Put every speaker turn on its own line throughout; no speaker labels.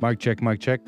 Mic check, mic check.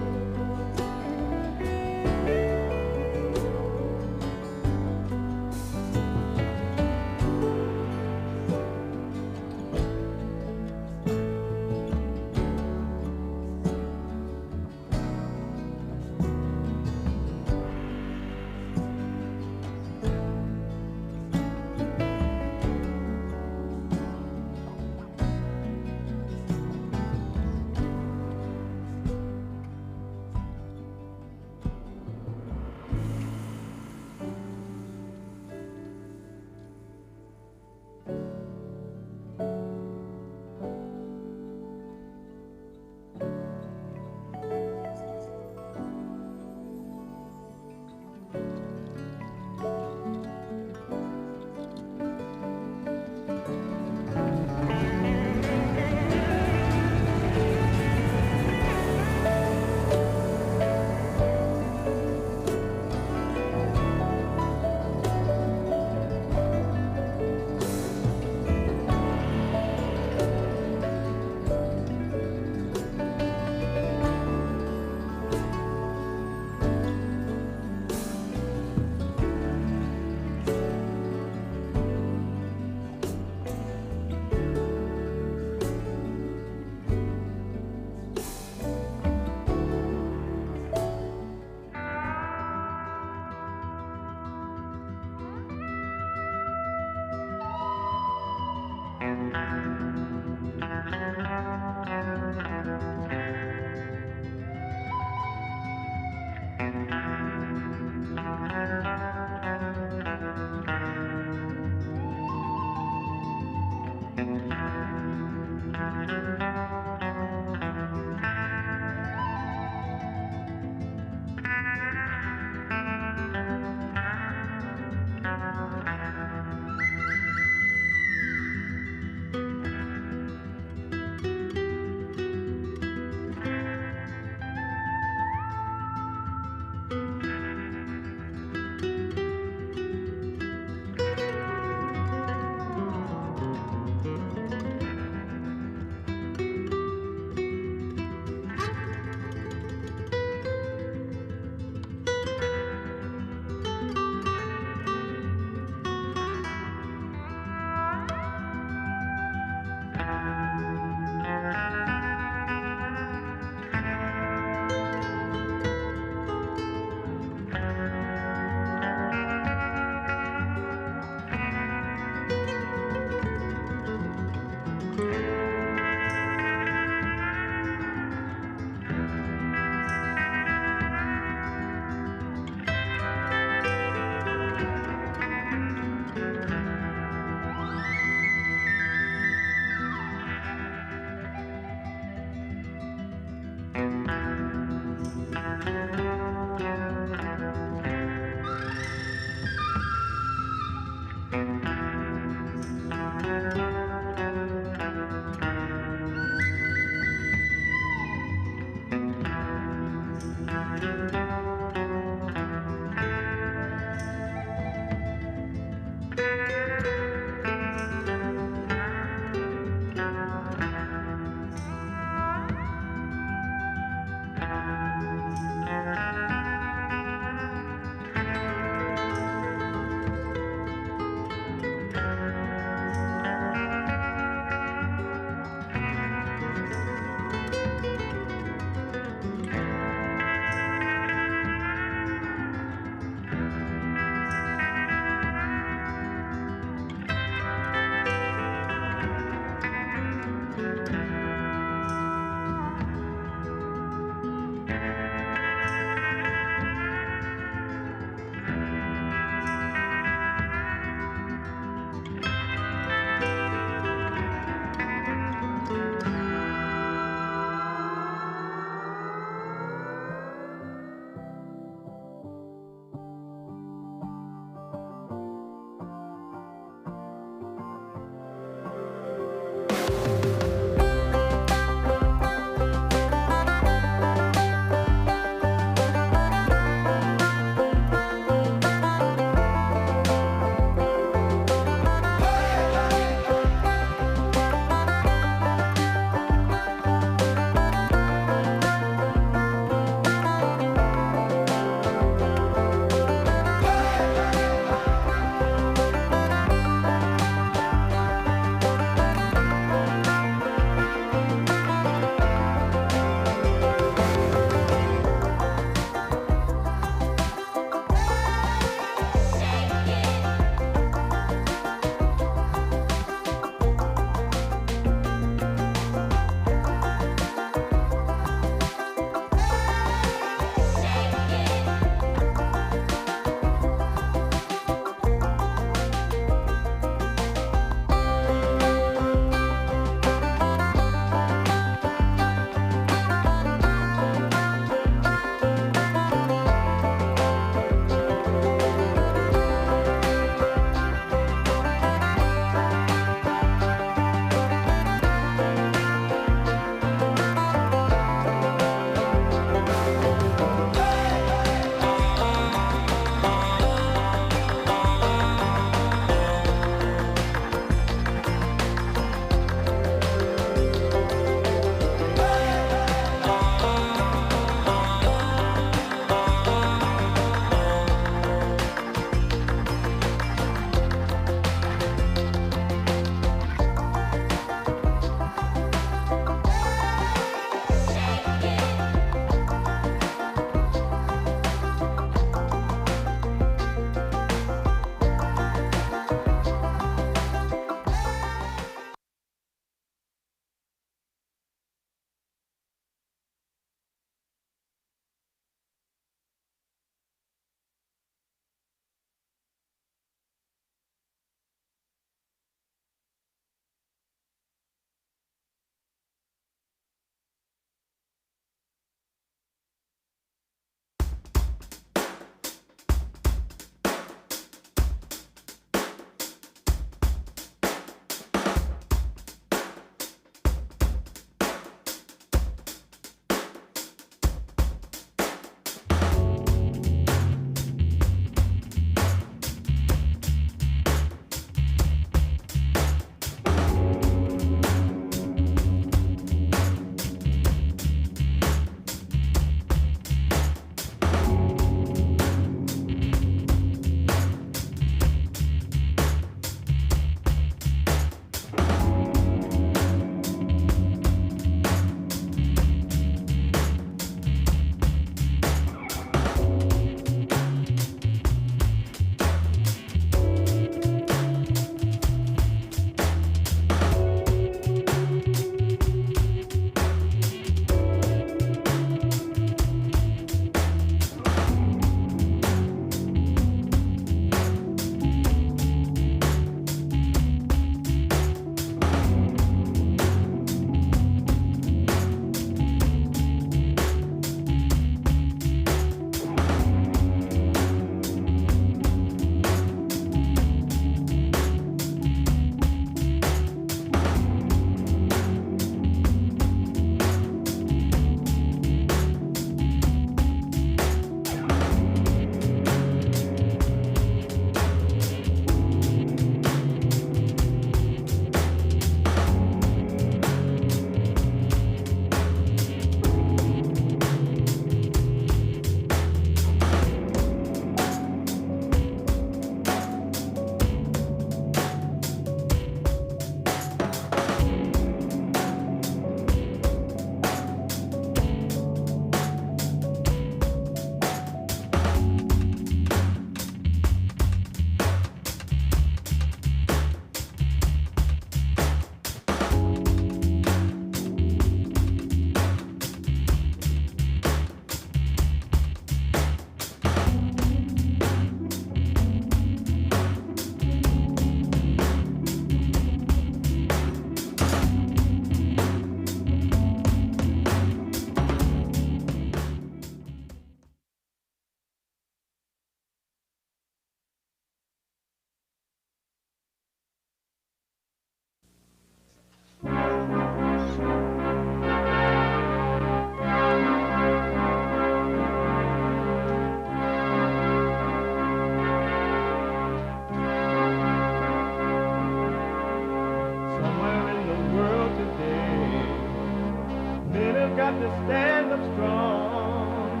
got to stand up strong,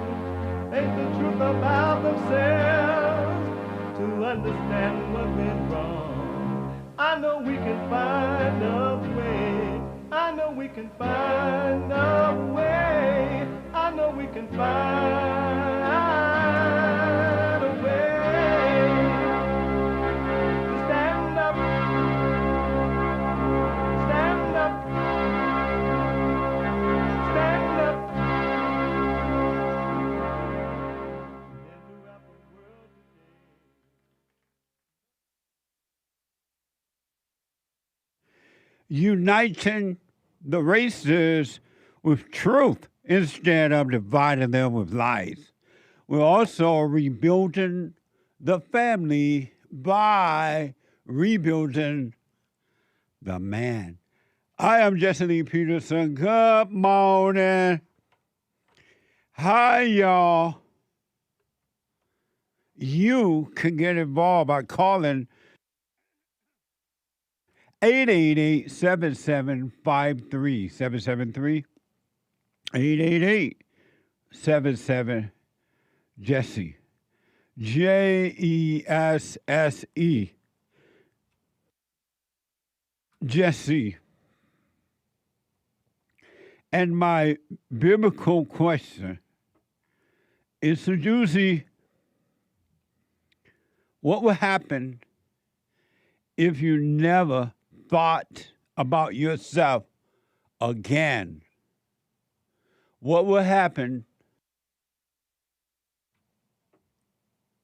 face the truth about themselves, to understand what went wrong. I know we can find a way. I know we can find a way. I know we can find a way to stand up, stand up, stand up.
Uniting the races with truth instead of dividing them with lies. We're also rebuilding the family by rebuilding the man. I am Jasmine Peterson. Good morning. Hi, y'all. You can get involved by calling 888-7753. 773 888-77-JESSE. JESSE. Jesse. And my biblical question is a doozy. What would happen if you never thought about yourself again? What will happen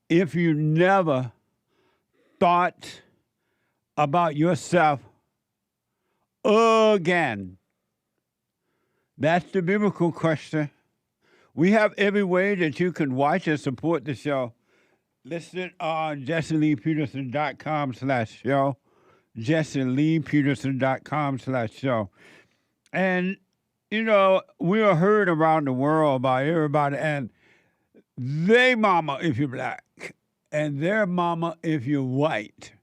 if you never thought about yourself again? That's the biblical question. We have every way that you can watch and support the show listed on JesseLeePeterson.com/show. JesseLeePeterson.com/show. And, you know, we are heard around the world by everybody, and they mama if you're black, and their mama if you're white.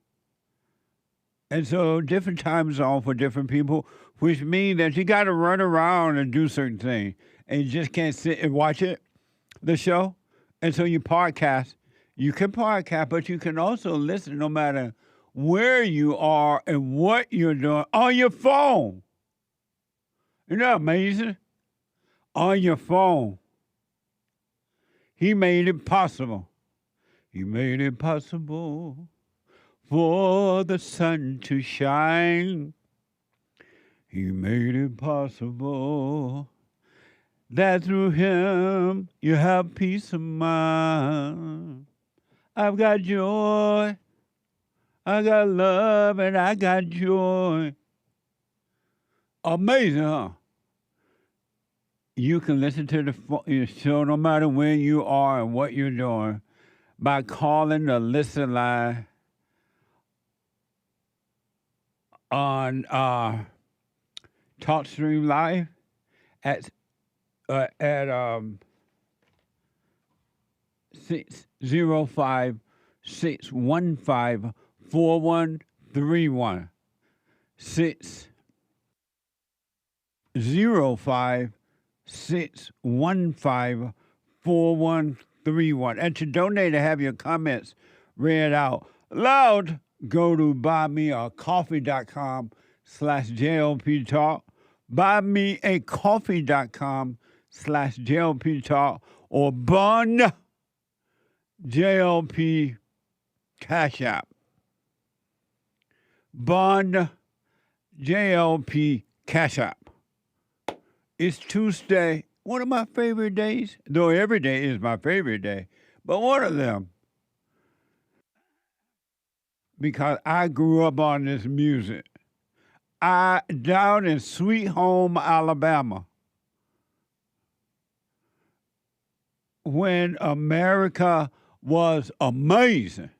And so different time zones for different people, which means that you got to run around and do certain things, and you just can't sit and watch it, the show. And so you podcast. You can podcast, but you can also listen no matter where you are and what you're doing on your phone. Isn't that amazing? On your phone. He made it possible. He made it possible for the sun to shine. He made it possible that through him you have peace of mind. I've got joy, I got love, and I got joy. Amazing, huh? You can listen to the show no matter where you are and what you're doing by calling the listen line on TalkStream Live at 605-615-4131. 605-615-4131. And to donate to have your comments read out loud, go to buymeacoffee.com/JLP Talk. Buymeacoffee.com/JLP Talk or Bun JLP Cash App. Bun JLP Cash App. It's Tuesday, one of my favorite days, though every day is my favorite day, but one of them, because I grew up on this music. Down in Sweet Home, Alabama, when America was amazing.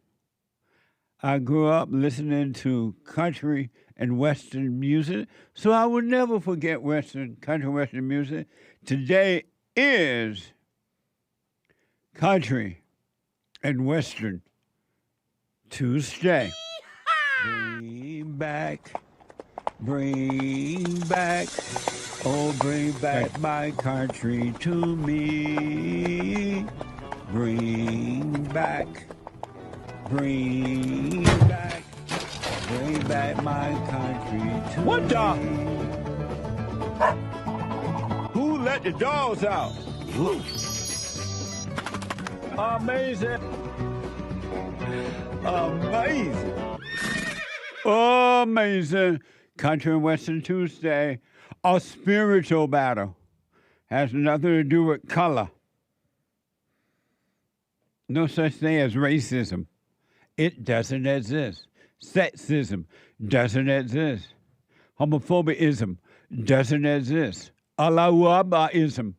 I grew up listening to country and Western music, so I would never forget country and Western music. Today is Country and Western Tuesday. Way back Bring back, oh, bring back my country to me. Bring back my country to
What the?
me. Who let the dogs out? Amazing. Amazing. Amazing. Country and Western Tuesday. A spiritual battle. Has nothing to do with color. No such thing as racism. It doesn't exist. Sexism doesn't exist. Homophobism doesn't exist. Allahabism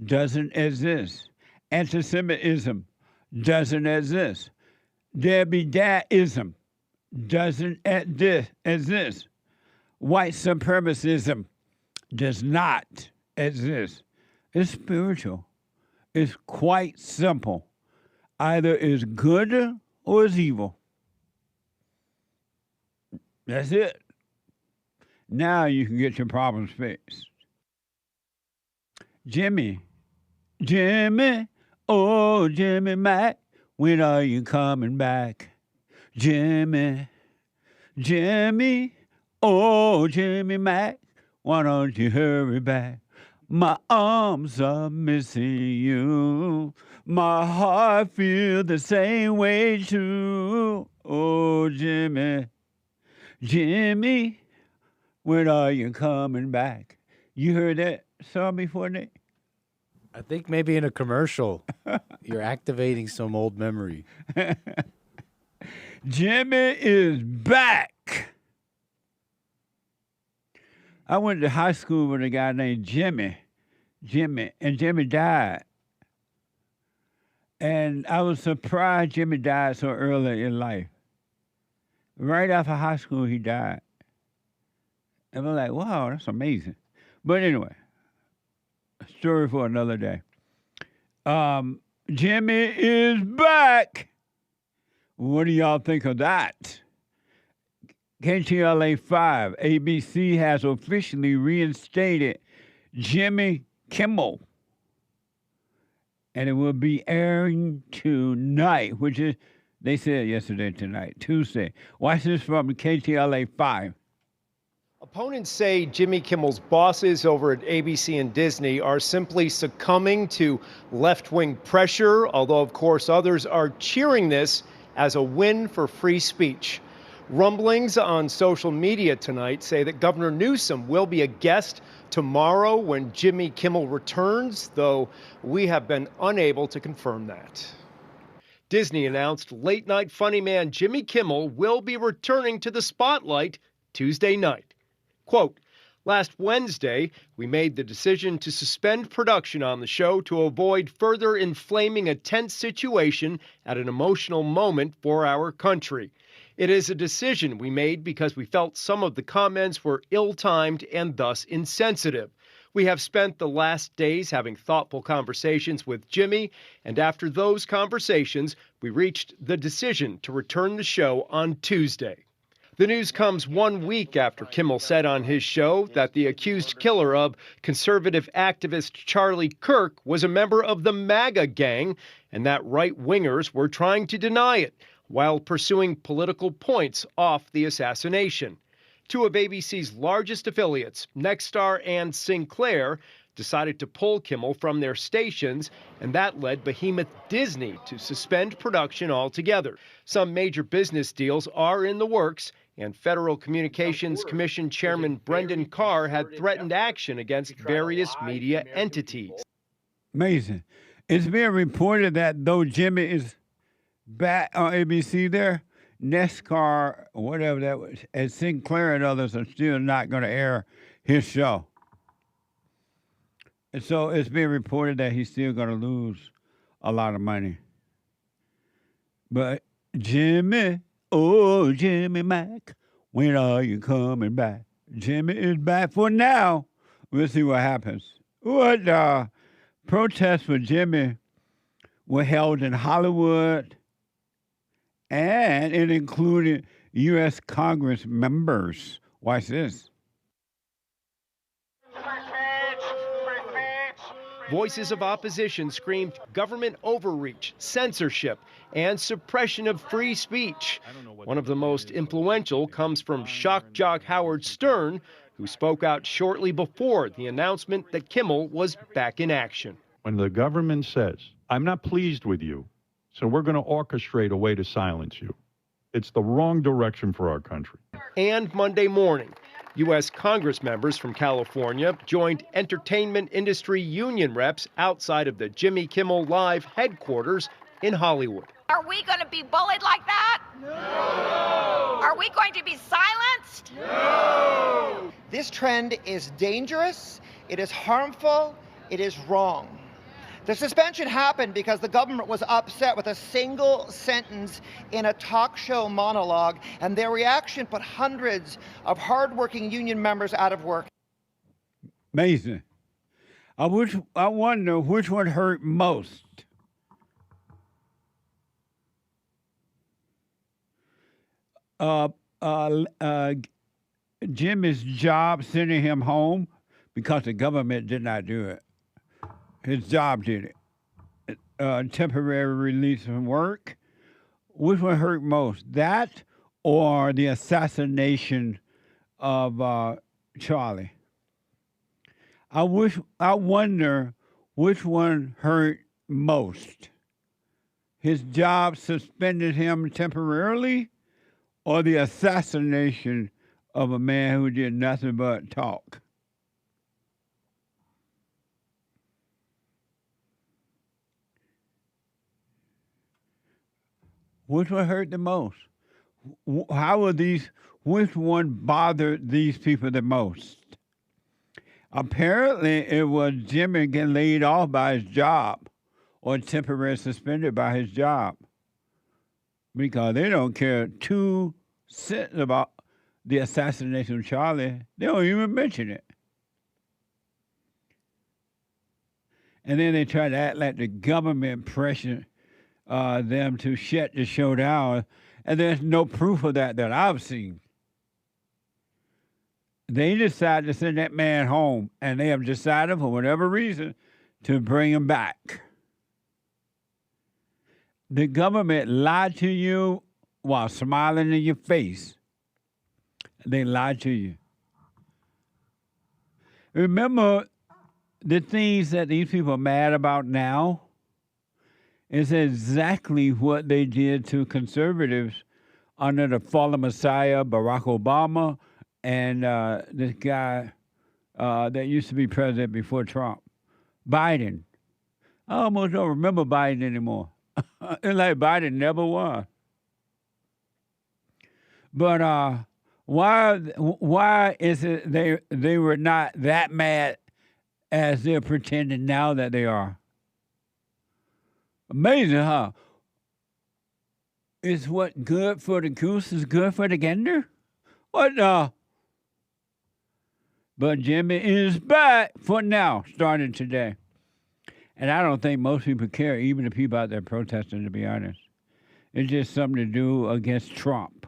doesn't exist. Anti-Semitism doesn't exist. Debiedism doesn't exist. White supremacism does not exist. It's spiritual. It's quite simple. Either it's good or it's evil. That's it. Now you can get your problems fixed. Jimmy, oh Jimmy Mac, when are you coming back? Jimmy, oh Jimmy Mac, why don't you hurry back? My arms are missing you. My heart feels the same way too. Oh Jimmy, when are you coming back? You heard that song before, Nick?
I think maybe in a commercial, you're activating some old memory.
Jimmy is back. I went to high school with a guy named Jimmy, and Jimmy died. And I was surprised Jimmy died so early in life. Right after high school, he died. And I'm like, wow, that's amazing. But anyway, a story for another day. Jimmy is back. What do y'all think of that? KTLA 5, ABC has officially reinstated Jimmy Kimmel. And it will be airing tonight, which is, they said yesterday, tonight, Tuesday. Watch this from KTLA 5.
Opponents say Jimmy Kimmel's bosses over at ABC and Disney are simply succumbing to left-wing pressure, although, of course, others are cheering this as a win for free speech. Rumblings on social media tonight say that Governor Newsom will be a guest tomorrow when Jimmy Kimmel returns, though we have been unable to confirm that. Disney announced late-night funny man Jimmy Kimmel will be returning to the spotlight Tuesday night. Quote, last Wednesday, we made the decision to suspend production on the show to avoid further inflaming a tense situation at an emotional moment for our country. It is a decision we made because we felt some of the comments were ill-timed and thus insensitive. We have spent the last days having thoughtful conversations with Jimmy, and after those conversations, we reached the decision to return the show on Tuesday. The news comes 1 week after Kimmel said on his show that the accused killer of conservative activist Charlie Kirk was a member of the MAGA gang and that right-wingers were trying to deny it while pursuing political points off the assassination. Two of ABC's largest affiliates, Nexstar and Sinclair, decided to pull Kimmel from their stations, and that led behemoth Disney to suspend production altogether. Some major business deals are in the works, and Federal Communications Commission Chairman Brendan Carr had threatened action against various media entities.
Amazing. It's being reported that though Jimmy is back on ABC there, NASCAR, whatever that was, and Sinclair and others are still not going to air his show. And so it's being reported that he's still going to lose a lot of money. But Jimmy, oh Jimmy Mac, when are you coming back? Jimmy is back for now. We'll see what happens. What protests for Jimmy were held in Hollywood, and it included U.S. Congress members. Watch this.
Voices of opposition screamed government overreach, censorship, and suppression of free speech. One of the most influential comes from shock jock Howard Stern, who spoke out shortly before the announcement that Kimmel was back in action.
When the government says, I'm not pleased with you, so we're going to orchestrate a way to silence you, it's the wrong direction for our country.
And Monday morning, U.S. Congress members from California joined entertainment industry union reps outside of the Jimmy Kimmel Live headquarters in Hollywood.
Are we going to be bullied like that? No! Are we going to be silenced?
No! This trend is dangerous, it is harmful, it is wrong. The suspension happened because the government was upset with a single sentence in a talk show monologue, and their reaction put hundreds of hardworking union members out of work.
Amazing. I wonder which one hurt most. Jimmy's job sending him home because the government did not do it. His job did it. Temporary release from work. Which one hurt most? That or the assassination of Charlie? I wonder which one hurt most. His job suspended him temporarily, or the assassination of a man who did nothing but talk. Which one hurt the most? Which one bothered these people the most? Apparently, it was Jimmy getting laid off by his job or temporarily suspended by his job, because they don't care 2 cents about the assassination of Charlie. They don't even mention it. And then they try to act like the government pressured them to shut the show down, and there's no proof of that I've seen. They decided to send that man home, and they have decided for whatever reason to bring him back. The government lied to you while smiling in your face. They lied to you. Remember, the things that these people are mad about now is exactly what they did to conservatives under the fallen messiah, Barack Obama, and this guy that used to be president before Trump, Biden. I almost don't remember Biden anymore. It's like Biden never won. But why is it they were not that mad as they're pretending now that they are? Amazing, huh? Is what good for the goose is good for the gander? What the? But Jimmy is back for now, starting today. And I don't think most people care, even the people out there protesting, to be honest. It's just something to do against Trump.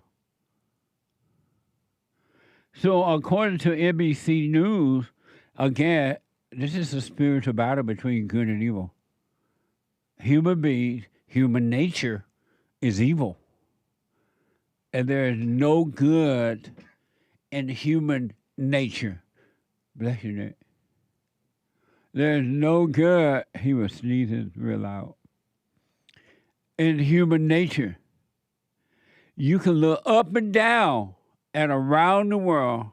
So according to NBC News, again, this is a spiritual battle between good and evil. Human beings, human nature is evil. And there is no good in human nature. Bless you, Nick. There is no good, he was sneezing real loud, in human nature. You can look up and down and around the world,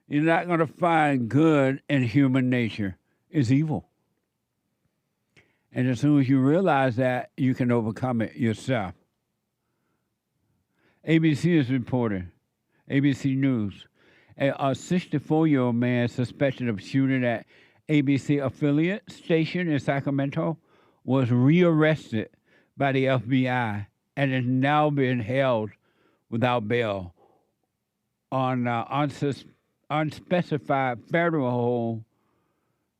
you're not going to find good in human nature. It's evil. And as soon as you realize that, you can overcome it yourself. ABC is reporting, ABC News, a 64-year-old man suspected of shooting at ABC affiliate station in Sacramento was rearrested by the FBI and is now being held without bail on unspecified federal hold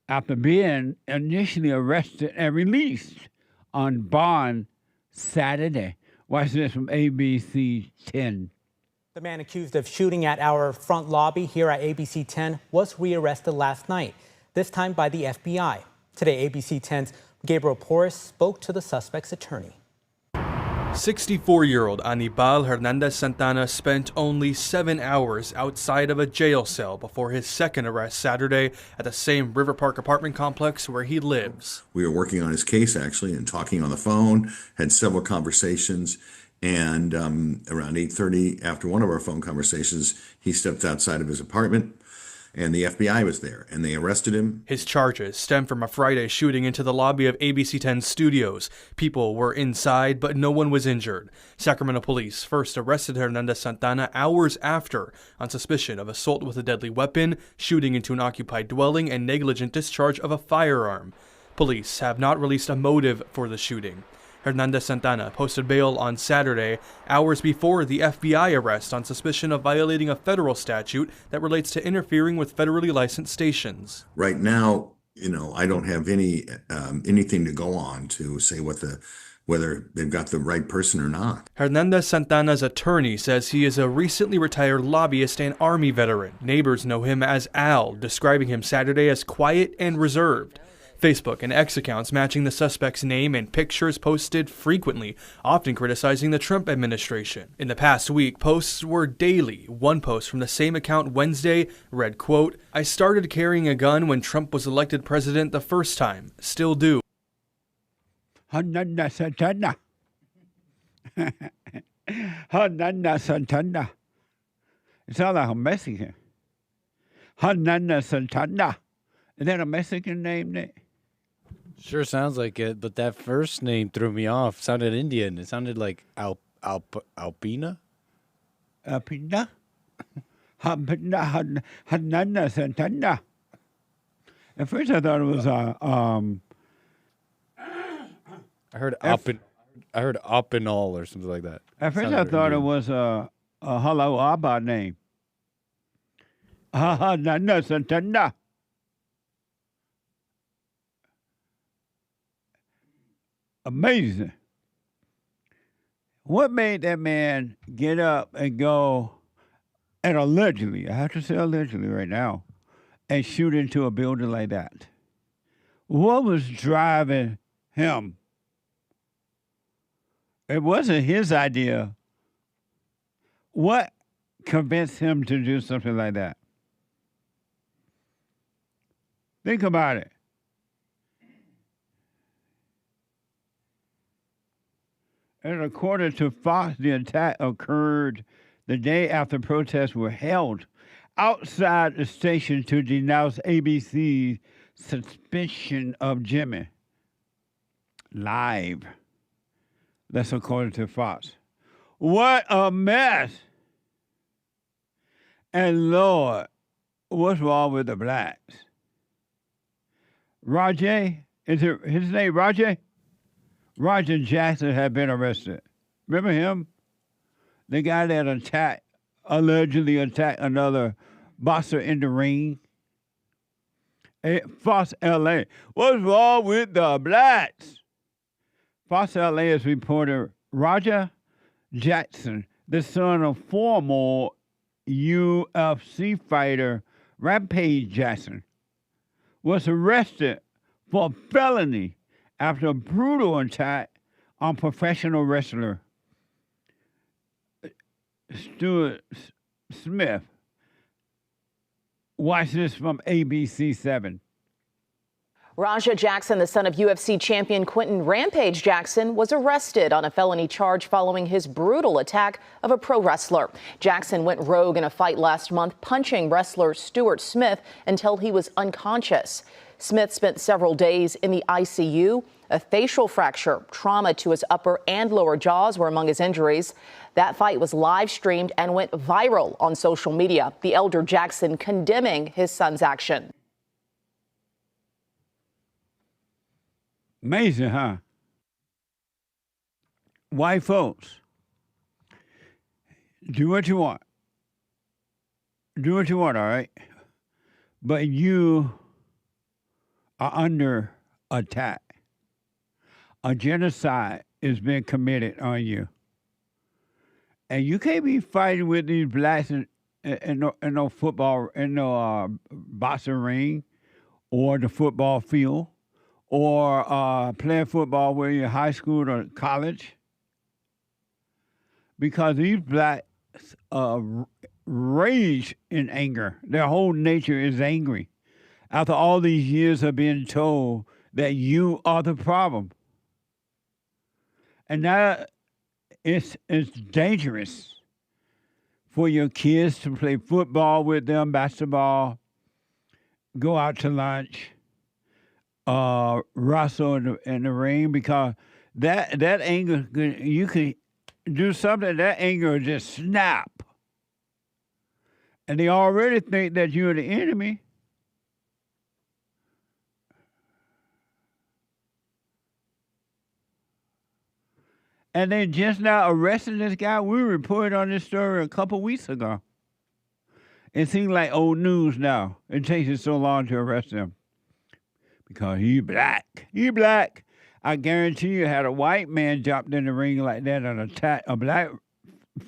after being initially arrested and released on bond Saturday. Watch this from ABC 10.
The man accused of shooting at our front lobby here at ABC 10 was rearrested last night, this time by the FBI. Today, ABC 10's Gabriel Porras spoke to the suspect's attorney.
64-year-old Anibal Hernandez Santana spent only 7 hours outside of a jail cell before his second arrest Saturday at the same River Park apartment complex where he lives.
We were working on his case, actually, and talking on the phone, had several conversations, and around 8:30, after one of our phone conversations, he stepped outside of his apartment, and the FBI was there, and they arrested him.
His charges stem from a Friday shooting into the lobby of ABC 10 studios. People were inside, but no one was injured. Sacramento police first arrested Hernandez Santana hours after on suspicion of assault with a deadly weapon, shooting into an occupied dwelling, and negligent discharge of a firearm. Police have not released a motive for the shooting. Hernandez Santana posted bail on Saturday, hours before the FBI arrest on suspicion of violating a federal statute that relates to interfering with federally licensed stations.
Right now, I don't have anything to go on to say whether they've got the right person or not.
Hernandez Santana's attorney says he is a recently retired lobbyist and Army veteran. Neighbors know him as Al, describing him Saturday as quiet and reserved. Facebook and X accounts matching the suspect's name and pictures posted frequently, often criticizing the Trump administration. In the past week, posts were daily. One post from the same account Wednesday read, quote, "I started carrying a gun when Trump was elected president the first time. Still do."
Hernandez Santana. Hernandez Santana. It sounds like a Mexican. Hernandez Santana. Is that a Mexican name, Nick?
Sure sounds like it, but that first name threw me off. Sounded Indian. It sounded like Alpina?
Alpina? Hernandez Santana. At first I thought it was
I heard Opinol or something like that.
At first I thought it was a Hello Abba name. Hernandez Santana. Amazing. What made that man get up and go, and allegedly, I have to say allegedly right now, and shoot into a building like that? What was driving him? It wasn't his idea. What convinced him to do something like that? Think about it. And according to Fox, the attack occurred the day after protests were held outside the station to denounce ABC's suspension of Jimmy. Live. That's according to Fox. What a mess. And Lord, what's wrong with the blacks? Rajay, is it his name Rajay? Roger Jackson had been arrested. Remember him? The guy that allegedly attacked another boxer in the ring. Fox LA. What's wrong with the blacks? Fox LA has reported Roger Jackson, the son of former UFC fighter Rampage Jackson, was arrested for felony after a brutal attack on professional wrestler Stuart Smith. Watch this from ABC 7.
Raja Jackson, the son of UFC champion Quentin Rampage Jackson, was arrested on a felony charge following his brutal attack of a pro wrestler. Jackson went rogue in a fight last month, punching wrestler Stuart Smith until he was unconscious. Smith spent several days in the ICU. A facial fracture, trauma to his upper and lower jaws were among his injuries. That fight was live streamed and went viral on social media. The elder Jackson condemning his son's action.
Amazing, huh? White folks, do what you want. Do what you want, all right? But you are under attack. A genocide is being committed on you. And you can't be fighting with these blacks in no football, in no boxing ring or the football field or playing football where you're in high school or college. Because these blacks rage in anger. Their whole nature is angry. After all these years of being told that you are the problem. And now it's dangerous for your kids to play football with them, basketball, go out to lunch, wrestle in the ring, because that anger, you can do something, that anger will just snap. And they already think that you're the enemy. And they just now arrested this guy. We reported on this story a couple weeks ago. It seems like old news now. It takes it so long to arrest him. Because he black. He black. I guarantee you, had a white man jumped in the ring like that and attacked a black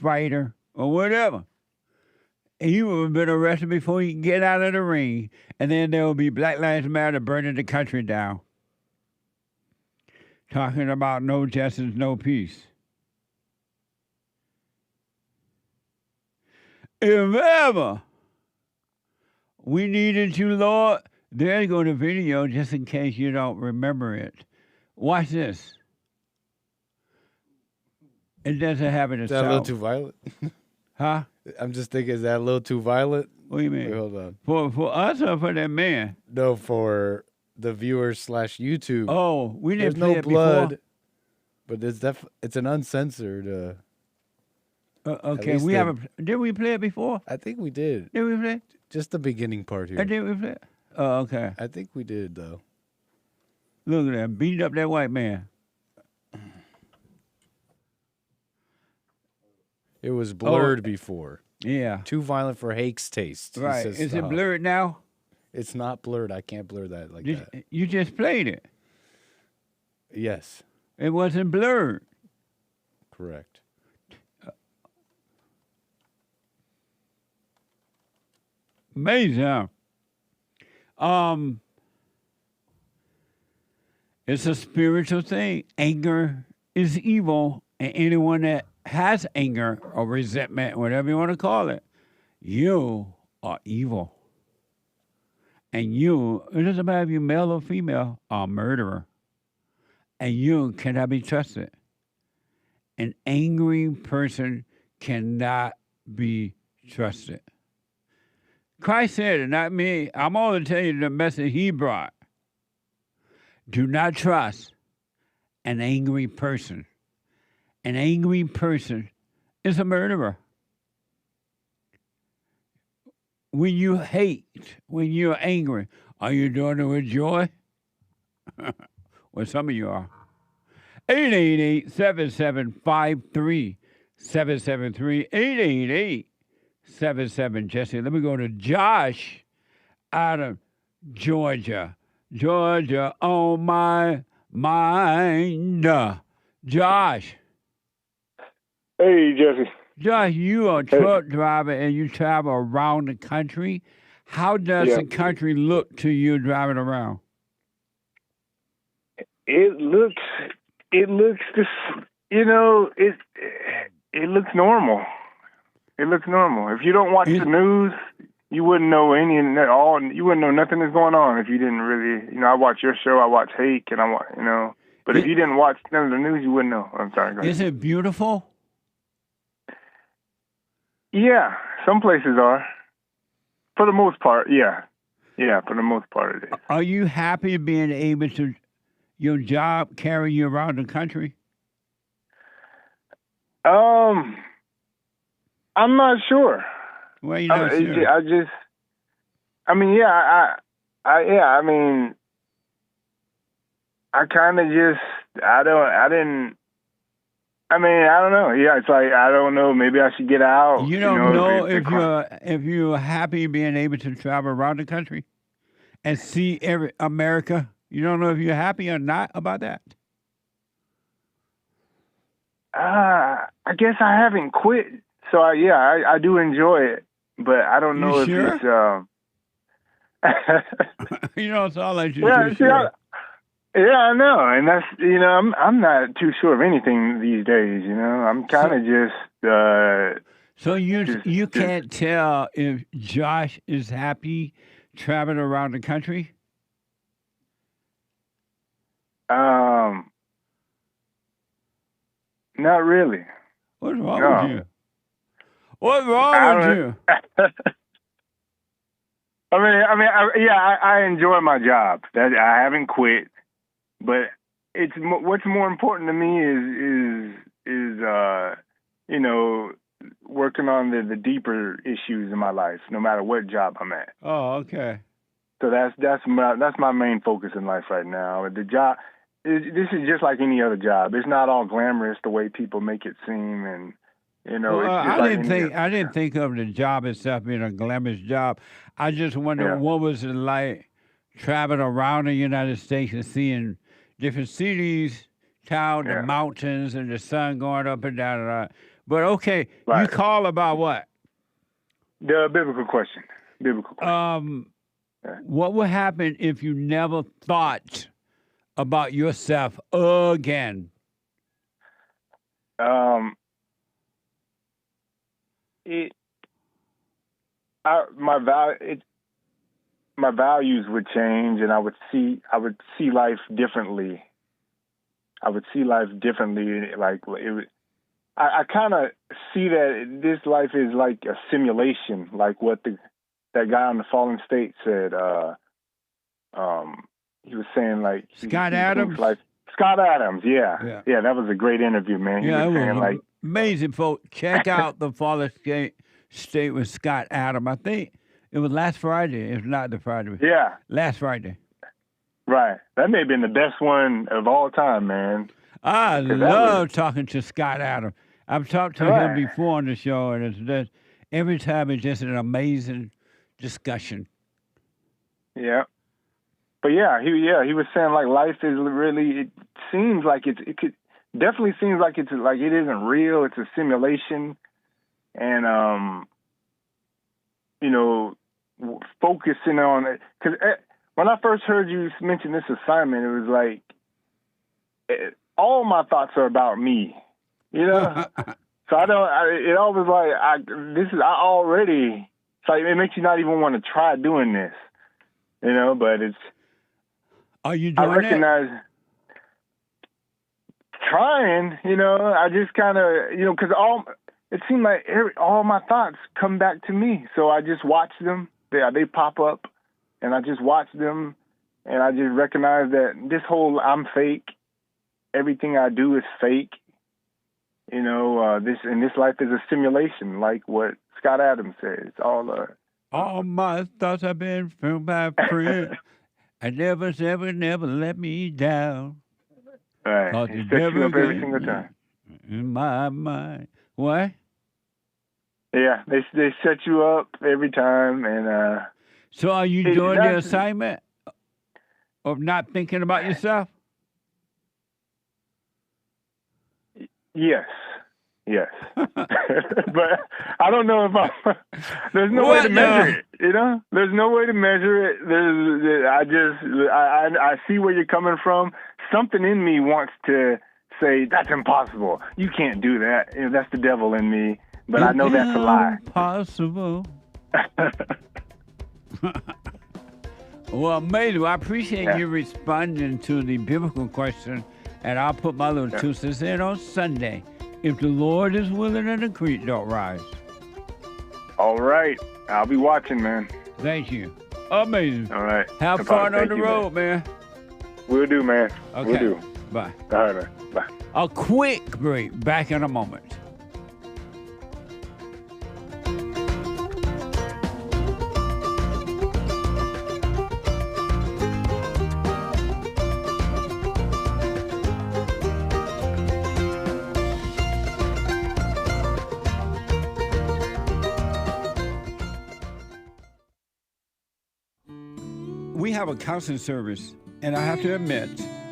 fighter or whatever, he would have been arrested before he can get out of the ring. And then there will be Black Lives Matter burning the country down. Talking about no justice, no peace. If ever we needed you, Lord, there's going to video just in case you don't remember it. Watch this. It doesn't have it
Is that a little too violent?
Huh?
I'm just thinking, is that a little too violent?
What do you mean?
Wait, hold on.
For us or for that man?
No, for the viewers / YouTube.
Oh, we didn't
There's
play
no
it
blood,
before?
but it's an uncensored.
Okay, we haven't. Did we play it before?
I think we did.
Did we play?
Just the beginning part here.
Did we play? Oh, okay.
I think we did though.
Look at that, beating up that white man.
It was blurred before.
Yeah.
Too violent for Hake's taste.
Right. Is it blurred now?
It's not blurred. I can't blur that like that.
You just played it.
Yes.
It wasn't blurred.
Correct.
Amazing, huh? It's a spiritual thing. Anger is evil, and anyone that has anger or resentment, whatever you want to call it, you are evil. And you, it doesn't matter if you're male or female, are a murderer. And you cannot be trusted. An angry person cannot be trusted. Christ said it, not me. I'm only telling you the message he brought. Do not trust an angry person. An angry person is a murderer. When you hate, when you're angry, are you doing it with joy? Well, some of you are. 888-7753-773. 888-77 Jesse. Let me go to Josh out of Georgia. Georgia on my mind. Josh.
Hey, Jesse.
Josh, you are a truck driver and you travel around the country. How does the country look to you driving around?
It looks just, it looks normal. It looks normal. If you don't watch the news, you wouldn't know you wouldn't know nothing is going on if you didn't really, I watch your show, I watch Hake, and but if you didn't watch none of the news, you wouldn't know. I'm sorry. Go ahead.
Is it beautiful?
Yeah, some places are. For the most part, yeah. Yeah, for the most part it is.
Are you happy being able to, your job carry you around the country?
I'm not sure.
Well, you're not sure.
I don't know. Yeah, it's like, I don't know. Maybe I should get out.
You don't know if you're happy being able to travel around the country and see every America. You don't know if you're happy or not about that.
I guess I haven't quit. So I do enjoy it, but I don't know if it's.
You know, it's all like you.
Yeah,
sure.
Yeah, I know, and that's I'm not too sure of anything these days. I'm kind of
So you can't tell if Josh is happy traveling around the country?
Not really.
What's wrong with you? What's wrong with you?
I enjoy my job. That I haven't quit, but what's more important to me is working on the deeper issues in my life, no matter what job I'm at.
Oh, okay.
So that's my main focus in life right now. The job, this is just like any other job. It's not all glamorous the way people make it seem, and
I didn't think of the job itself being a glamorous job. I just wondered what was it like traveling around the United States and seeing different cities, towns, the mountains, and the sun going up and down. But okay, you call about what?
The biblical question.
What would happen if you never thought about yourself again?
My values would change, and I would see life differently. Like I kind of see that this life is like a simulation, like what that guy on the Fallen State said. He was saying like
Scott Adams.
Scott Adams, yeah, that was a great interview, man. He was saying like
amazing, folks. Check out the Fallen State with Scott Adams. I think it was last Friday, if not the Friday.
Yeah,
last Friday.
Right, that may have been the best one of all time, man.
I love talking to Scott Adams. I've talked to him before on the show, and it's just every time it's just an amazing discussion.
Yeah. But he was saying like life is really, it seems like it definitely seems like it isn't real. It's a simulation, and focusing on it. Because when I first heard you mention this assignment, it was like all my thoughts are about me, So it always like it's like it makes you not even want to try doing this, But it's.
Are you doing
I recognize trying, I just kind of, because it seemed like all my thoughts come back to me. So I just watch them. They pop up, and I just watch them, and I just recognize that this whole I'm fake. Everything I do is fake. This life is a simulation, like what Scott Adams said. It's
all my thoughts have been filmed by friends. I never let me down.
Right. It sets you up every single time.
In my mind. What?
Yeah, they set you up every time, and.
So are you doing the assignment of not thinking about yourself?
Yes. But I don't know if there's no way to measure it, There's no way to measure it. I see where you're coming from. Something in me wants to say, that's impossible. You can't do that. That's the devil in me. But I know that's a lie.
Impossible. Well, amazing. I appreciate you responding to the biblical question, and I'll put my little 2 cents in on Sunday. If the Lord is willing and the creek don't rise.
All right. I'll be watching, man.
Thank you. Amazing.
All right.
Have fun on the road, man.
We'll do, man.
Okay.
We'll do.
Bye.
All right, man. Bye.
A quick break. Back in a moment. We have a counseling service, and I have to admit,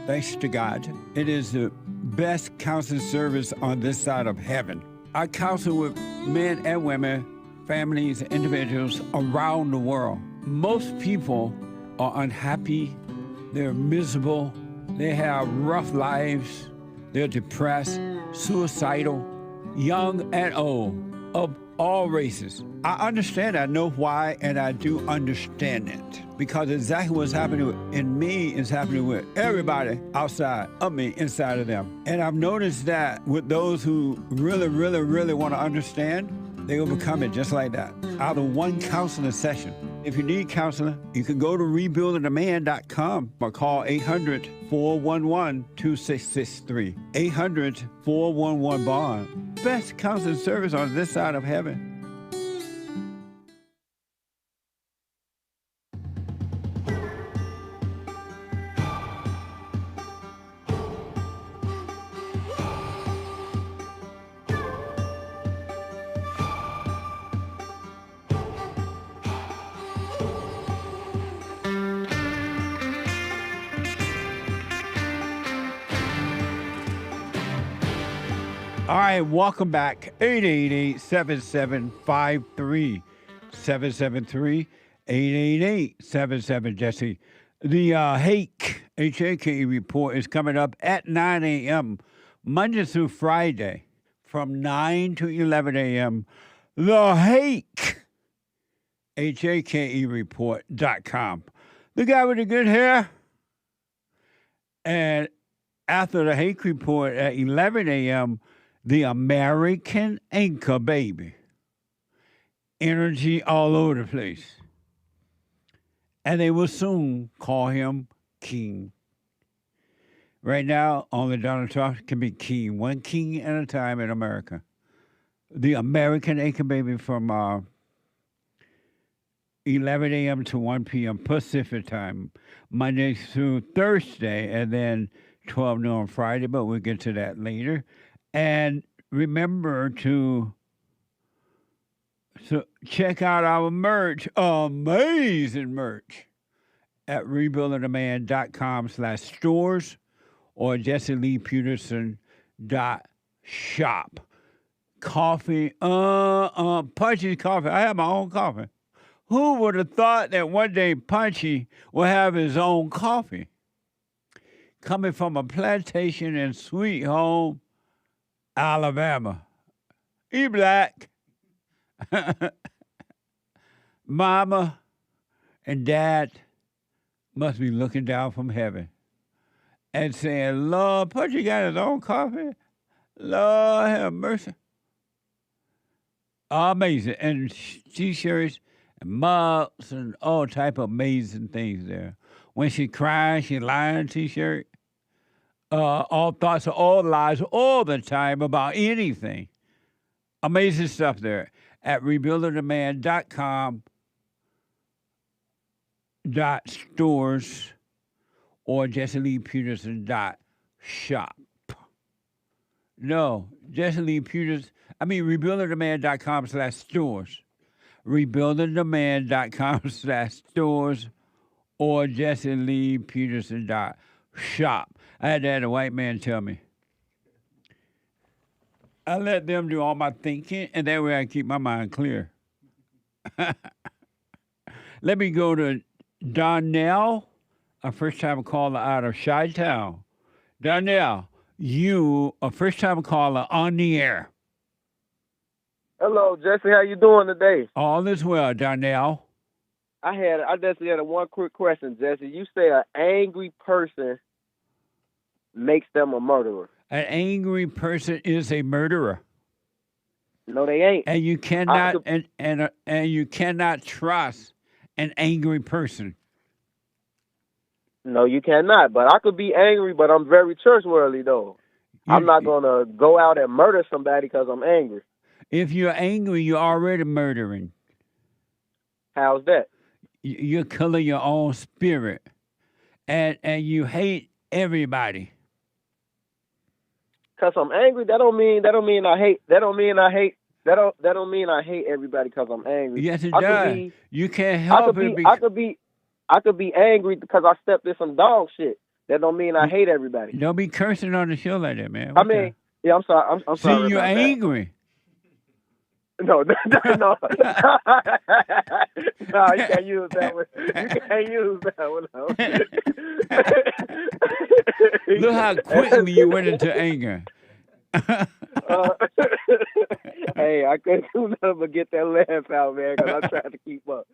thanks to God, it is the best counseling service on this side of heaven. I counsel with men and women, families, individuals around the world. Most people are unhappy, they're miserable, They have rough lives. They're depressed, suicidal, young and old, of all races. I understand, I know why, and I do understand it. Because exactly what's happening in me is happening with everybody outside of me, inside of them. And I've noticed that with those who really, really, really want to understand, they will become it just like that, out of one counseling session. If you need counseling, you can go to rebuildingtheman.com or call 800-411-2663. 800-411-BOND. Best counseling service on this side of heaven. All right, welcome back. 888-7753-773. 888-77-JESSE. The Hake, H-A-K-E report is coming up at 9 a.m. Monday through Friday from 9 to 11 a.m. The Hake, H-A-K-E report.com. The guy with the good hair. And after the Hake report at 11 a.m., the American anchor baby. Energy all over the place. And they will soon call him king. Right now, only Donald Trump can be king. One king at a time in America. The American anchor baby from 11 a.m. to 1 p.m. Pacific time, Monday through Thursday, and then 12 noon on Friday, but we'll get to that later. And remember to check out our merch, amazing merch, at rebuildingtheman.com/stores or JesseLeePeterson.shop. Coffee, Punchy's coffee. I have my own coffee. Who would have thought that one day Punchy will have his own coffee? Coming from a plantation in Sweet Home, Alabama. He black. Mama and Dad must be looking down from heaven and saying, Lord, Punchy got his own coffee? Lord have mercy. Amazing. And T-shirts and mugs and all type of amazing things there. When she cries, she lying T-shirt. All thoughts, all lies, all the time about anything. Amazing stuff there at rebuildingtheman.com.stores or JesseLeePeterson.shop. No, rebuildingtheman.com/stores. Rebuildingtheman.com/stores or JesseLeePeterson.shop. I had to have a white man tell me. I let them do all my thinking, and that way I keep my mind clear. Let me go to Donnell, a first-time caller out of Chi-Town. Donnell, you a first-time caller on the air.
Hello, Jesse. How you doing today?
All is well, Donnell.
I just had one quick question, Jesse. You say an angry person makes them a murderer.
An angry person is a murderer.
No, they ain't.
And you cannot and you cannot trust an angry person.
No, you cannot. But I could be angry, but I'm very church-worthy, though. I'm not going to go out and murder somebody because I'm angry.
If you're angry, you're already murdering.
How's that?
You're killing your own spirit. And you hate everybody.
Because I'm angry, that don't mean I hate everybody because I'm angry.
Yes, it does. You can't help it.
I could be angry because I stepped in some dog shit. That don't mean I hate everybody.
Don't be cursing on the show like that, man.
I'm sorry. I'm sorry.
See, you're angry.
No. No, you can't use that one. You can't use that one. No.
Look how quickly you went into anger.
Hey, I couldn't do nothing but get that laugh out, man, because I'm trying to keep up.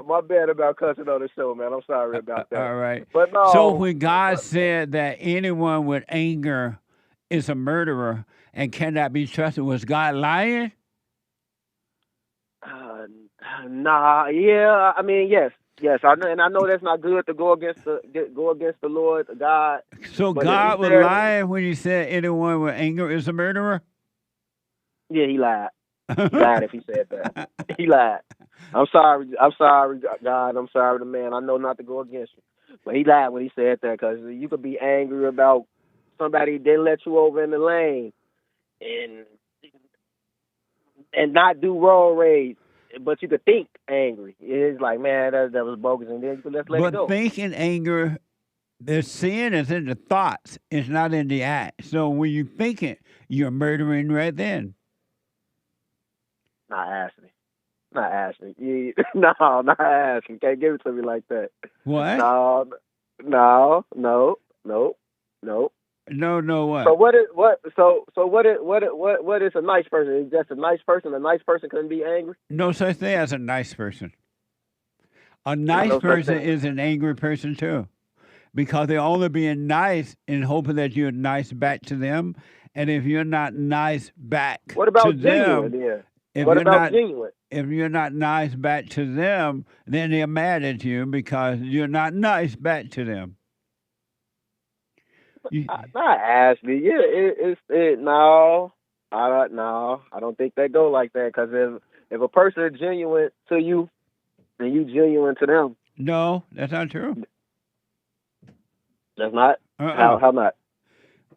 My bad about cussing on the show, man. I'm sorry about that.
All right.
But no.
So when God said that anyone with anger is a murderer and cannot be trusted, was God lying?
Nah, yeah. I mean, yes. I know that's not good to go against the Lord God.
So God was lying when He said anyone with anger is a murderer?
Yeah, he lied. He lied if he said that. He lied. I'm sorry, God. I'm sorry, the man. I know not to go against you, but he lied when he said that, because you could be angry about somebody didn't let you over in the lane, and not do road rage, but you could think angry. It's like, man, that was bogus, and then you could let it go.
But thinking anger, the sin is in the thoughts. It's not in the act. So when you think it, you're murdering right then.
Not Ashley. No, not Ashley. Can't give it to me like that.
What?
No.
No, what?
So what is a nice person? Is just a nice person? A nice person couldn't be angry?
No such thing as a nice person. A nice person is an angry person too, because they're only being nice in hoping that you're nice back to them. And if you're not nice back
what about
to
genuine,
them,
then?
genuine? If you're not nice back to them, then they're mad at you because you're not nice back to them.
Not Ashley. Yeah, no. I don't think they go like that, because if a person is genuine to you, then you genuine to them.
No, that's not true.
That's not? How not?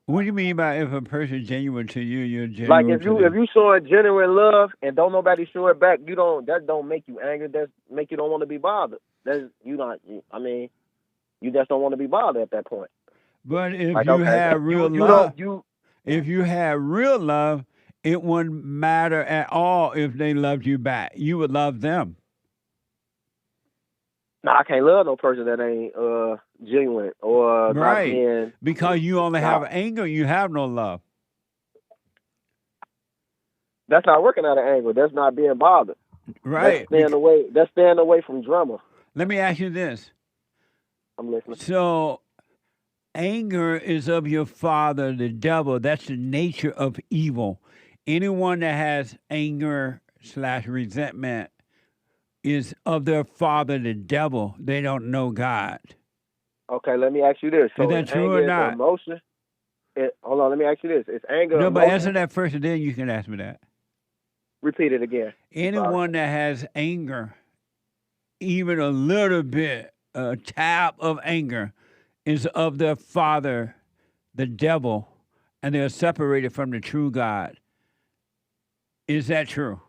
What do you mean by if a person is genuine to you, you're genuine
Like
to them?
if you showing genuine love and don't nobody show it back, that don't make you angry. That make you don't want to be bothered. You just don't want to be bothered at that point.
But if you have real love, if you have real love, it wouldn't matter at all if they loved you back. You would love them.
No, I can't love no person that ain't genuine or
right.
Not being,
because you only have anger, you have no love.
That's not working out of anger. That's not being bothered.
Right.
That's staying away from drama.
Let me ask you this.
I'm listening.
So, anger is of your father, the devil. That's the nature of evil. Anyone that has anger/resentment is of their father, the devil. They don't know God.
Okay, let me ask you this. So
is that true or not?
Emotion? Hold on, let me ask you this. Is anger
No,
emotion?
but answer that first, and then you can ask me that.
Repeat it again.
Anyone that has anger, even a little bit, a tap of anger, is of their father, the devil, and they're separated from the true God. Is that true?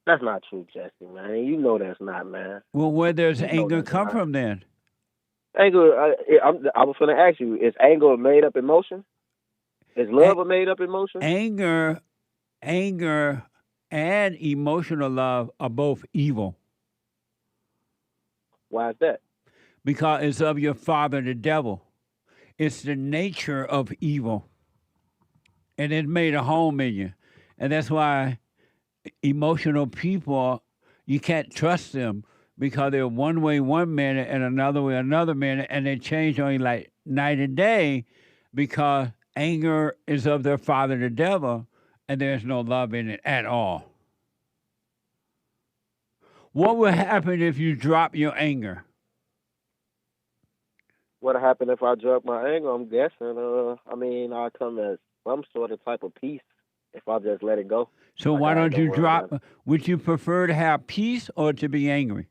That's not true, Jesse, man. You know that's not, man.
Well, where does anger come from then?
Anger, I was going to ask you, is anger a made-up emotion? Is love a made-up emotion?
Anger and emotional love are both evil.
Why is that?
Because it's of your father, the devil. It's the nature of evil. And it made a home in you. And that's why emotional people, you can't trust them, because they're one way one minute and another way another minute, and they change only like night and day, because anger is of their father, the devil, and there's no love in it at all. What would happen if you drop your anger?
What happened if I drop my anger? I'm guessing, I'll come as some sort of type of peace if I just let it go.
So why don't you drop? Would you prefer to have peace or to be angry?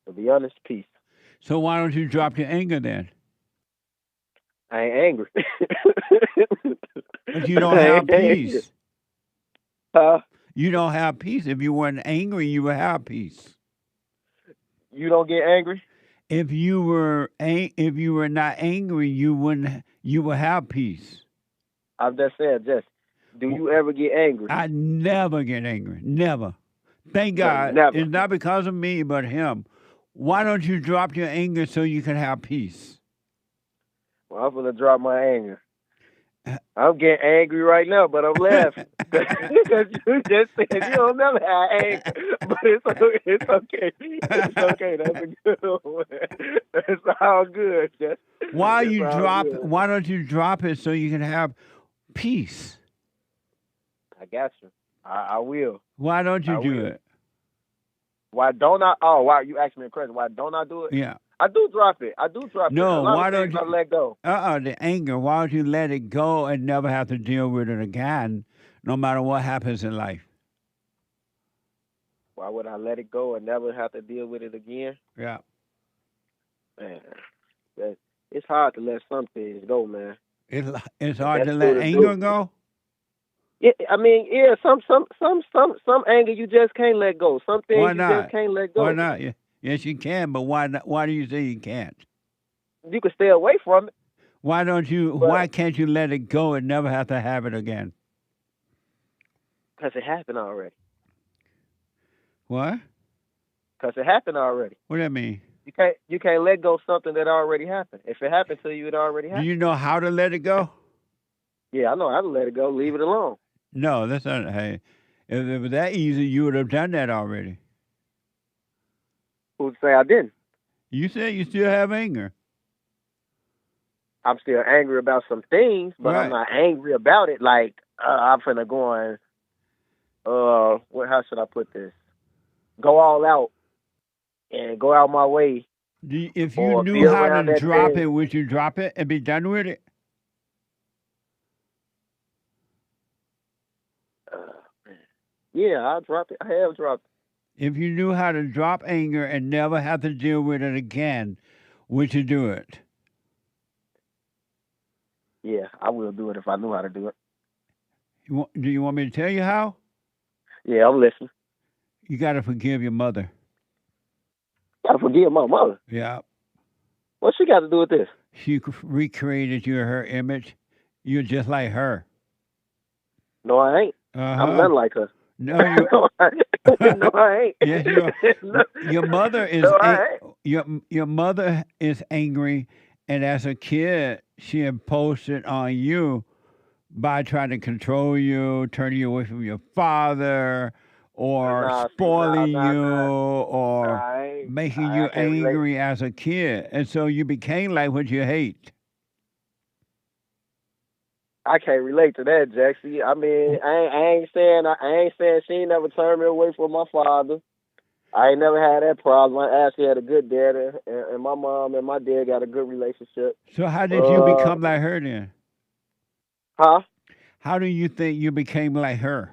To be honest, peace.
So why don't you drop your anger then?
I ain't angry.
But you don't have peace.
Huh?
You don't have peace. If you weren't angry, you would have peace.
You don't get angry?
If you were not angry, you would have peace.
I've just said, do you ever get angry?
I never get angry. Never. Thank God.
Never.
It's not because of me, but him. Why don't you drop your anger so you can have peace?
Well, I'm gonna drop my anger. I'm getting angry right now, but I'm laughing because you just said you don't never have anger, but it's okay. It's okay. It's okay. That's a good one. That's all good.
Why
It's
you
all
drop?
good.
Why don't you drop it so you can have peace?
I got you. I will.
Why don't you do it?
Why don't I? Oh, wow. You asked me a question. Why don't I do it?
Yeah.
I do drop it. I do drop it.
No,
A lot
why
of
don't
things
you
I let go?
The anger. Why don't you let it go and never have to deal with it again, no matter what happens in life?
Why would I let it go and never have to deal with it again?
Yeah.
Man, it's hard to let some things go, man.
It's hard to
That's
let
true to
anger
do.
go.
Yeah, I mean, yeah, some anger you just can't let go. Some things
Why
you
not?
just can't let go.
Why not? Yes, you can, but why not? Why do you say you can't?
You can stay away from it.
Why don't you?
But-
Why can't you let it go and never have to have it again?
Because it happened already.
What?
Because it happened already.
What do that mean?
You can't let go of something that already happened. If it happened to you, it already
Do
happened.
you know how to let it go?
Yeah, I know how to let it go. Leave it alone.
No, that's not. Hey, if it was that easy, you would have done that already.
Who'd say I didn't?
You said you still have anger.
I'm still angry about some things, but
Right.
I'm not angry about it. Like I'm finna go and how should I put this? Go all out and go out my way.
If you
Or
knew
be
how
around
to
that
drop
thing.
it, would you drop it and be done with it?
Yeah, I dropped it. I have dropped it.
If you knew how to drop anger and never have to deal with it again, would you do it?
Yeah, I will do it if I knew how to do it.
Do you want me to tell you how?
Yeah, I'm listening.
You got to forgive your mother.
Gotta forgive my mother.
Yeah.
What she got to do with this?
She recreated you in her image. You're just like her.
No, I ain't. I'm nothing like her.
No, you.
No, I ain't.
Yes, you are.
No.
Your mother is
No, I ain't.
your mother is angry, and as a kid, she imposed it on you by trying to control you, turning you away from your father, or spoiling you, or making you
I can't relate.
angry as a kid, and so you became like what you hate.
I can't relate to that, Jaxie. I mean, I ain't saying she ain't never turned me away from my father. I ain't never had that problem. I actually had a good dad, and my mom and my dad got a good relationship.
So how did you become like her then?
Huh?
How do you think you became like her?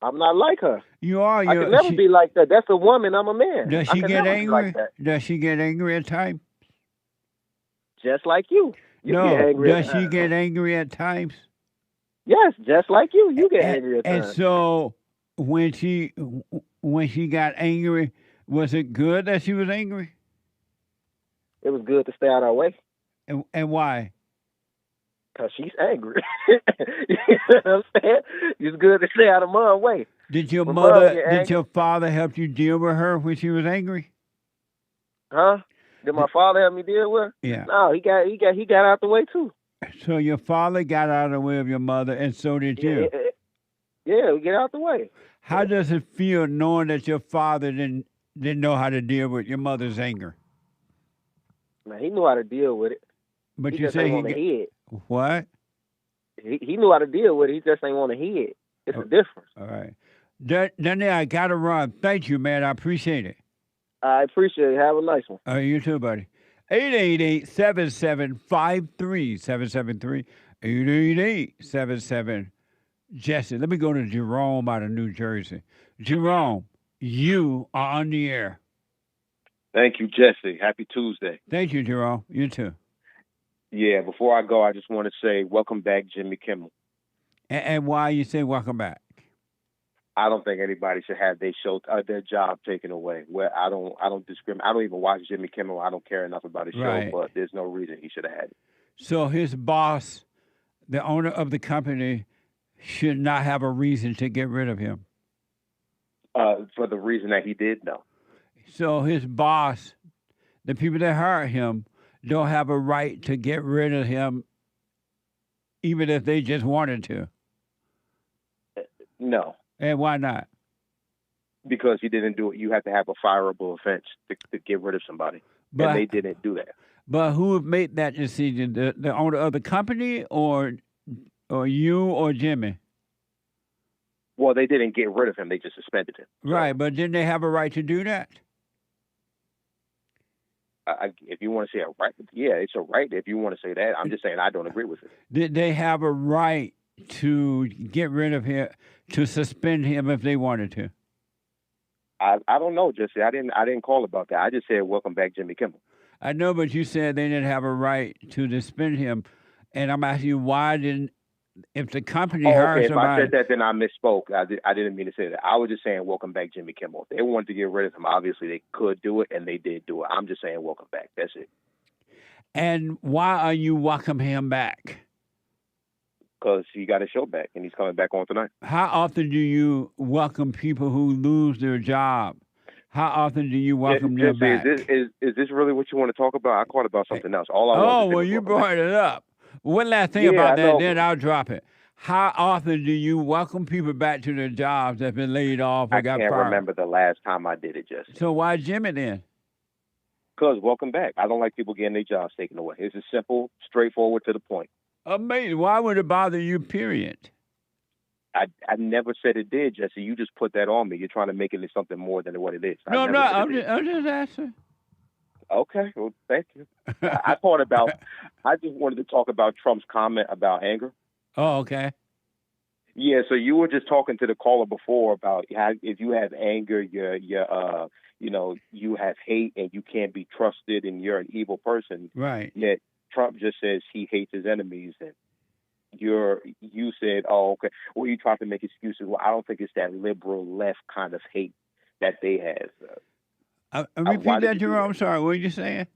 I'm not like her.
You are.
I can never be like that. That's a woman. I'm a man.
Does
I
she
can
get
never be
angry?
like that.
Does she get angry at times?
Just like you. You
No.
get angry
Does
at
she
times.
get angry at times?
Yes, just like you. You get angry at
And
times.
so when she got angry, was it good that she was angry?
It was good to stay out of our way.
And why?
Because she's angry. You know what I'm saying? It's good to stay out of mom's way.
Did your
When mom
mother,
get
did
angry-
your father help you deal with her when she was angry?
Huh? Did my father help me deal with her?
Yeah.
No, he got out the way too.
So your father got out of the way of your mother, and so did you.
Yeah, we get out the way.
How does it feel knowing that your father didn't know how to deal with your mother's anger?
Man, he knew how to deal with it.
But
he
you
just
say
ain't
he
want to hear it.
What?
He knew how to deal with it. He just ain't want to hear it. It's a difference.
All right. Donnell, I got to run. Thank you, man. I appreciate it.
I appreciate it. Have a nice one.
You too, buddy. 888-7753-773. 888-77. Jesse, let me go to Jerome out of New Jersey. Jerome, you are on the air.
Thank you, Jesse. Happy Tuesday.
Thank you, Jerome. You too.
Yeah, before I go, I just want to say welcome back, Jimmy Kimmel.
And why you say welcome back?
I don't think anybody should have their job taken away. Where I don't discriminate. I don't even watch Jimmy Kimmel. I don't care enough about his
Right.
show, but there's no reason he should have had it.
So his boss, the owner of the company, should not have a reason to get rid of him.
For the reason that he did, no.
So his boss, the people that hired him, don't have a right to get rid of him, even if they just wanted to?
No,
And why not?
because he didn't do it. You have to have a fireable offense to get rid of somebody,
But
and they didn't do that.
but who made that decision? The owner of the company, or you, or Jimmy?
Well, they didn't get rid of him. They just suspended him.
Right, but didn't they have a right to do that?
If you want to say a right, yeah, it's a right. If you want to say that, I'm just saying I don't agree with it.
Did they have a right to get rid of him, to suspend him if they wanted to?
I don't know, Jesse. I didn't call about that. I just said welcome back, Jimmy Kimmel.
I know, but you said they didn't have a right to suspend him, and I'm asking you why didn't? If the company hired
Okay, if
somebody,
I said that, then I misspoke. I didn't mean to say that. I was just saying welcome back, Jimmy Kimmel. If they wanted to get rid of him, obviously they could do it, and they did do it. I'm just saying welcome back. That's it.
and why are you welcoming him back?
Because he got his show back, and he's coming back on tonight.
How often do you welcome people who lose their job? How often do you welcome them back?
Is this really what you want to talk about? I called about something else. All I wanted to say
well,
was
you
welcome
brought
back.
it up. One last thing
Yeah,
about
I
that,
know.
then I'll drop it. How often do you welcome people back to their jobs that have been laid off or
I
got
can't
fired?
remember the last time I did it, Jesse.
So why Jimmy then?
Because welcome back. I don't like people getting their jobs taken away. It's just simple, straightforward, to the point.
Amazing. Why would it bother you, period?
I never said it did, Jesse. You just put that on me. You're trying to make it into something more than what it is.
No,
I
no,
never said it
I'm
did.
just asking.
Okay, well, thank you. I thought about, I just wanted to talk about Trump's comment about anger.
Oh, okay.
Yeah, so you were just talking to the caller before about how if you have anger, you have hate and you can't be trusted and you're an evil person.
Right.
Yet Trump just says he hates his enemies, and you said, oh, okay. Well, you tried to make excuses. Well, I don't think it's that liberal left kind of hate that they have.
Repeat
why did
that,
you do
Jerome.
that?
I'm sorry. What were you saying?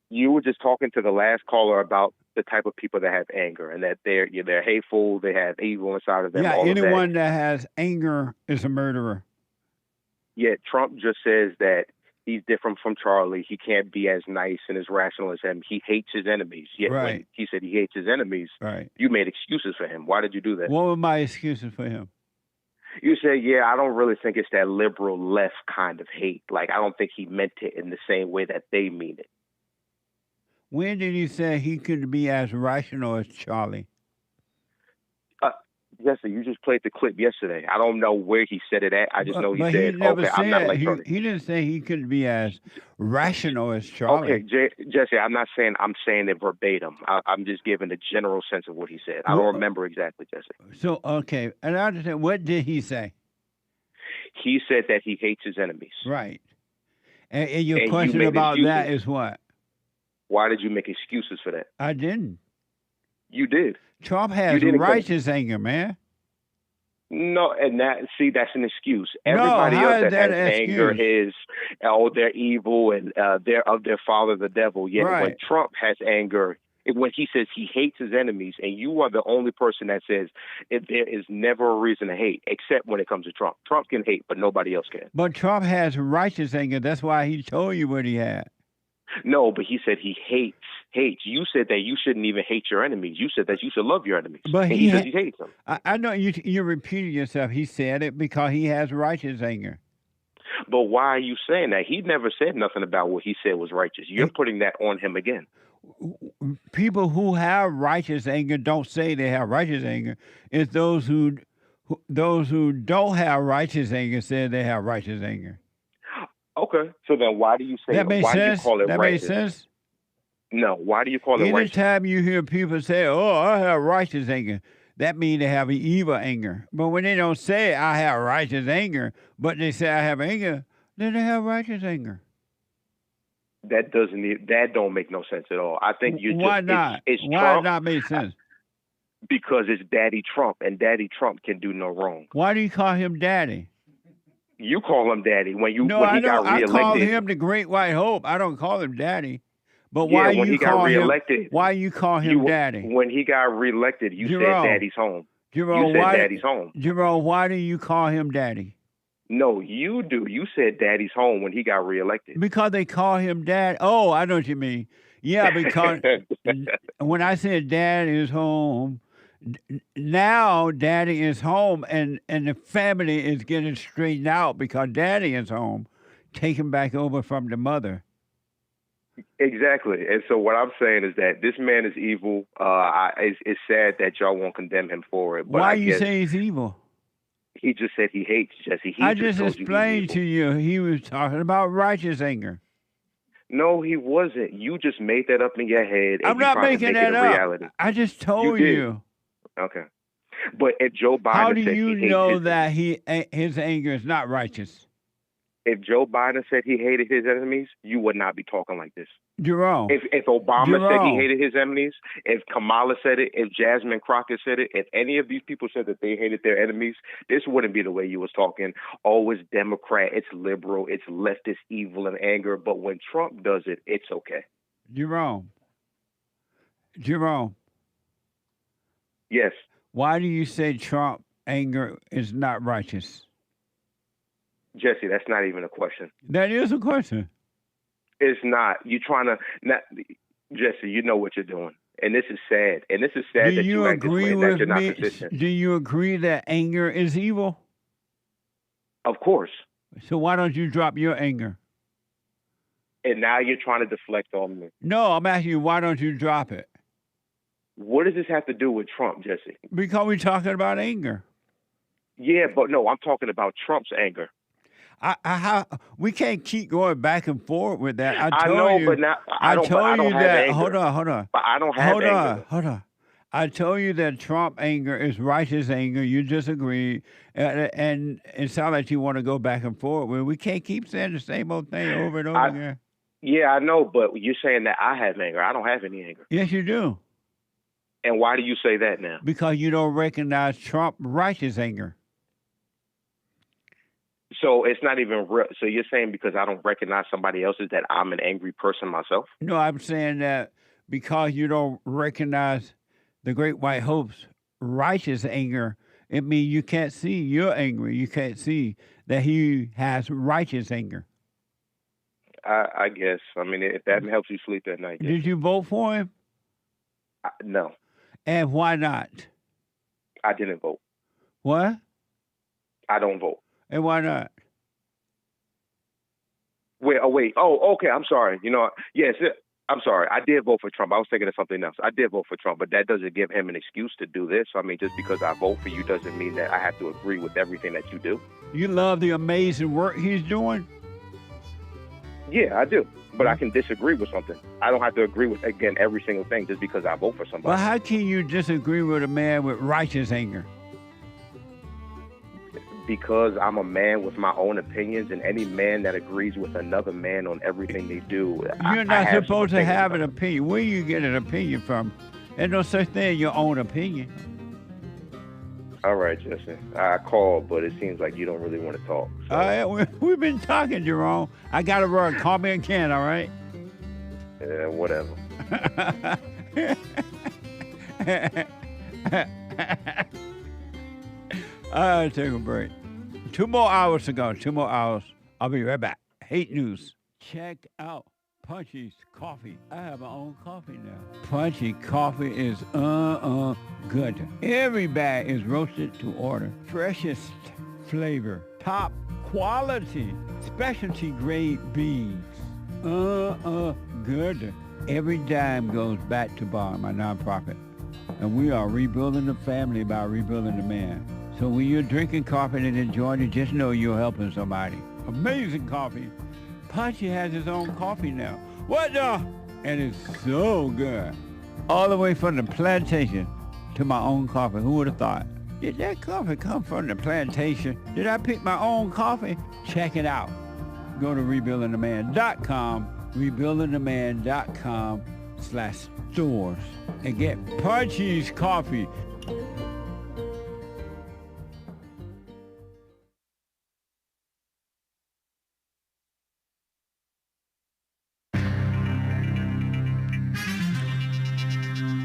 You were just talking to the last caller about the type of people that have anger and that they're hateful, they have evil inside of them.
Yeah,
all of
anyone
that.
that has anger is a murderer.
Yet Trump just says that he's different from Charlie. He can't be as nice and as rational as him. He hates his enemies. Yet when
Right.
he said he hates his enemies,
Right.
you made excuses for him. Why did you do that?
What were my excuses for him?
You said, yeah, I don't really think it's that liberal left kind of hate. Like, I don't think he meant it in the same way that they mean it.
When did he say he could be as rational as Charlie?
Jesse, you just played the clip yesterday. I don't know where he said it at. I just know he
But
said,
never
okay, I'm not
said
like Charlie.
he didn't say he could be as rational as Charlie.
Okay, Jesse, I'm not saying I'm saying it verbatim. I'm just giving the general sense of what he said. I don't remember exactly, Jesse.
So, okay, and I understand. What did he say?
He said that he hates his enemies.
Right. And your
And you
question
made
about that
excuses.
is what?
Why did you make excuses for that?
I didn't.
You did.
Trump
You
has
didn't
righteous anger, man.
No, and that's an excuse.
No,
Everybody
how
else
is
that
that
has
an
anger
excuse?
is, they're evil and they're of their father, the devil. Yet when
Right.
Trump has anger, when he says he hates his enemies, and you are the only person that says there is never a reason to hate, except when it comes to Trump. Trump can hate, but nobody else can.
But Trump has righteous anger. That's why he told you what he had.
No, but he said he hates. You said that you shouldn't even hate your enemies. You said that you should love your enemies.
But
and
he
says
ha-
he hates them.
I know you're repeating yourself. He said it because he has righteous anger.
But why are you saying that? He never said nothing about what he said was righteous. You're putting that on him again.
People who have righteous anger don't say they have righteous anger. It's those who don't have righteous anger say they have righteous anger.
Okay, so then why do you say
That makes
why
sense.
do you call it
That
righteous?
makes sense.
No, why do you call it righteous?
Anytime you hear people say, "Oh, I have righteous anger," that means they have an evil anger. But when they don't say, "I have righteous anger," but they say, "I have anger," then they have righteous anger.
That don't make no sense at all. I think you
Why
just
not?
it's
Why
Trump
not make sense?
because it's Daddy Trump, and Daddy Trump can do no wrong.
Why do you call him Daddy?
You call him Daddy when he
I
got
I call
reelected.
him the Great White Hope. I don't call him Daddy. But
Yeah,
why
when
you
he got
call him?
reelected,
Why you call him Daddy?
When he got reelected, you
Jerome,
said Daddy's home.
Jerome,
you said
why,
Daddy's home.
Jerome, why do you call him Daddy?
No, you do. You said Daddy's home when he got reelected.
Because they call him Dad. Oh, I know what you mean. Yeah, because when I said Dad is home, now Daddy is home, and the family is getting straightened out because Daddy is home, taken back over from the mother.
Exactly. And so what I'm saying is that this man is evil. It's sad that y'all won't condemn him for it. But
Why
I
you
guess
say he's evil?
he just said he hates Jesse. He
I just
told you he's
explained to you he was talking about righteous anger.
No, he wasn't. You just made that up in your head. And
I'm not making that
it a
up.
reality.
I just told
did.
you.
Okay. But if Joe Biden
How do
said
you
he hates
know
his,
that his anger is not righteous?
if Joe Biden said he hated his enemies, you would not be talking like this.
Jerome.
If Obama said
Jerome.
he hated his enemies, if Kamala said it, if Jasmine Crockett said it, if any of these people said that they hated their enemies, this wouldn't be the way you was talking. Oh, it's Democrat, it's liberal, it's leftist evil and anger. But when Trump does it, it's okay.
Jerome.
Yes.
Why do you say Trump anger is not righteous?
Jesse, that's not even a question.
That is a question.
It's not. You're trying to not, Jesse, you know what you're doing. And this is sad. And this is sad
Do
that
you
act this way
agree
and that
with
you're not
me?
consistent.
Do you agree that anger is evil?
Of course.
So why don't you drop your anger?
And now you're trying to deflect on me.
No, I'm asking you, why don't you drop it?
What does this have to do with Trump, Jesse?
Because we're talking about anger.
Yeah, but no, I'm talking about Trump's anger.
We can't keep going back and forth with that.
I know, but now I don't have anger.
Hold on.
But I don't have anger.
Hold on. I told you that Trump anger is righteous anger. You disagree, and it sounds like you want to go back and forth. Well, we can't keep saying the same old thing over and over again.
Yeah, I know, but you're saying that I have anger. I don't have any anger.
Yes, you do.
And why do you say that now?
Because you don't recognize Trump righteous anger.
So it's not even real. So you're saying because I don't recognize somebody else's that I'm an angry person myself?
No, I'm saying that because you don't recognize the great white hope's righteous anger, it means you can't see you're angry. You can't see that he has righteous anger.
I guess. I mean, if that helps you sleep at night.
Did you vote for him?
No.
And why not?
I didn't vote.
What?
I don't vote.
And why not?
Wait. Oh, okay. I'm sorry. Yes, I'm sorry. I did vote for Trump. I was thinking of something else. I did vote for Trump, but that doesn't give him an excuse to do this. I mean, just because I vote for you doesn't mean that I have to agree with everything that you do.
You love the amazing work he's doing?
Yeah, I do. But I can disagree with something. I don't have to agree with, again, every single thing just because I vote for somebody.
Well, how can you disagree with a man with righteous anger?
Because I'm a man with my own opinions, and any man that agrees with another man on everything they do,
you're not supposed to have an opinion. Where you get an opinion from? There's no such thing as your own opinion.
All right, Justin. I called, but it seems like you don't really want to talk. So.
All right, we've been talking, Jerome. I got to run. Call me again, all right?
Yeah, whatever.
I'll take a break. 2 more hours to go. 2 more hours. I'll be right back. Hate news. Check out Punchy's coffee. I have my own coffee now. Punchy coffee is good. Every bag is roasted to order. Freshest flavor. Top quality. Specialty grade beans. Good. Every dime goes back to BRYAN, my nonprofit. And we are rebuilding the family by rebuilding the man. So when you're drinking coffee and enjoying it, just know you're helping somebody. Amazing coffee. Punchy has his own coffee now. What the? And it's so good. All the way from the plantation to my own coffee. Who would have thought? Did that coffee come from the plantation? Did I pick my own coffee? Check it out. Go to rebuildingtheman.com, rebuildingtheman.com/stores, and get Punchy's coffee.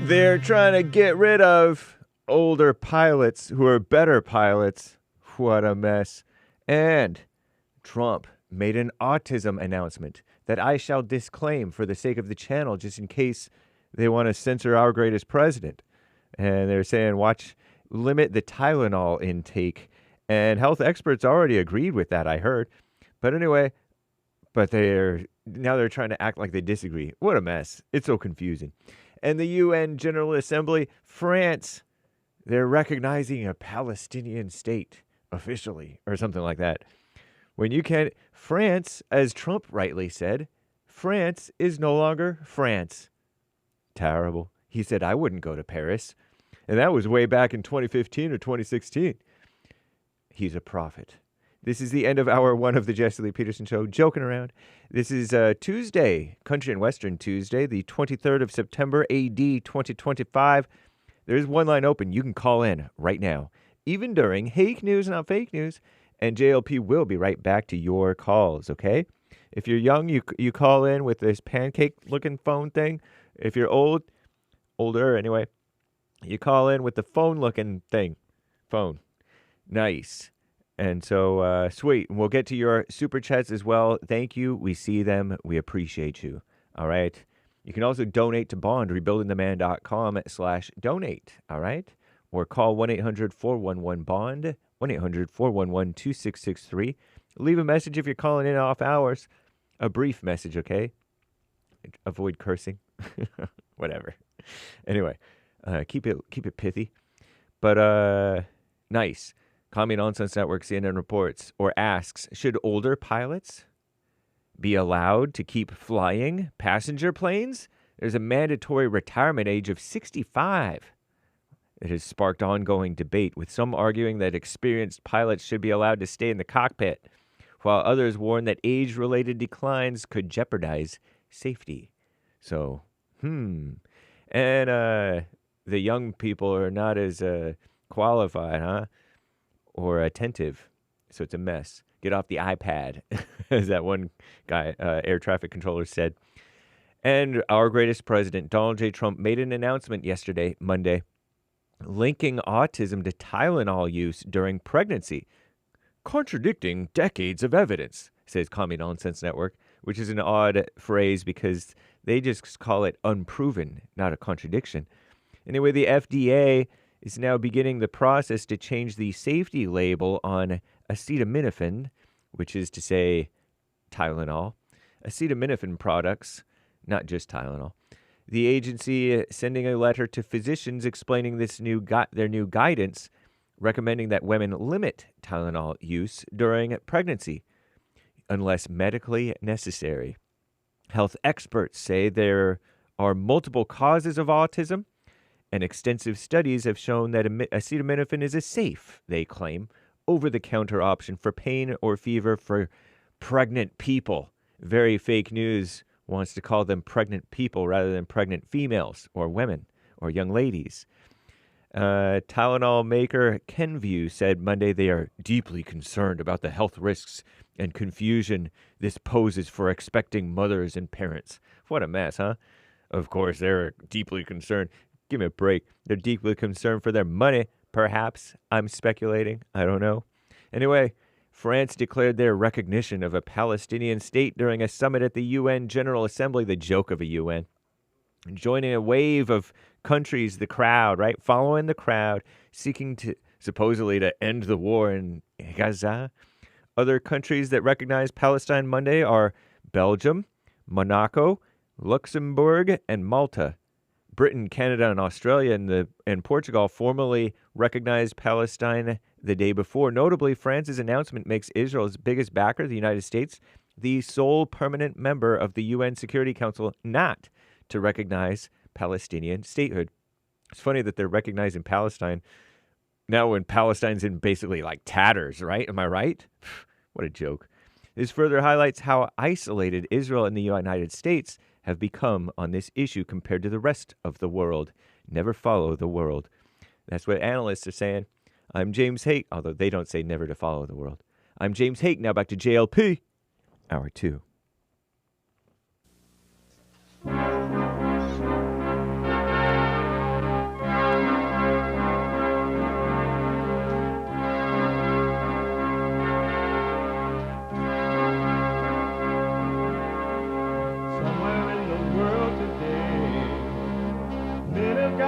They're trying to get rid of older pilots who are better pilots. What a mess.
And Trump made an autism announcement that I shall disclaim for the sake of the channel, just in case they want to censor our greatest president. And they're saying, limit the Tylenol intake. And health experts already agreed with that, I heard. But anyway, now they're trying to act like they disagree. What a mess. It's so confusing. And the UN General Assembly, France, they're recognizing a Palestinian state officially, or something like that. When you can't, France, as Trump rightly said, France is no longer France. Terrible. He said, I wouldn't go to Paris. And that was way back in 2015 or 2016. He's a prophet. This is the end of hour 1 of the Jesse Lee Peterson Show. Joking around. This is Tuesday, Country and Western Tuesday, the 23rd of September, AD 2025. There's one line open. You can call in right now, even during Hake News, not fake news. And JLP will be right back to your calls, okay? If you're young, you call in with this pancake-looking phone thing. If you're older anyway, you call in with the phone-looking thing. Phone. Nice. And so, sweet. We'll get to your super chats as well. Thank you. We see them. We appreciate you. All right? You can also donate to Bond, rebuildingtheman.com/donate. All right? Or call 1-800-411-BOND, 1-800-411-2663. Leave a message if you're calling in off hours. A brief message, okay? Avoid cursing. Whatever. Anyway, keep it pithy. But, nice. Commie Nonsense Network, CNN reports, or asks, should older pilots be allowed to keep flying passenger planes? There's a mandatory retirement age of 65. It has sparked ongoing debate, with some arguing that experienced pilots should be allowed to stay in the cockpit, while others warn that age-related declines could jeopardize safety. So, And the young people are not as qualified, huh? Or attentive. So it's a mess. Get off the iPad, as that one guy, air traffic controller, said. And our greatest president, Donald J. Trump, made an announcement yesterday, Monday, linking autism to Tylenol use during pregnancy, contradicting decades of evidence, says Commie Nonsense Network, which is an odd phrase because they just call it unproven, not a contradiction. Anyway, the FDA is now beginning the process to change the safety label on acetaminophen, which is to say Tylenol, acetaminophen products, not just Tylenol. The agency sending a letter to physicians explaining their new guidance, recommending that women limit Tylenol use during pregnancy, unless medically necessary. Health experts say there are multiple causes of autism, and extensive studies have shown that acetaminophen is a safe, they claim, over-the-counter option for pain or fever for pregnant people. Very fake news wants to call them pregnant people rather than pregnant females or women or young ladies. Tylenol maker Kenvue said Monday they are deeply concerned about the health risks and confusion this poses for expecting mothers and parents. What a mess, huh? Of course, they're deeply concerned. Give me a break. They're deeply concerned for their money, perhaps. I'm speculating. I don't know. Anyway, France declared their recognition of a Palestinian state during a summit at the UN General Assembly, the joke of a UN. Joining a wave of countries, the crowd, right? Following the crowd, seeking to supposedly to end the war in Gaza. Other countries that recognize Palestine Monday are Belgium, Monaco, Luxembourg, and Malta. Britain, Canada, and Australia and Portugal formally recognized Palestine the day before. Notably, France's announcement makes Israel's biggest backer, the United States, the sole permanent member of the UN Security Council not to recognize Palestinian statehood. It's funny that they're recognizing Palestine now when Palestine's in basically like tatters, right? Am I right? What a joke. This further highlights how isolated Israel and the United States have become on this issue compared to the rest of the world. Never follow the world. That's what analysts are saying. I'm James Hake, although they don't say never to follow the world. I'm James Hake. Now back to JLP, Hour 2.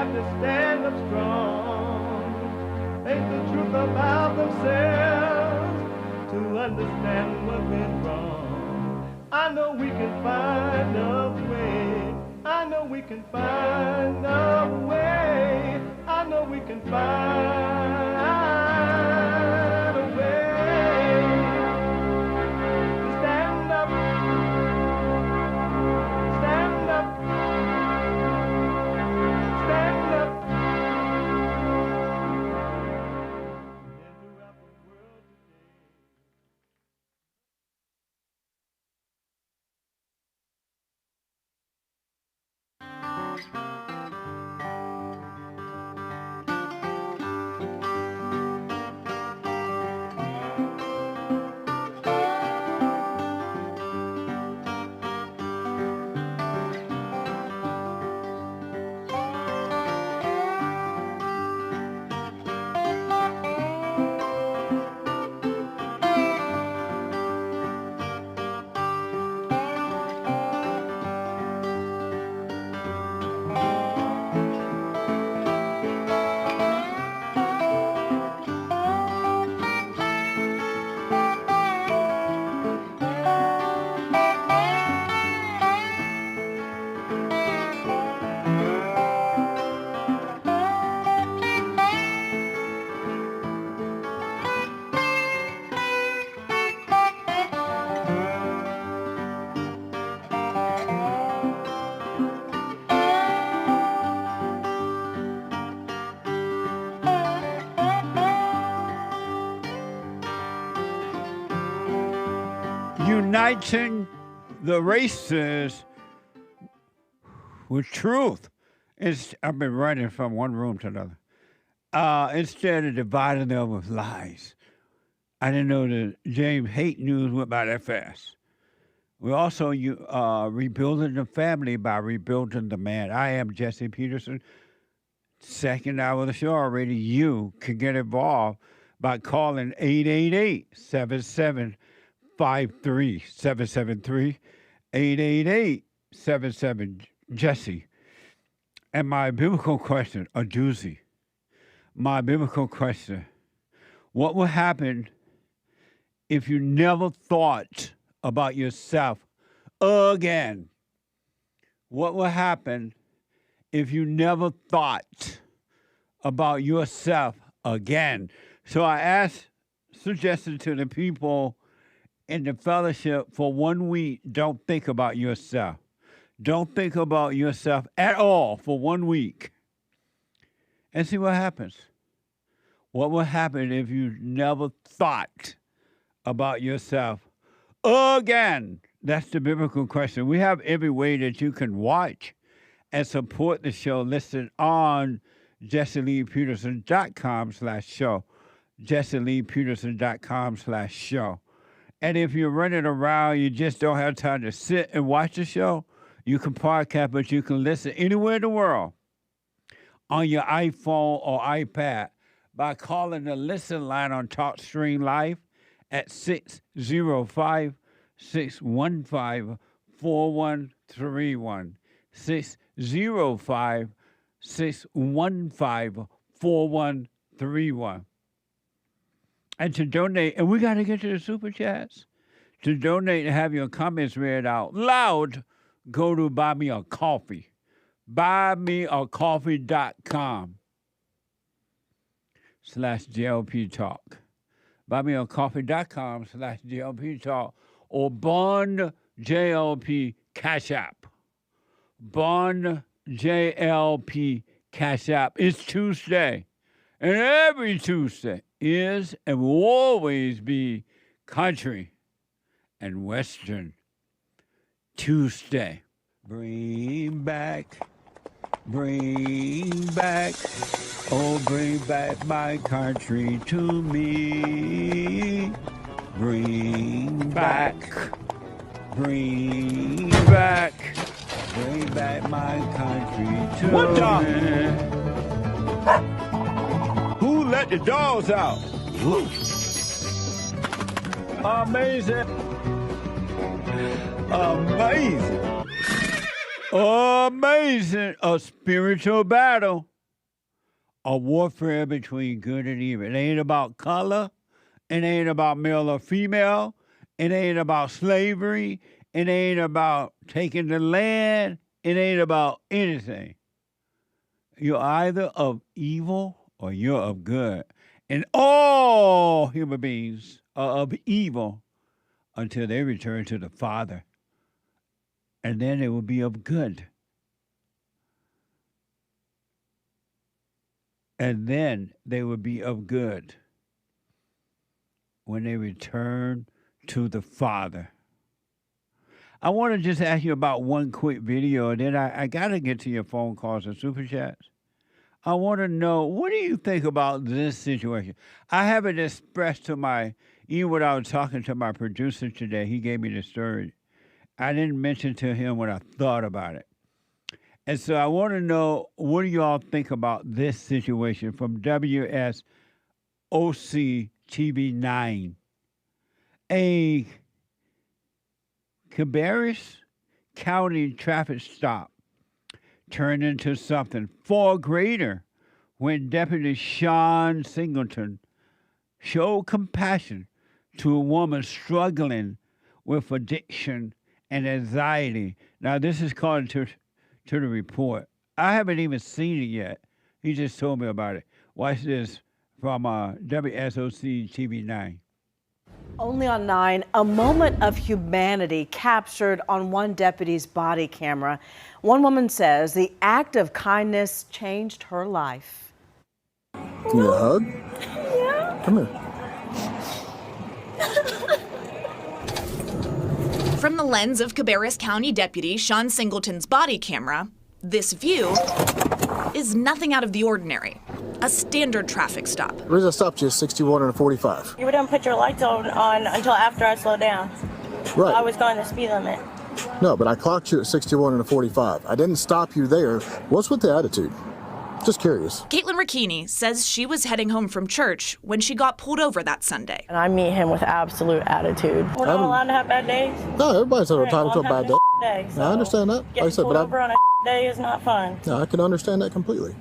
got to stand up strong. Face the truth about themselves to understand what went wrong. I know we can find a way. I know we can find a way. I know we can find a way to stand up, stand up, stand up.
Uniting the races with truth. I've been running from one room to another. Instead of dividing them with lies. I didn't know the James Hake news went by that fast. We're also rebuilding the family by rebuilding the man. I am Jesse Peterson. Second hour of the show already. You can get involved by calling 888-7753-773, 888-77-JESSE. And my biblical question, a doozy. My biblical question, what will happen if you never thought about yourself again? What will happen if you never thought about yourself again? So I suggested to the people in the fellowship for 1 week, don't think about yourself. Don't think about yourself at all for 1 week. And see what happens. What will happen if you never thought about yourself again? That's the biblical question. We have every way that you can watch and support the show listed on JesseLeePeterson.com/show. JesseLeePeterson.com/show. And if you're running around, you just don't have time to sit and watch the show, you can podcast, but you can listen anywhere in the world on your iPhone or iPad by calling the listen line on TalkStream Live at 605-615-4131. 605-615-4131. And to donate, and we got to get to the super chats. To donate and have your comments read out loud, go to Buy Me a Coffee. buymeacoffee.com/JLP Talk. buymeacoffee.com/JLP Talk or Bond JLP Cash App. Bond JLP Cash App. It's Tuesday. And every Tuesday is and will always be Country and Western Tuesday. Bring back, oh, bring back my country to me. Bring back my country to me. Who let the dogs out? Amazing. Amazing. Amazing. A spiritual battle a warfare between good and evil. It ain't about color. It ain't about male or female. It ain't about slavery. It ain't about taking the land. It ain't about anything. You're either of evil or you're of good. And all human beings are of evil until they return to the Father. And then they will be of good. And then they will be of good when they return to the Father. I want to just ask you about one quick video, and then I got to get to your phone calls and super chats. I want to know, what do you think about this situation? I haven't expressed to even when I was talking to my producer today, he gave me the story. I didn't mention to him what I thought about it. And so I want to know, what do y'all think about this situation from WSOC TV 9? A Cabarrus County traffic stop turned into something far greater when Deputy Sean Singleton showed compassion to a woman struggling with addiction and anxiety. Now, this is according to the report. I haven't even seen it yet. He just told me about it. Watch this from WSOC TV 9.
Only on 9, a moment of humanity captured on one deputy's body camera. One woman says the act of kindness changed her life.
Give me a hug? Yeah. Come here.
From the lens of Cabarrus County Deputy Sean Singleton's body camera, this view is nothing out of the ordinary. A standard traffic stop.
The reason I stopped you is 61 and a 45.
You wouldn't put your lights on until after I slowed down.
Right.
I was going the speed limit.
No, but I clocked you at 61 and a 45. I didn't stop you there. What's with the attitude? Just curious.
Caitlin Ricchini says she was heading home from church when she got pulled over that Sunday.
And I meet him with absolute attitude. We're not allowed to have bad days.
No, everybody's entitled to a bad day.
So
I understand that.
Getting
Like I said,
pulled
but
over on a day is not fun.
I can understand that completely.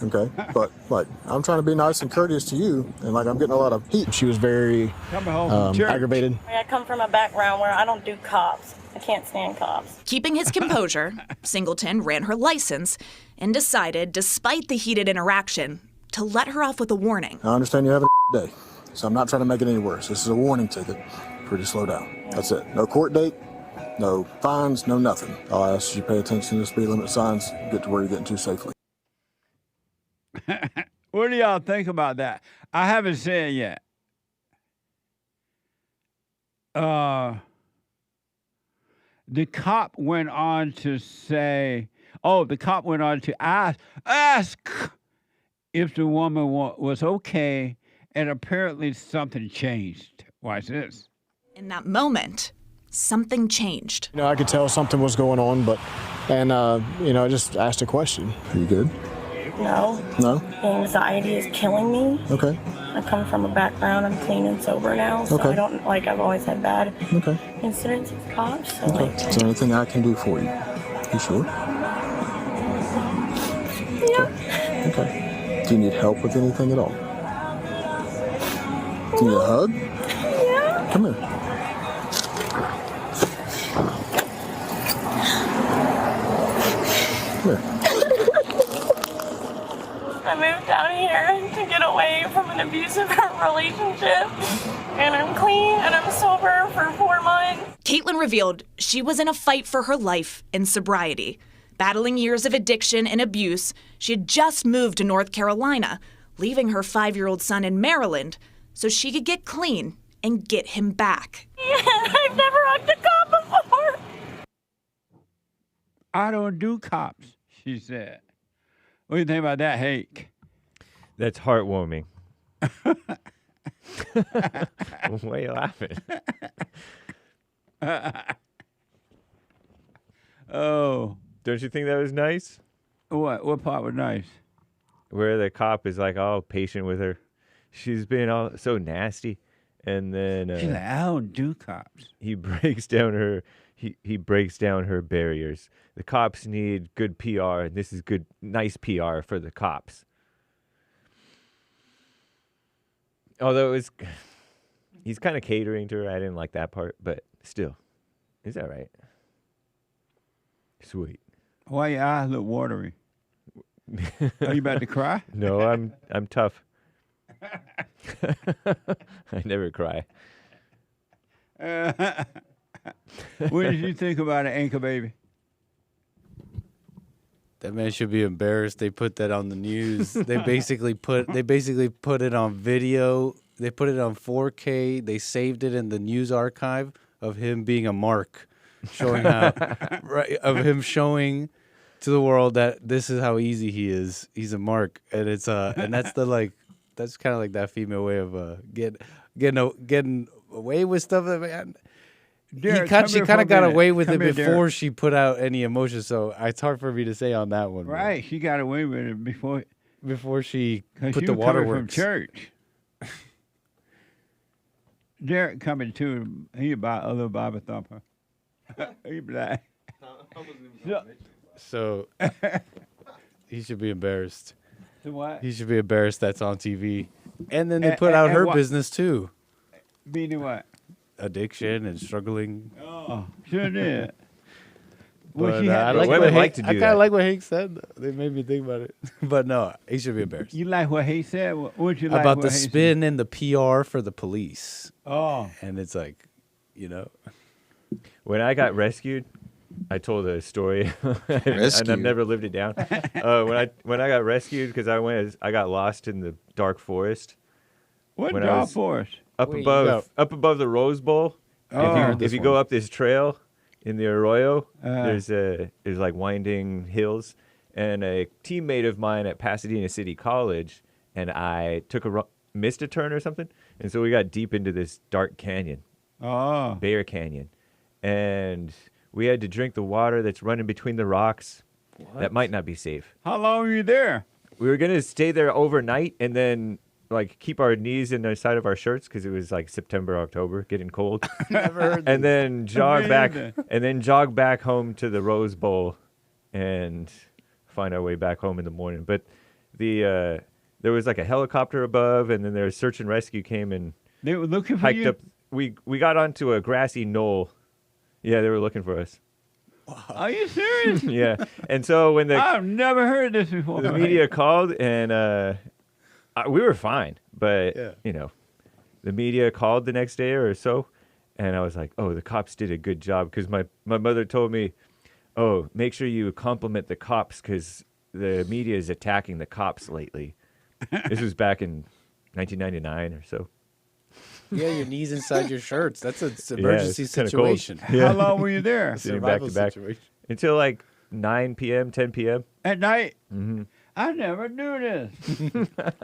Okay, but like I'm trying to be nice and courteous to you, and like I'm getting a lot of heat.
She was very aggravated.
I come from a background where I don't do cops. I can't stand cops.
Keeping his composure, Singleton ran her license and decided, despite the heated interaction, to let her off with a warning.
I understand you're having a day, so I'm not trying to make it any worse. This is a warning ticket for you to slow down. That's it. No court date, no fines, no nothing. I'll ask you pay attention to the speed limit signs, get to where you're getting to safely.
What do y'all think about that? I haven't said yet. The cop went on to say, ask if the woman was okay, and apparently something changed. Watch this.
In that moment, something changed.
I could tell something was going on, I just asked a question.
Are you good?
No.
No?
Anxiety is killing me.
Okay.
I come from a background, I'm clean and sober now, so
Okay.
I don't, I've always had bad
Okay.
incidents with cops. So
Okay. Is there anything I can do for you? You sure?
Yeah.
Okay. Do you need help with anything at all? Do you need a hug?
Yeah.
Come here. Come here.
I moved down here to get away from an abusive relationship, and I'm clean and I'm sober for 4 months.
Caitlin revealed she was in a fight for her life in sobriety. Battling years of addiction and abuse, she had just moved to North Carolina, leaving her 5-year-old son in Maryland so she could get clean and get him back.
I've never hugged a cop before.
I don't do cops, she said. What do you think about that, Hake?
That's heartwarming. Why are you laughing?
Oh.
Don't you think that was nice?
What? What part was nice?
Where the cop is like all patient with her. She's been all so nasty. And then
She's like, I don't do cops.
He breaks down her he breaks down her barriers. The cops need good PR, and this is nice PR for the cops. Although he's kind of catering to her. I didn't like that part, but still, is that right? Sweet.
Why your eyes look watery? Are you about to cry?
No, I'm tough. I never cry.
What did you think about an anchor baby?
That man should be embarrassed. They put that on the news. They basically put it on video. They put it on 4K. They saved it in the news archive of him being a mark, showing how of him showing to the world that this is how easy he is. He's a mark, and it's and that's that's kind of like that female way of getting away with stuff. Man.
Derek,
She kind of got away with it
Come here,
before
Derek.
she put out any emotion, so it's hard for me to say on that one. man.
Right, she got away with it before
she put
she
the
was coming from
waterworks.
church. Derek coming too. He about a little Bible thumper. He black.
So he should be embarrassed.
So what?
He should be embarrassed that's on TV. And then they put
And-
out
and
her
what-
business too.
Meaning what?
Addiction and struggling.
Oh, sure did.
But
she
I
had-
like
women
what
like
Hake,
to
I
do
kind of
that.
like what Hake said. They made me think about it. But no, he should be embarrassed.
You like what he said? What you like
About
what
the
he said?
spin and the PR for the police.
Oh.
And it's like, you know.
When I got rescued, I told a story, and I've
Rescued?
never lived it down. When I got rescued because I got lost in the dark forest.
What
When I
dark
was
forest?
Up
Where you go?
above the Rose Bowl.
Oh.
If you go up this trail in the Arroyo,
Uh-huh.
there's like winding hills, and a teammate of mine at Pasadena City College and I missed a turn or something, and so we got deep into this dark canyon.
Oh.
Bear Canyon. And we had to drink the water that's running between the rocks.
What?
That might not be safe.
How long were you there?
We were going to stay there overnight and then like keep our knees in the side of our shirts because it was like September, October, getting cold.
Never heard
And then jog
Me
back
either.
and then jog back home to the Rose Bowl and find our way back home in the morning. But there was like a helicopter above, and then their search and rescue came and
They were looking for
hiked
you?
up. We got onto a grassy knoll. Yeah, they were looking for us.
Are you serious?
Yeah, and so when
I've never heard this before.
the media called, and we were fine, but
Yeah.
you know, the media called the next day or so, and I was like, oh, the cops did a good job because my mother told me, oh, make sure you compliment the cops because the media is attacking the cops lately. This was back in 1999 or so.
Yeah, your knees inside your shirts. That's an
Yeah,
emergency
it's kinda cold.
situation.
How long were you there?
Sitting back to
Survival
back
situation.
until like 9 p.m., 10 p.m.
At night?
Mm-hmm.
I never knew this.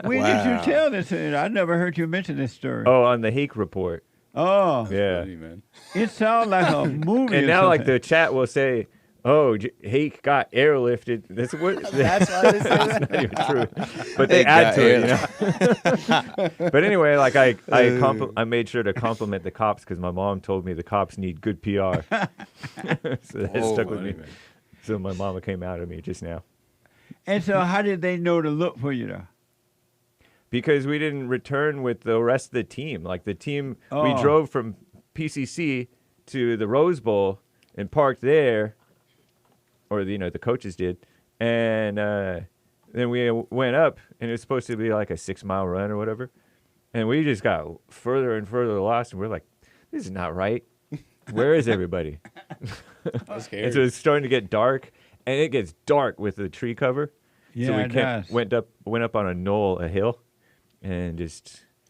When did you tell this? I never heard you mention this story.
Oh, on the Hake report.
Oh.
Yeah.
Funny, man.
It sounds like a movie.
And
or
now, like,
something.
the chat will say, oh, Hake got airlifted. That's what.
That's why they say
That's
that?
not even true. But they
Hake
add
got
to it, you know? But anyway, like, I made sure to compliment the cops because my mom told me the cops need good PR. So that stuck with me.
Man.
So my mama came out of me just now.
And so how did they know to look for you, though?
Because we didn't return with the rest of the team. Like the team, we
Oh.
drove from PCC to the Rose Bowl and parked there, or the coaches did, and then we went up, and it was supposed to be like a 6-mile run or whatever, and we just got further and further lost, and we're like, this is not right. Where is everybody?
That's scary.
And so it's starting to get dark, and it gets dark with the tree cover.
Yeah,
so we
it does.
went up on a knoll, a hill, and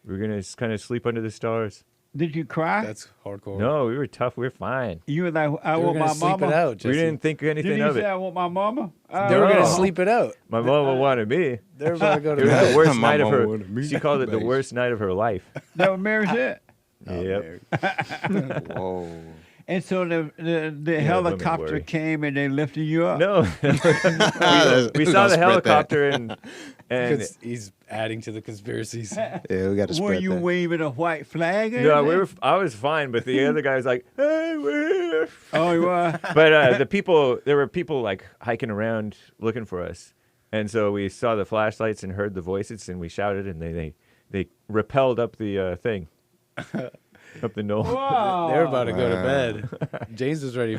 we're gonna just kind of sleep under the stars.
Did you cry?
That's hardcore.
No, we were tough. We were fine.
You were like, I
They were
want
gonna
my
sleep
mama.
it out,
We
Jesse.
didn't think anything
Did you
of
say
it.
I want my mama?
They were
No.
gonna sleep it out.
My mama wanted me.
They were about to go to
It was
bed.
the worst
My
night of
mama
her.
wanted me.
She called it the
Nice.
worst night of her life.
That was Mary said.
Yep.
Whoa.
And so the
women
helicopter
worry.
came and they lifted you up.
No, we saw the helicopter and
Because he's adding to the conspiracies.
Yeah, we got to
Were
spread
you
that.
waving a white flag? or
no,
anything?
I was fine, but the other guy was like, "Hey, we're here."
Oh, you were?
But there were people like hiking around looking for us, and so we saw the flashlights and heard the voices, and we shouted, and they they rappelled up the thing. Up the knoll.
Wow.
They're about to go to bed. James is ready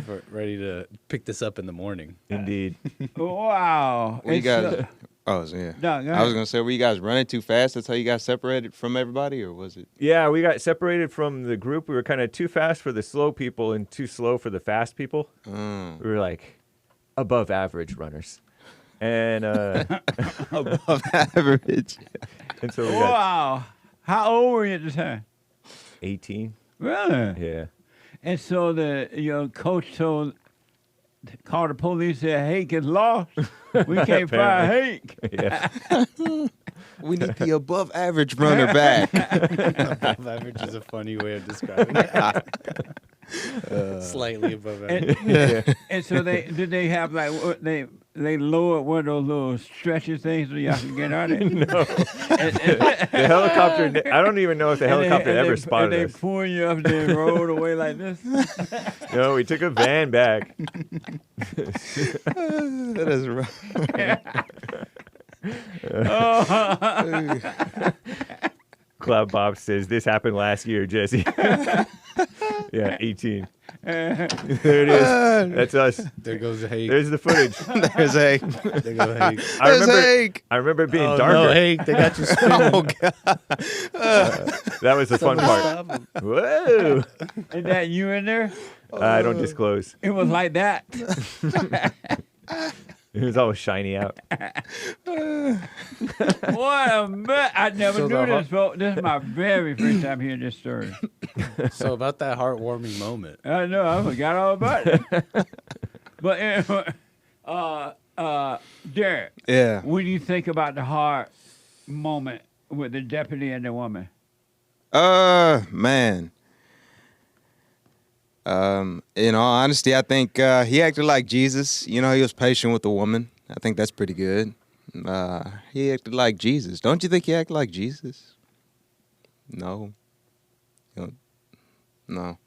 to pick this up in the morning.
Indeed.
Wow.
Were you guys? Oh, yeah.
No, go
I was gonna say, were you guys running too fast? That's how you got separated from everybody, or was it?
Yeah, we got separated from the group. We were kind of too fast for the slow people and too slow for the fast people. We were like above average runners. And
above average.
And so we got
Wow. How old were you at the time?
18.
Really?
Yeah.
And so your coach called the police, said Hake is lost. We can't find Hake.
Yeah.
We need the above average runner back.
Above average is a funny way of describing it. Slightly above average.
And so did they have like they lowered one of those little stretcher things so y'all can get on it?
No. The helicopter, I don't even know if the helicopter ever spotted
us. And they pull you up there and rolled away like this?
No, we took a van back.
That is right.
Cloud Bob says, this happened last year, Jesse. Yeah, 18. There it is. That's us.
There goes Hake.
There's the footage.
There's Hake.
There goes Hake.
I remember it being darker.
No, Hake, they got you spinning.
Oh, God.
That was the fun part. Whoa.
Is that you in there?
I don't disclose.
It was like that.
It was all shiny out.
What a mess. I never knew this, folks. This is my very first time hearing this story.
So about that heartwarming moment.
I know. I forgot all about it. But anyway, Derek.
Yeah.
What do you think about the heart moment with the deputy and the woman?
Man. In all honesty, I think he acted like Jesus. You know, he was patient with the woman. I think that's pretty good. He acted like Jesus. Don't you think he acted like Jesus? No. No.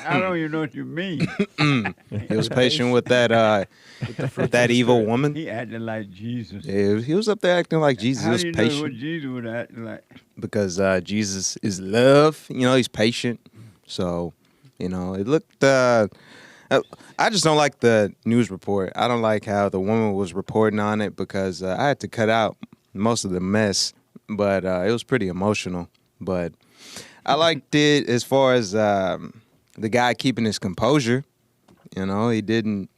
I don't even know what you mean.
He was patient with that with that evil woman.
He acted like Jesus.
Yeah, he was up there acting like Jesus.
How
He was
do you
patient.
know what Jesus would act like?
Because Jesus is love. You know, he's patient. So, you know, it looked. I just don't like the news report. I don't like how the woman was reporting on it because I had to cut out most of the mess. But it was pretty emotional. But I liked it as far as the guy keeping his composure. You know, he didn't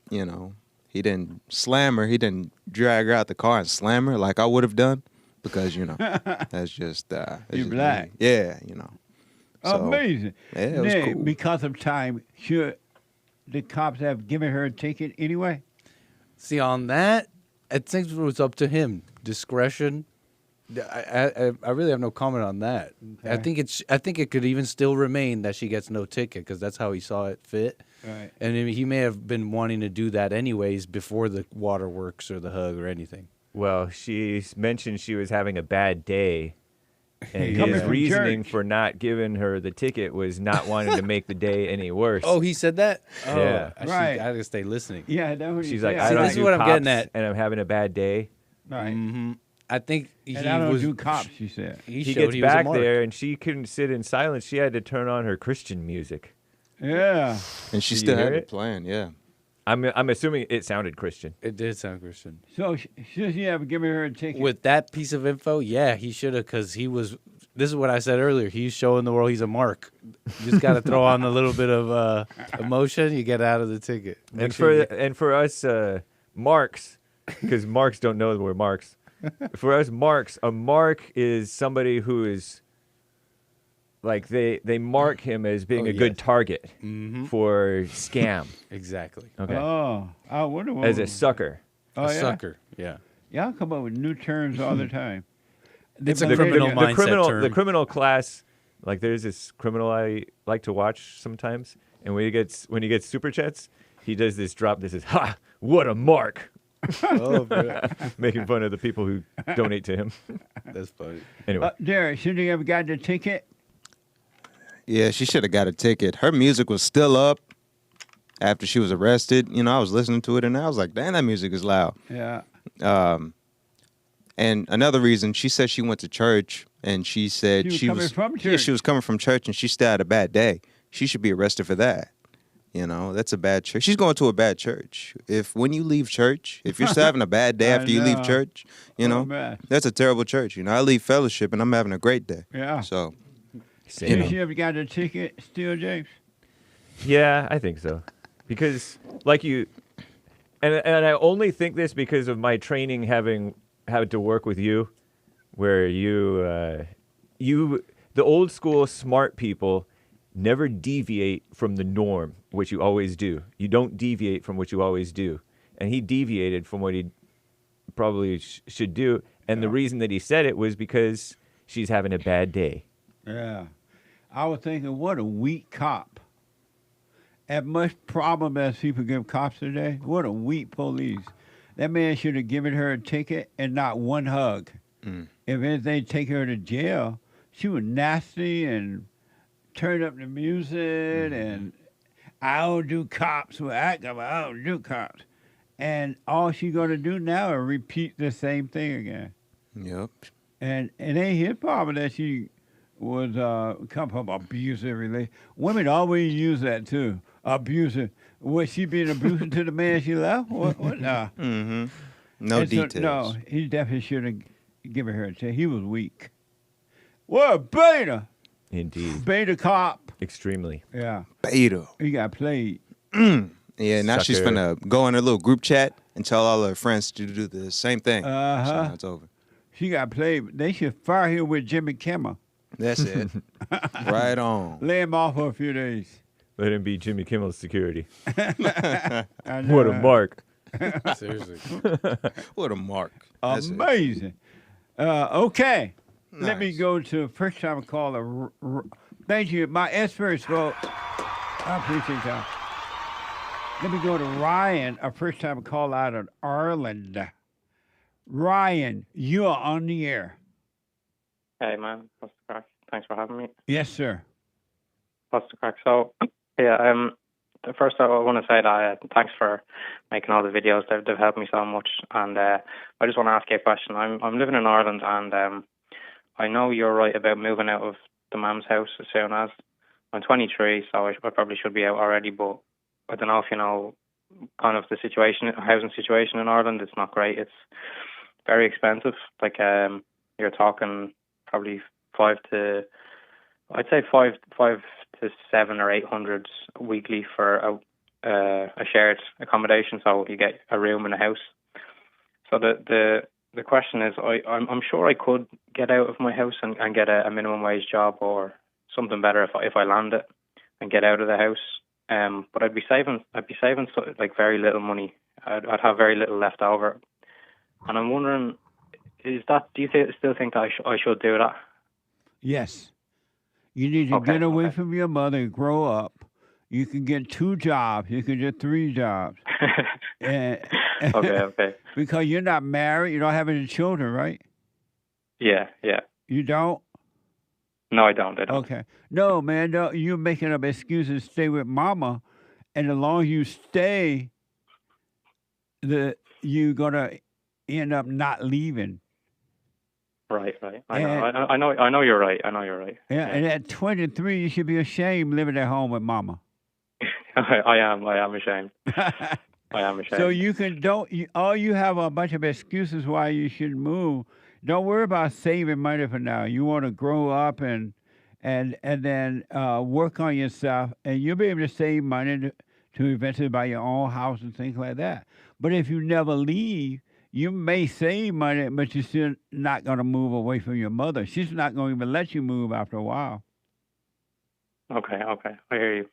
slam her. He didn't drag her out the car and slam her like I would have done because, you know, that's just.
You're black.
Yeah, you know. So,
amazing.
Yeah, it was
Nick,
cool.
because of time, should the cops have given her a ticket anyway?
See, on that, I think it was up to him. Discretion. I really have no comment on that.
Okay.
I think it could even still remain that she gets no ticket because that's how he saw it fit.
Right.
And he may have been wanting to do that anyways before the waterworks or the hug or anything.
Well, she mentioned she was having a bad day. And
Coming
his
from
reasoning
church.
for not giving her the ticket was not wanting to make the day any worse.
Oh, he said that? Oh,
Yeah.
Right.
I gotta stay listening.
Yeah, that's what he
She's
said.
like, I
See,
don't
this is
do
what I'm
cops,
getting at.
and I'm having a bad day.
Right.
Mm-hmm. I think he
And I don't
was
do cops, she said.
He
He
showed
gets
he was a
back
mark.
there, and she couldn't sit in silence. She had to turn on her Christian music.
Yeah.
And she
Did
still
you
had
hear
it playing, yeah.
I'm assuming it sounded Christian.
It did sound Christian.
So should he have given her a ticket?
With that piece of info, yeah, he should have, because he was. This is what I said earlier. He's showing the world he's a mark. You just got to throw on a little bit of emotion. You get out of the ticket. Make
And
sure
for us marks, because marks don't know we're marks. For us marks, a mark is somebody who is like they mark him as being a good target for scam.
Exactly.
Okay.
Oh, I wonder what.
As a sucker.
Oh, yeah?
sucker. Yeah.
Y'all come up with new terms all the time.
It's a criminal mindset term.
The criminal class, like there's this criminal I like to watch sometimes, and when he gets super chats, he does this drop. This is ha, what a mark.
Oh, bro.
Making fun of the people who donate to him.
That's funny.
Anyway,
Derek, should he have gotten a ticket?
Yeah, she should have got a ticket. Her music was still up after she was arrested. You know, I was listening to it, and I was like, damn, that music is loud.
Yeah.
And another reason, she said she went to church and she said
She was coming from
Yeah,
church.
she was coming from church and she still had a bad day. She should be arrested for that. You know, that's a bad church. She's going to a bad church. When you leave church, if you're still having a bad day
I
after you leave
know.
church, you know,
man.
that's a terrible church. You know, I leave fellowship and I'm having a great day.
Yeah.
So,
You ever got a ticket still, James?
Yeah, I think so. Because, like you, and I only think this because of my training having had to work with you, where the old school smart people never deviate from the norm, which you always do. You don't deviate from what you always do. And he deviated from what he probably should do. And the reason that he said it was because she's having a bad day.
Yeah. I was thinking, what a weak cop. As much problem as people give cops today, what a weak police. That man should have given her a ticket and not one hug. If anything, take her to jail. She was nasty and turned up the music and I don't do cops. Well, I don't do cops. And all she's going to do now is repeat the same thing again.
Yep.
And it ain't his problem that she was come from abusive relation. Women always use that too. Abusive. Was she being abusive to the man she left? What? No.
No
And
details.
No, he definitely should have given her a chance. He was weak. What beta?
Indeed.
Beta cop.
Extremely.
Yeah.
Beta.
He got played.
Yeah, now she's
Sucker.
finna go in her little group chat and tell all her friends to do the same thing. So now it's over.
She got played. They should fire him with Jimmy Kimmel.
That's it. Right on.
Lay him off for a few days.
Let him be Jimmy Kimmel's security.
I
What a
know.
mark.
Seriously. What a mark. That's it.
Amazing. Okay. Let me go to first time caller. Thank you. My experts vote. I appreciate that. Let me go to Ryan, a first time caller out of Ireland. Ryan, you are on the air.
Hey man, what's the crack? Thanks for having me.
Yes, sir.
What's the crack? So, yeah, first I want to say that thanks for making all the videos. They've helped me so much, and I just want to ask you a question. I'm living in Ireland, and I know you're right about moving out of the mum's house as soon as. I'm 23, so I probably should be out already, but I don't know if you know kind of the housing situation in Ireland. It's not great. It's very expensive. Like you're talking probably five to 700 or 800 weekly for a shared accommodation. So you get a room in a house. So the question is, I'm sure I could get out of my house and get a minimum wage job or something better if I land it and get out of the house. But I'd be saving like very little money. I'd have very little left over, and I'm wondering, do you still think that I should do that?
Yes. You need to get away from your mother and grow up. You can get 2 jobs. You can get 3 jobs.
Okay.
Because you're not married. You don't have any children, right?
Yeah.
You don't?
No, I don't.
Okay. No, man, no, you're making up excuses to stay with mama. And the longer you stay, you're going to end up not leaving.
Right. I know you're right.
Yeah, and at 23, you should be ashamed living at home with mama.
I am ashamed. I am ashamed.
So you have a bunch of excuses why you should move. Don't worry about saving money for now. You want to grow up and then work on yourself, and you'll be able to save money to eventually buy your own house and things like that. But if you never leave, you may save money, but you're still not going to move away from your mother. She's not going to even let you move after a while.
Okay. I hear you.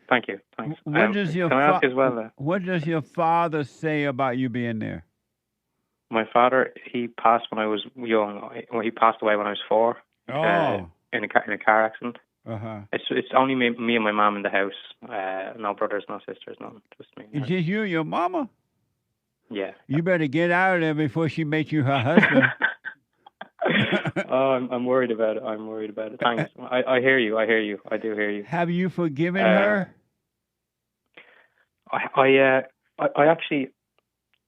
Thank you. Thanks.
What does your
can I ask as well?
What does your father say about you being there?
My father, he passed when I was young. He passed away when I was 4.
Oh.
In a car accident.
Uh-huh.
It's only me and my mom in the house. No brothers, no sisters, no, just me.
It's just you and your mama?
Yeah.
You better get out of there before she makes you her husband.
Oh, I'm worried about it. Thanks. I hear you. I do hear you.
Have you forgiven her?
I actually,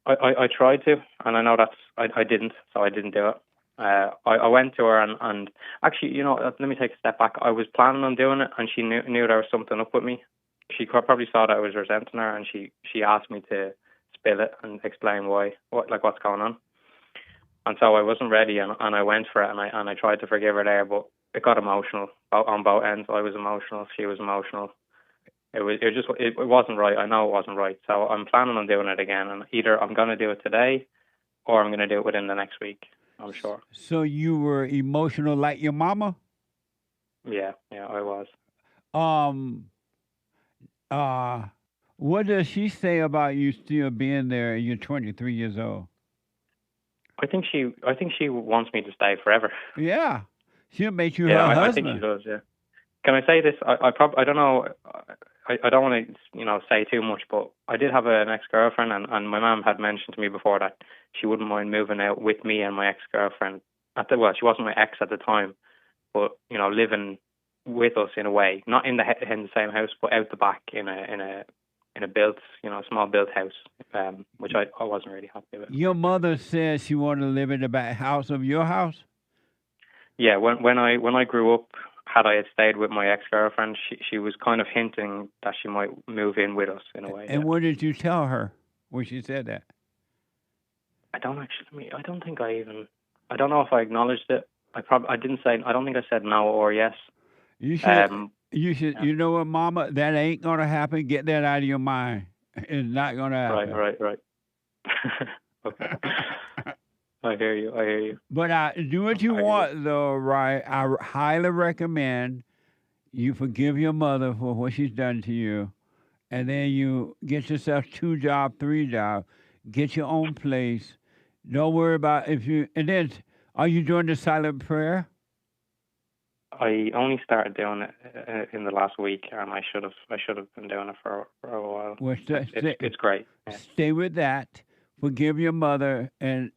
I tried to, and I know I didn't, so I didn't do it. I went to her and actually, let me take a step back. I was planning on doing it, and she knew there was something up with me. She probably saw that I was resenting her, and she asked me to spill it and explain what's going on. And so I wasn't ready, and I went for it, and I tried to forgive her there, but it got emotional on both ends. I was emotional, she was emotional. It wasn't right. I know it wasn't right. So I'm planning on doing it again, and either I'm going to do it today, or I'm going to do it within the next week. I'm sure.
So you were emotional like your mama?
Yeah, I was.
What does she say about you still being there and you're 23 years old?
I think she wants me to stay forever.
Yeah. She'll make you her husband.
I think she does, yeah. Can I say this? I don't know. I don't want to, say too much, but I did have an ex-girlfriend, and my mum had mentioned to me before that she wouldn't mind moving out with me and my ex-girlfriend. She wasn't my ex at the time, but living with us in a way, not in the same house, but out the back in a built, small built house, which I wasn't really happy with.
Your mother said she wanted to live in the back house of your house?
Yeah, when I grew up, had I stayed with my ex-girlfriend, she was kind of hinting that she might move in with us in a way.
And what did you tell her when she said that?
I don't know if I acknowledged it. I didn't say. I don't think I said no or yes.
You should. You know what, Mama? That ain't gonna happen. Get that out of your mind. It's not gonna happen.
Right. Okay. I hear you.
But do what you want, though, right? I highly recommend you forgive your mother for what she's done to you, and then you get yourself 2 jobs, 3 jobs, get your own place. Don't worry about and then, are you doing the silent prayer?
I only started doing it in the last week, and I should have been doing it for a while.
Well,
it's great. Yeah.
Stay with that. Forgive your mother, and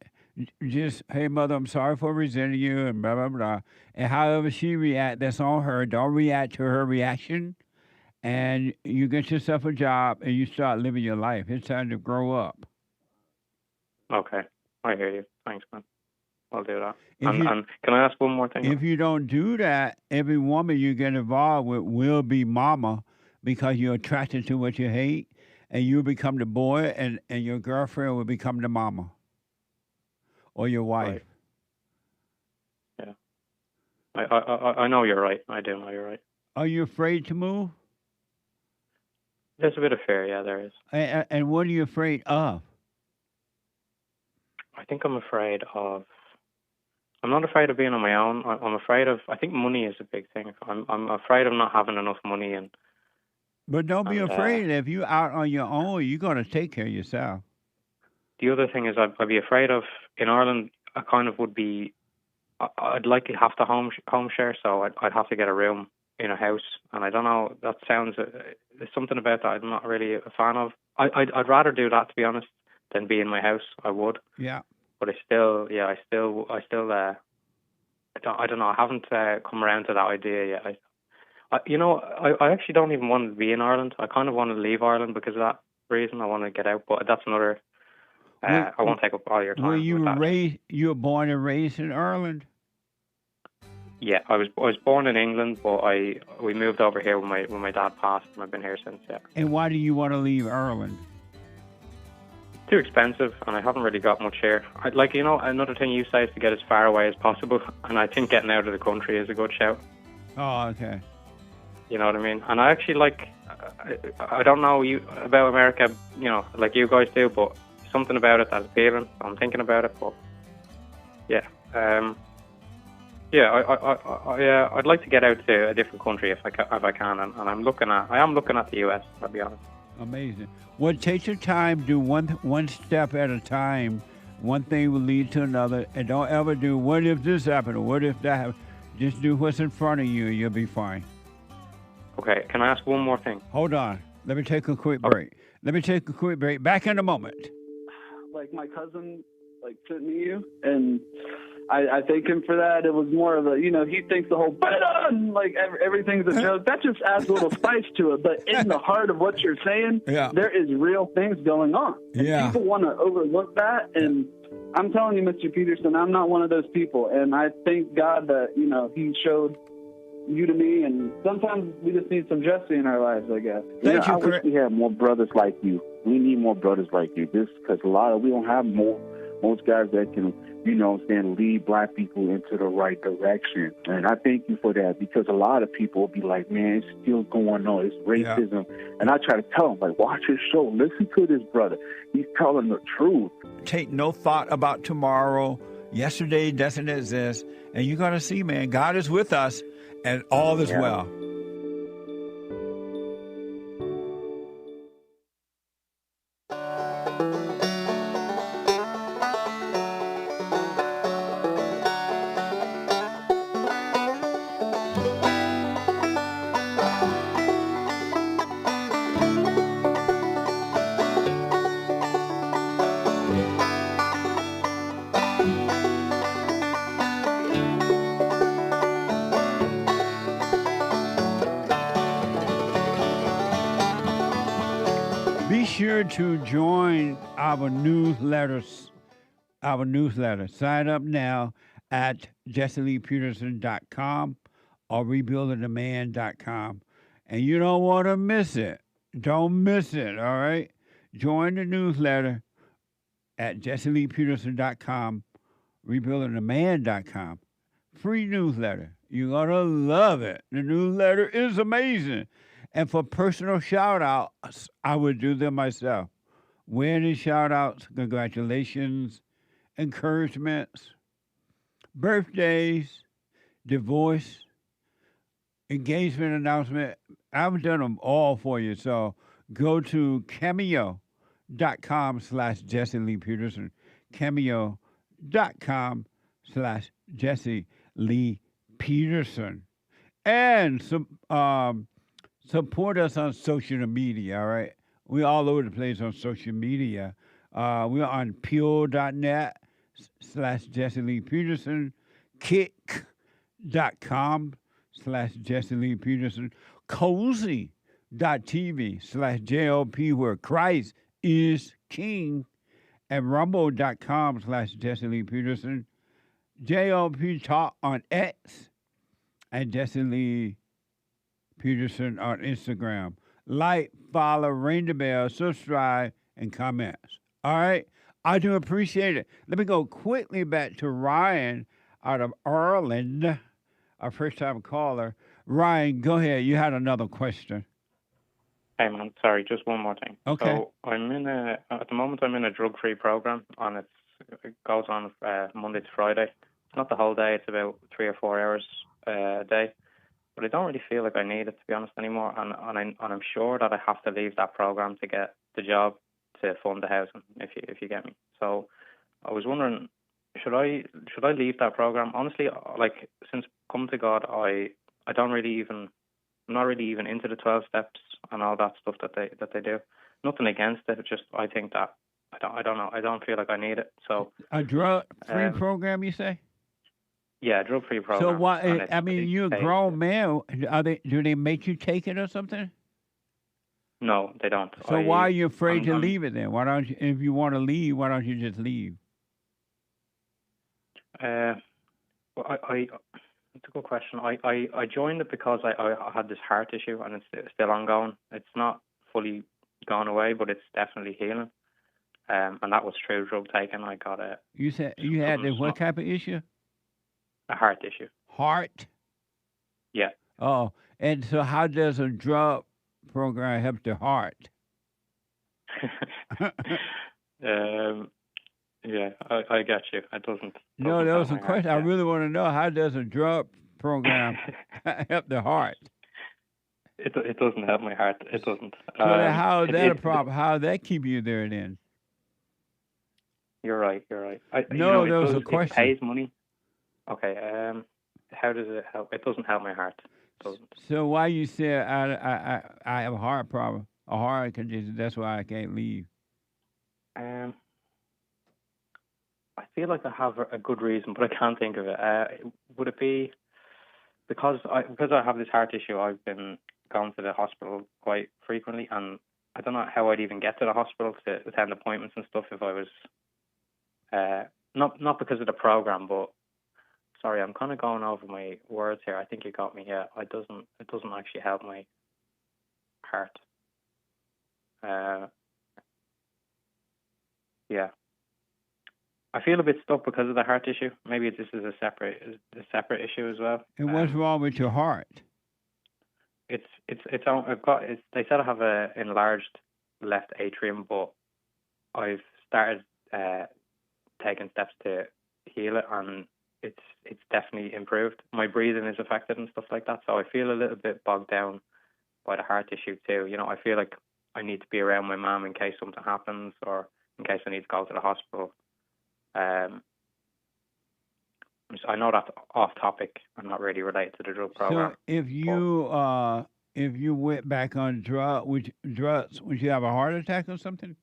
just, hey, mother, I'm sorry for resenting you, and blah, blah, blah. And however she react, that's on her. Don't react to her reaction. And you get yourself a job, and you start living your life. It's time to grow up.
Okay. I hear you. Thanks, man. I'll do that. And can I ask one more thing?
If you don't do that, every woman you get involved with will be mama because you're attracted to what you hate, and you'll become the boy, and your girlfriend will become the mama. Or your wife.
Right. Yeah. I know you're right. I do know you're right.
Are you afraid to move?
There's a bit of fear, yeah, there is.
And what are you afraid of?
I think I'm not afraid of being on my own. I'm afraid of, I think money is a big thing. I'm afraid of not having enough money.
But don't be afraid. If you're out on your own, you're going to take care of yourself.
The other thing is I'd be afraid of, in Ireland, I kind of would be, I'd likely have to home share, so I'd have to get a room in a house. And I don't know, that sounds, there's something about that I'm not really a fan of. I'd rather do that, to be honest, than be in my house. I would.
Yeah.
But I don't know, I haven't come around to that idea yet. I actually don't even want to be in Ireland. I kind of want to leave Ireland because of that reason. I want to get out, but that's another... I won't take up all your time.
Were you were born and raised in Ireland?
Yeah, I was born in England, but we moved over here when my dad passed, and I've been here since. Yeah.
And why do you want to leave Ireland?
Too expensive, and I haven't really got much here. Another thing you say is to get as far away as possible, and I think getting out of the country is a good shout.
Oh, okay.
You know what I mean? And I actually I don't know about America, like you guys do, but something about it that's appealing. I'm thinking about it, but yeah, I'd like to get out to a different country if I can, and I am looking at the US. I'll be honest.
Amazing. Well, take your time. Do one step at a time. One thing will lead to another, and don't ever do what if this happened or what if that happened. Just do what's in front of you, and you'll be fine.
Okay. Can I ask one more thing?
Hold on. Let me take a quick break. Back in a moment.
Like my cousin, sent me you, and I thank him for that. It was more of a, he thinks the whole like everything's a joke. That just adds a little spice to it. But in the heart of what you're saying, there is real things going on. And people want to overlook that. And I'm telling you, Mr. Peterson, I'm not one of those people. And I thank God that, he showed you to me. And sometimes we just need some Jesse in our lives, I guess.
I wish we had more brothers like you. We need more brothers like you. Because we don't have most guys that can, lead black people into the right direction. And I thank you for that, because a lot of people will be like, man, it's still going on. It's racism. And I try to tell them, like, watch his show. Listen to this brother. He's telling the truth.
Take no thought about tomorrow. Yesterday doesn't exist. And you're going to see, man, God is with us and all is well. Be sure to join our newsletter. Sign up now at jesseleepeterson.com or rebuildingdemand.com. And you don't want to miss it. Don't miss it, all right? Join the newsletter at jesseleepeterson.com, rebuildingdemand.com. Free newsletter. You're going to love it. The newsletter is amazing. And for personal shout-outs, I would do them myself. Wedding shout-outs, congratulations, encouragements, birthdays, divorce, engagement announcement. I've done them all for you. So go to cameo.com/Jesse Lee Peterson, cameo.com/Jesse Lee Peterson. And support us on social media, all right? We're all over the place on social media. We're on pure.net/Jesse Lee Peterson, kick.com/Jesse Lee Peterson, cozy.tv/JLP, where Christ is King, and rumble.com/Jesse Lee Peterson, JLP Talk on X, and Jesse Lee Peterson on Instagram. Like, follow, ring the bell, subscribe, and comments. All right? I do appreciate it. Let me go quickly back to Ryan out of Ireland, our first-time caller. Ryan, go ahead. You had another question.
Hey, man, sorry, just one more thing.
Okay.
So at the moment I'm in a drug-free program, and it goes on Monday to Friday. It's not the whole day. It's about 3 or 4 hours a day. But I don't really feel like I need it, to be honest, anymore. And I'm sure that I have to leave that program to get the job to fund the housing, if you get me. So I was wondering, should I leave that program? Honestly, like, since come to God, I'm not really even into the 12 steps and all that stuff that they do. Nothing against it. It's just I think that I don't know. I don't feel like I need it. So
a drug-free program, you say?
Yeah, drug-free program.
So why? I mean, you're a grown man. Do they make you take it or something?
No, they don't.
So why are you afraid to leave it then? Why don't you? If you want to leave, why don't you just leave?
Well, it's a good question. I joined it because I had this heart issue, and it's still ongoing. It's not fully gone away, but it's definitely healing. And that was through drug taking. I got a.
You said you had what type of issue?
A heart issue.
Heart?
Yeah.
Oh, and so how does a drug program help the heart?
Yeah, I get you. It doesn't.
No, that was a question. I really want to know, how does a drug program help the heart?
It doesn't help my heart. It doesn't.
So how is that a problem? How does that keep you there then?
You're right.
There was a question.
It pays money. Okay. How does it help? It doesn't help my heart. It doesn't.
So why you say I have a heart problem, a heart condition? That's why I can't leave.
I feel like I have a good reason, but I can't think of it. Would it be because I have this heart issue? I've been going to the hospital quite frequently, and I don't know how I'd even get to the hospital to attend appointments and stuff if I was not because of the program, but sorry, I'm kind of going over my words here. I think you got me. Yeah, it doesn't actually help my heart. Yeah. I feel a bit stuck because of the heart issue. Maybe this is a separate issue as well.
And what's wrong with your heart?
They said I have a enlarged left atrium, but I've started taking steps to heal it, and it's definitely improved. My breathing is affected and stuff like that, so I feel a little bit bogged down by the heart issue too. You know, I feel like I need to be around my mum in case something happens or in case I need to go to the hospital. I know that's off topic and not really related to the drug program.
So if you went back on drugs, would you have a heart attack or something?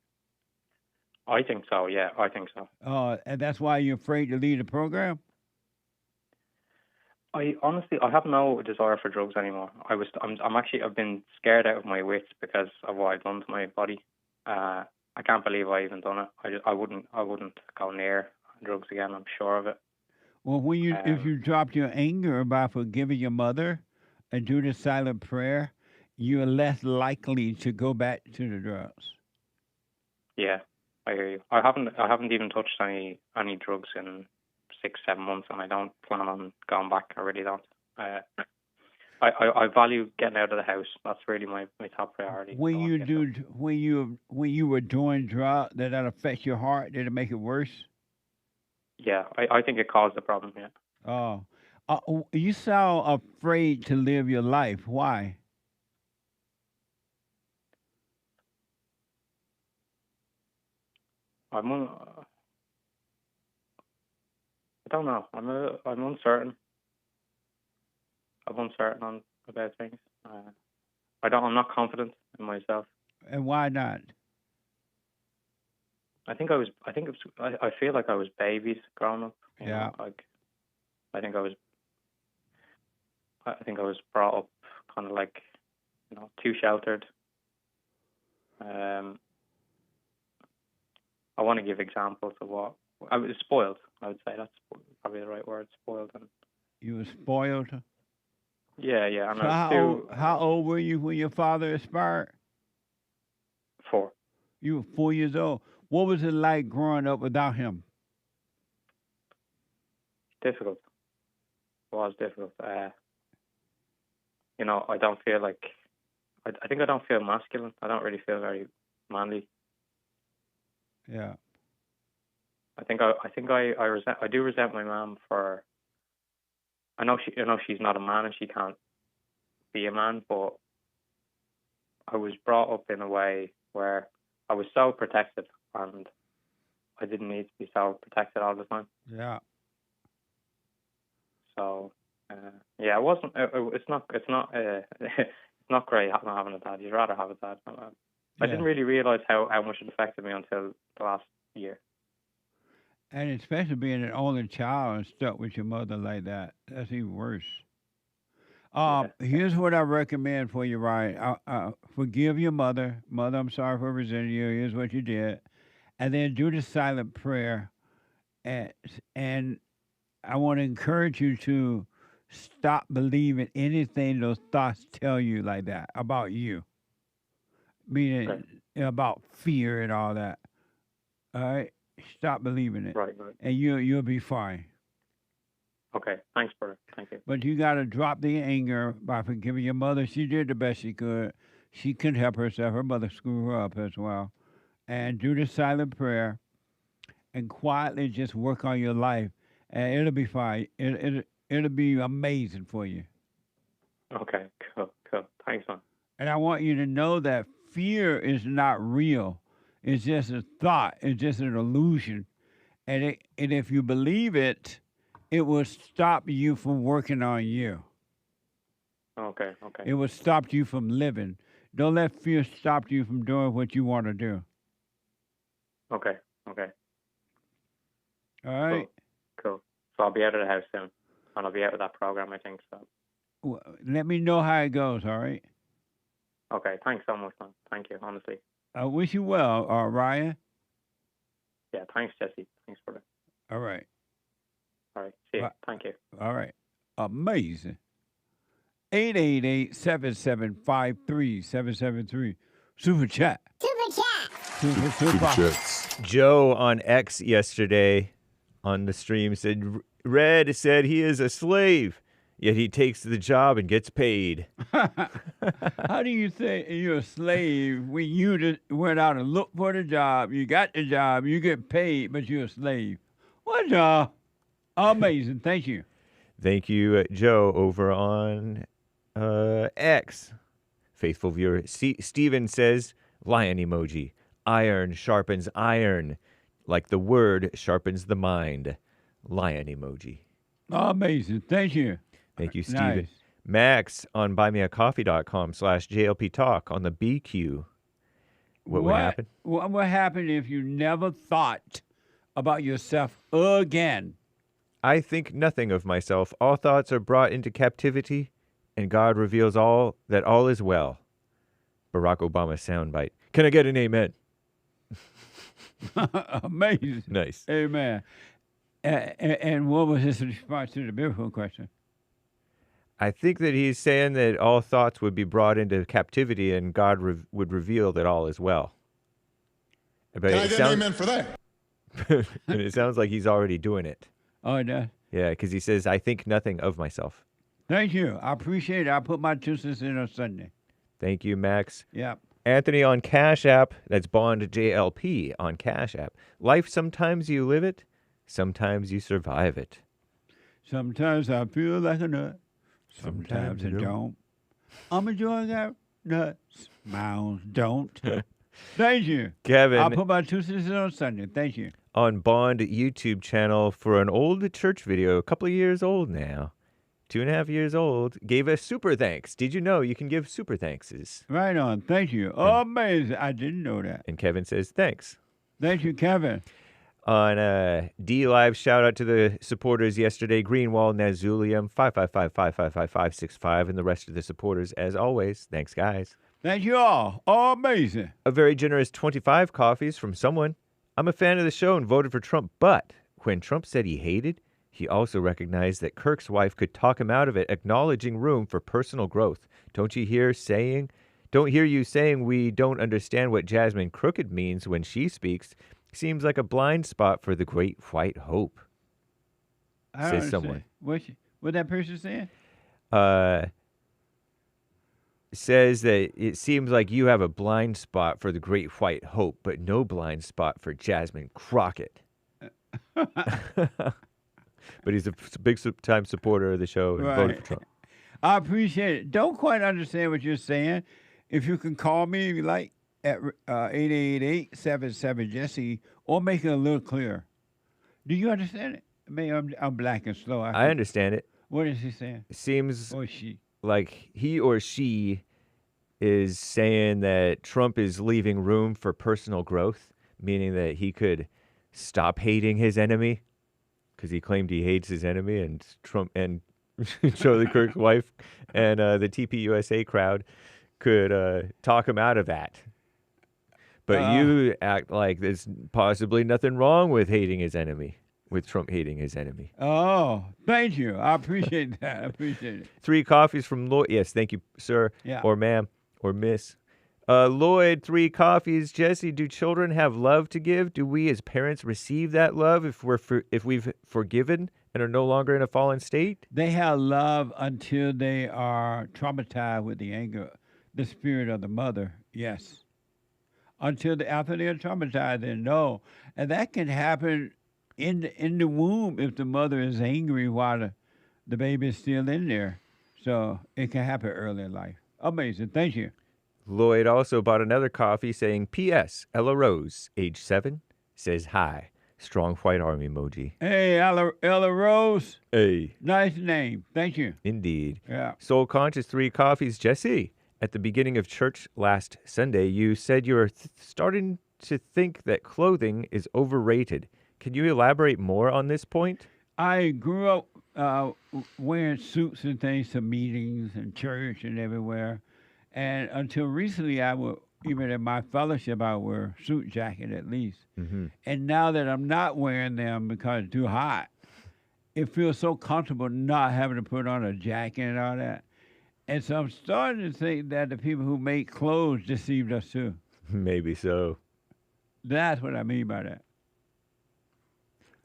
I think so. Yeah, I think so.
And that's why you're afraid to leave the program?
I have no desire for drugs anymore. I've been scared out of my wits because of what I've done to my body. I can't believe I even done it. I wouldn't go near drugs again. I'm sure of it.
Well, if you dropped your anger by forgiving your mother and do the silent prayer, you're less likely to go back to the drugs.
Yeah, I hear you. I haven't even touched any drugs in 6-7 months, and I don't plan on going back. I really don't. I value getting out of the house. That's really my top priority.
When you were doing drugs, did that affect your heart? Did it make it worse?
Yeah, I think it caused the problem. Yeah.
Oh, you sound afraid to live your life. Why?
I don't know. I'm uncertain. I'm uncertain about things. I'm not confident in myself.
And why not?
I feel like I was babied growing up. You know, I think I was brought up kind of like, you know, too sheltered. I want to give examples of what I was spoiled. I would say that's probably the right word, spoiled. And
you were spoiled.
Yeah. And
so how old were you when your father expired?
4.
You were 4 years old. What was it like growing up without him?
Difficult. It was difficult. You know, I don't feel like. I think I don't feel masculine. I don't really feel very manly.
Yeah.
I do resent my mom for. I know she's not a man and she can't be a man, but I was brought up in a way where I was so protected and I didn't need to be so protected all the time.
Yeah.
So, yeah, it wasn't. It's not great not having a dad. You'd rather have a dad. I didn't really realize how much it affected me until the last year.
And especially being an only child and stuck with your mother like that, that's even worse. Here's what I recommend for you, Ryan. Forgive your mother. Mother, I'm sorry for resenting you. Here's what you did. And then do the silent prayer. And I want to encourage you to stop believing anything those thoughts tell you like that about you. Meaning about fear and all that. All right? Stop believing it.
Right.
And you'll be fine.
Okay. Thanks, brother. Thank you.
But you got to drop the anger by forgiving your mother. She did the best she could. She couldn't help herself. Her mother screwed her up as well. And do the silent prayer and quietly just work on your life. And it'll be fine. It'll be amazing for you.
Okay. Cool. Thanks, man.
And I want you to know that fear is not real. It's just a thought. It's just an illusion. And if you believe it, it will stop you from working on you.
Okay.
It will stop you from living. Don't let fear stop you from doing what you want to do.
Okay.
All right.
Cool. So I'll be out of the house soon, and I'll be out of that program, I think. So.
Well, let me know how it goes, all right?
Okay, thanks so much, man. Thank you, honestly.
I wish you well, Ryan.
Yeah, thanks, Jesse. Thanks for that.
All right.
All right, see you. Thank you.
All right. Amazing. 888-775-3773. Super chat. Super
chats. Joe on X yesterday on the stream said, Red said he is a slave, yet he takes the job and gets paid.
How do you say you're a slave when you just went out and looked for the job, you got the job, you get paid, but you're a slave? What job? Amazing. Thank you.
Thank you, Joe, over on X. Faithful viewer. Steven says, lion emoji. Iron sharpens iron, like the word sharpens the mind. Lion emoji.
Amazing. Thank you.
Thank you, Steven.
Nice.
Max on buymeacoffee.com/JLP Talk on the BQ. What would happen?
What would happen if you never thought about yourself again?
I think nothing of myself. All thoughts are brought into captivity, and God reveals all is well. Barack Obama soundbite. Can I get an amen?
Amazing.
Nice.
Amen. And what was his response to the biblical question?
I think that he's saying that all thoughts would be brought into captivity, and God would reveal that all is well. But
Can I get an amen for that?
And it sounds like he's already doing it.
Oh, it does?
Yeah, because he says, I think nothing of myself.
Thank you. I appreciate it. I'll put my 2 cents in on Sunday.
Thank you, Max.
Yep.
Anthony on Cash App. That's Bond JLP on Cash App. Life, sometimes you live it, sometimes you survive it.
Sometimes I feel like a nut. Sometimes I don't. I'm enjoying that nuts. Mounds don't. Thank you.
Kevin.
I'll put my 2 cents in on Sunday. Thank you.
On Bond YouTube channel for an old church video, a couple of years old now. 2.5 years old, gave us super thanks. Did you know you can give super thankses?
Right on. Thank you. Amazing. I didn't know that.
And Kevin says thanks.
Thank you, Kevin.
On D Live, shout out to the supporters yesterday. Greenwald, Nazulium, 555-555-565, and the rest of the supporters, as always. Thanks, guys.
Thank you all. Amazing.
A very generous 25 coffees from someone. I'm a fan of the show and voted for Trump, but when Trump said he hated, he also recognized that Kirk's wife could talk him out of it, acknowledging room for personal growth. Don't hear you saying we don't understand what Jasmine Crockett means when she speaks. Seems like a blind spot for the great white hope. Says someone.
What that person saying?
Says that it seems like you have a blind spot for the great white hope, but no blind spot for Jasmine Crockett. But he's a big time supporter of the show and voted for Trump.
I appreciate it. Don't quite understand what you're saying. If you can call me if you like at 888-77-JESSE or make it a little clearer. Do you understand it? Maybe I'm black and slow.
I understand it.
What is he saying?
It seems
or she.
Like he or she is saying that Trump is leaving room for personal growth, meaning that he could stop hating his enemy because he claimed he hates his enemy, and Trump and Charlie Kirk's wife and the TPUSA crowd could talk him out of that. But you act like there's possibly nothing wrong with hating his enemy, with Trump hating his enemy.
Oh, thank you. I appreciate that. I appreciate it.
3 coffees from Lloyd. Yes, thank you, sir, or ma'am, or miss. Lloyd, 3 coffees. Jesse, do children have love to give? Do we as parents receive that love if we've forgiven and are no longer in a fallen state?
They have love until they are traumatized with the anger, the spirit of the mother. Yes. After they are traumatized, they know. And that can happen in the womb if the mother is angry while the baby is still in there. So it can happen early in life. Amazing. Thank you.
Lloyd also bought another coffee saying, P.S. Ella Rose, age 7, says hi. Strong white arm emoji.
Hey, Ella Rose.
Hey.
Nice name. Thank you.
Indeed.
Yeah.
Soul Conscious 3 coffees. Jesse, at the beginning of church last Sunday, you said you were starting to think that clothing is overrated. Can you elaborate more on this point?
I grew up wearing suits and things to meetings and church and everywhere. And until recently, I would, even in my fellowship, I would wear a suit jacket at least.
Mm-hmm.
And now that I'm not wearing them because it's too hot, it feels so comfortable not having to put on a jacket and all that. And so I'm starting to think that the people who make clothes deceived us too.
Maybe so.
That's what I mean by that.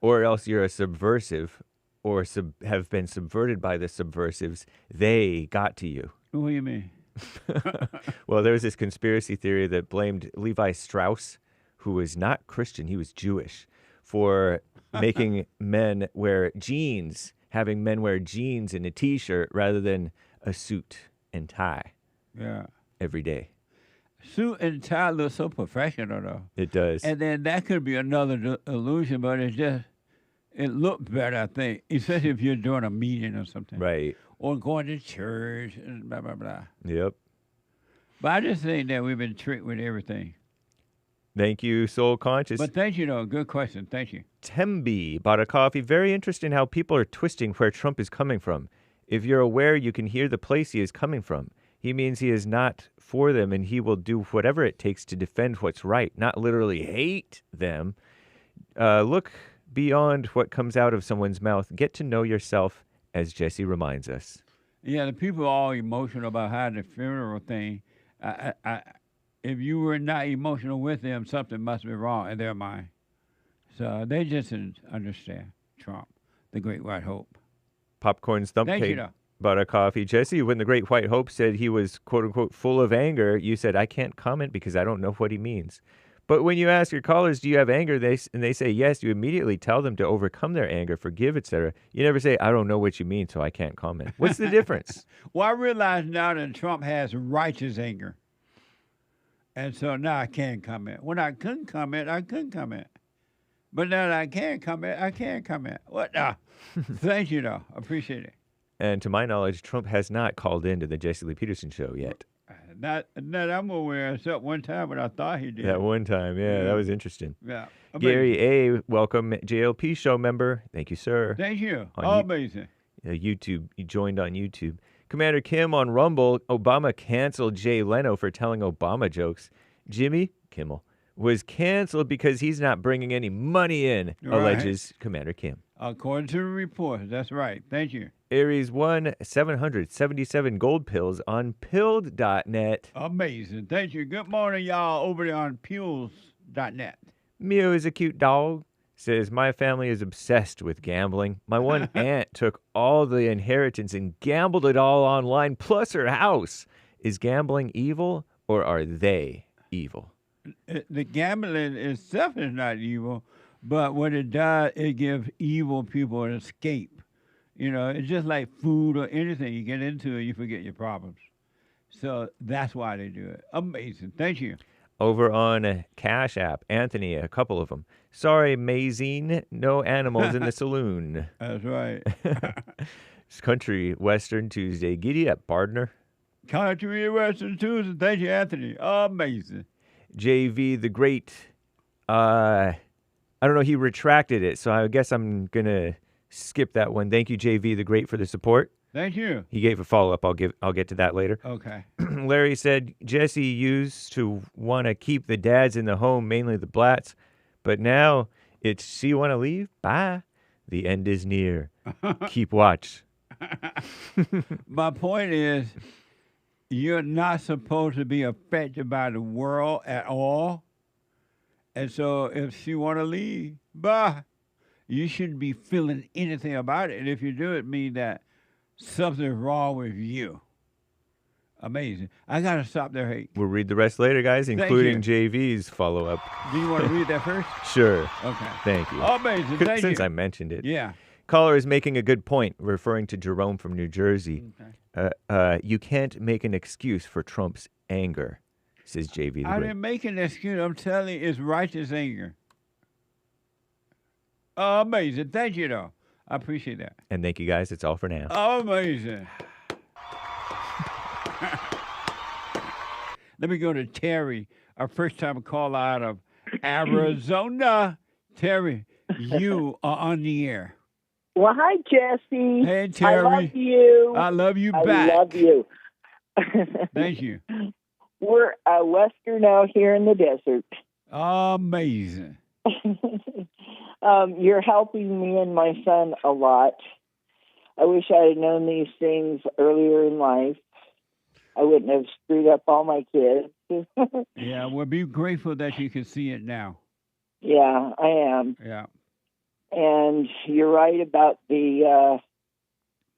Or else you're a subversive or have been subverted by the subversives. They got to you.
What do you mean?
Well, there was this conspiracy theory that blamed Levi Strauss, who was not Christian, he was Jewish, for making men wear jeans, having men wear jeans and a T-shirt rather than a suit and tie.
Yeah.
Every day.
Suit and tie look so professional, though.
It does.
And then that could be another illusion, but it looked better, I think, especially if you're doing a meeting or something.
Right.
Or going to church and blah, blah, blah.
Yep.
But I just think that we've been tricked with everything.
Thank you, Soul Conscious.
But thank you, though. Good question. Thank you.
Tembi bought a coffee. Very interesting how people are twisting where Trump is coming from. If you're aware, you can hear the place he is coming from. He means he is not for them, and he will do whatever it takes to defend what's right, not literally hate them. Look beyond what comes out of someone's mouth. Get to know yourself, as Jesse reminds us.
Yeah, the people are all emotional about how the funeral thing. If you were not emotional with them, something must be wrong in their mind. So they just didn't understand Trump, the Great White Hope.
Popcorn's Thump
Thank you,
Cake
though.
bought a coffee. Jesse, when the Great White Hope said he was, quote unquote, full of anger, you said, I can't comment because I don't know what he means. But when you ask your callers, do you have anger, and they say yes, you immediately tell them to overcome their anger, forgive, etc. You never say, I don't know what you mean, so I can't comment. What's the difference?
Well, I realize now that Trump has righteous anger. And so now I can comment. When I couldn't comment, I couldn't comment. But now that I can comment, I can comment. What? Thank you, though. Appreciate it.
And to my knowledge, Trump has not called into the Jesse Lee Peterson show yet.
Not that I'm aware, except one time, but I thought he did.
That one time, yeah, that was interesting.
Yeah.
Gary A., welcome, JLP show member. Thank you, sir.
Thank you.
On
Amazing.
YouTube, you joined on YouTube. Commander Kim on Rumble, Obama canceled Jay Leno for telling Obama jokes. Jimmy Kimmel was canceled because he's not bringing any money in, alleges Commander Kim.
According to the report, that's right. Thank you.
Aries won 777 gold pills on pilled.net.
Amazing. Thank you. Good morning, y'all, over there on pills.net.
Mew is a cute dog. Says, my family is obsessed with gambling. My one aunt took all the inheritance and gambled it all online, plus her house. Is gambling evil, or are they evil?
The gambling itself is not evil, but what it does, it gives evil people an escape. You know, it's just like food or anything. You get into it, you forget your problems. So that's why they do it. Amazing. Thank you.
Over on Cash App, Anthony, a couple of them. Sorry, Mazine, no animals in the saloon.
That's right.
It's Country Western Tuesday. Giddy up, partner.
Country Western Tuesday. Thank you, Anthony. Amazing.
JV the Great. I don't know. He retracted it, so I guess I'm going to skip that one. Thank you, JV the Great, for the support.
Thank you.
He gave a follow-up. I'll get to that later.
Okay.
Larry said, Jesse used to want to keep the dads in the home, mainly the Blatts, but now it's, see you want to leave? Bye. The end is near. Keep watch.
My point is, you're not supposed to be affected by the world at all. And so if she want to leave, bye. You shouldn't be feeling anything about it. And if you do, it means that something's wrong with you. Amazing. I got to stop there, Hake.
We'll read the rest later, guys, including JV's follow-up.
Do you want to read that first?
Sure.
Okay.
Thank you.
Amazing. Thank
Since
you.
I mentioned it.
Yeah.
Caller is making a good point, referring to Jerome from New Jersey. Okay. You can't make an excuse for Trump's anger, says JV the
I
Great.
didn't make an excuse. I'm telling you, it's righteous anger. Amazing. Thank you, though. I appreciate that.
And thank you, guys. That's all for now.
Amazing. Let me go to Terry, our first-time caller out of Arizona. Terry, You are on the air.
Well, hi, Jesse.
Hey, Terry.
I love you.
I love you
I
back.
love you.
Thank you.
We're Western out here in the desert.
Amazing.
You're helping me and my son a lot. I wish I had known these things earlier in life. I wouldn't have screwed up all my kids.
Yeah, we'll be grateful that you can see it now.
Yeah, I am.
Yeah.
And you're right about the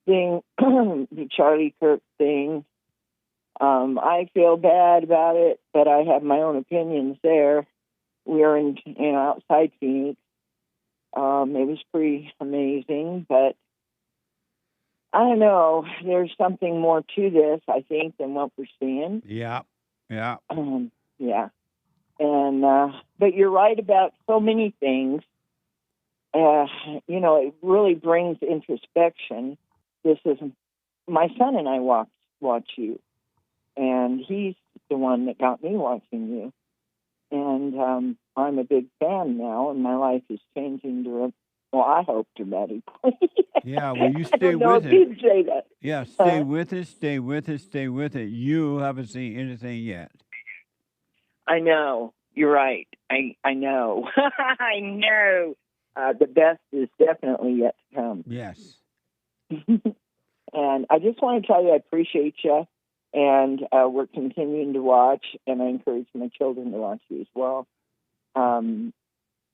thing, the Charlie Kirk thing. I feel bad about it, but I have my own opinions there. We are in outside Phoenix. It was pretty amazing, but I don't know. There's something more to this, I think, than what we're seeing.
Yeah, yeah.
Yeah. And, but you're right about so many things. It really brings introspection. This is my son and I watch you, and he's the one that got me watching you. And I'm a big fan now, and my life is changing I hope dramatically.
Yeah, well, you
I
stay
don't know
with
if
it.
you'd say that.
Yeah, stay with it, stay with it, stay with it. You haven't seen anything yet.
I know. You're right. I know. I know. The best is definitely yet to come.
Yes.
And I just want to tell you I appreciate you, and we're continuing to watch, and I encourage my children to watch you as well. And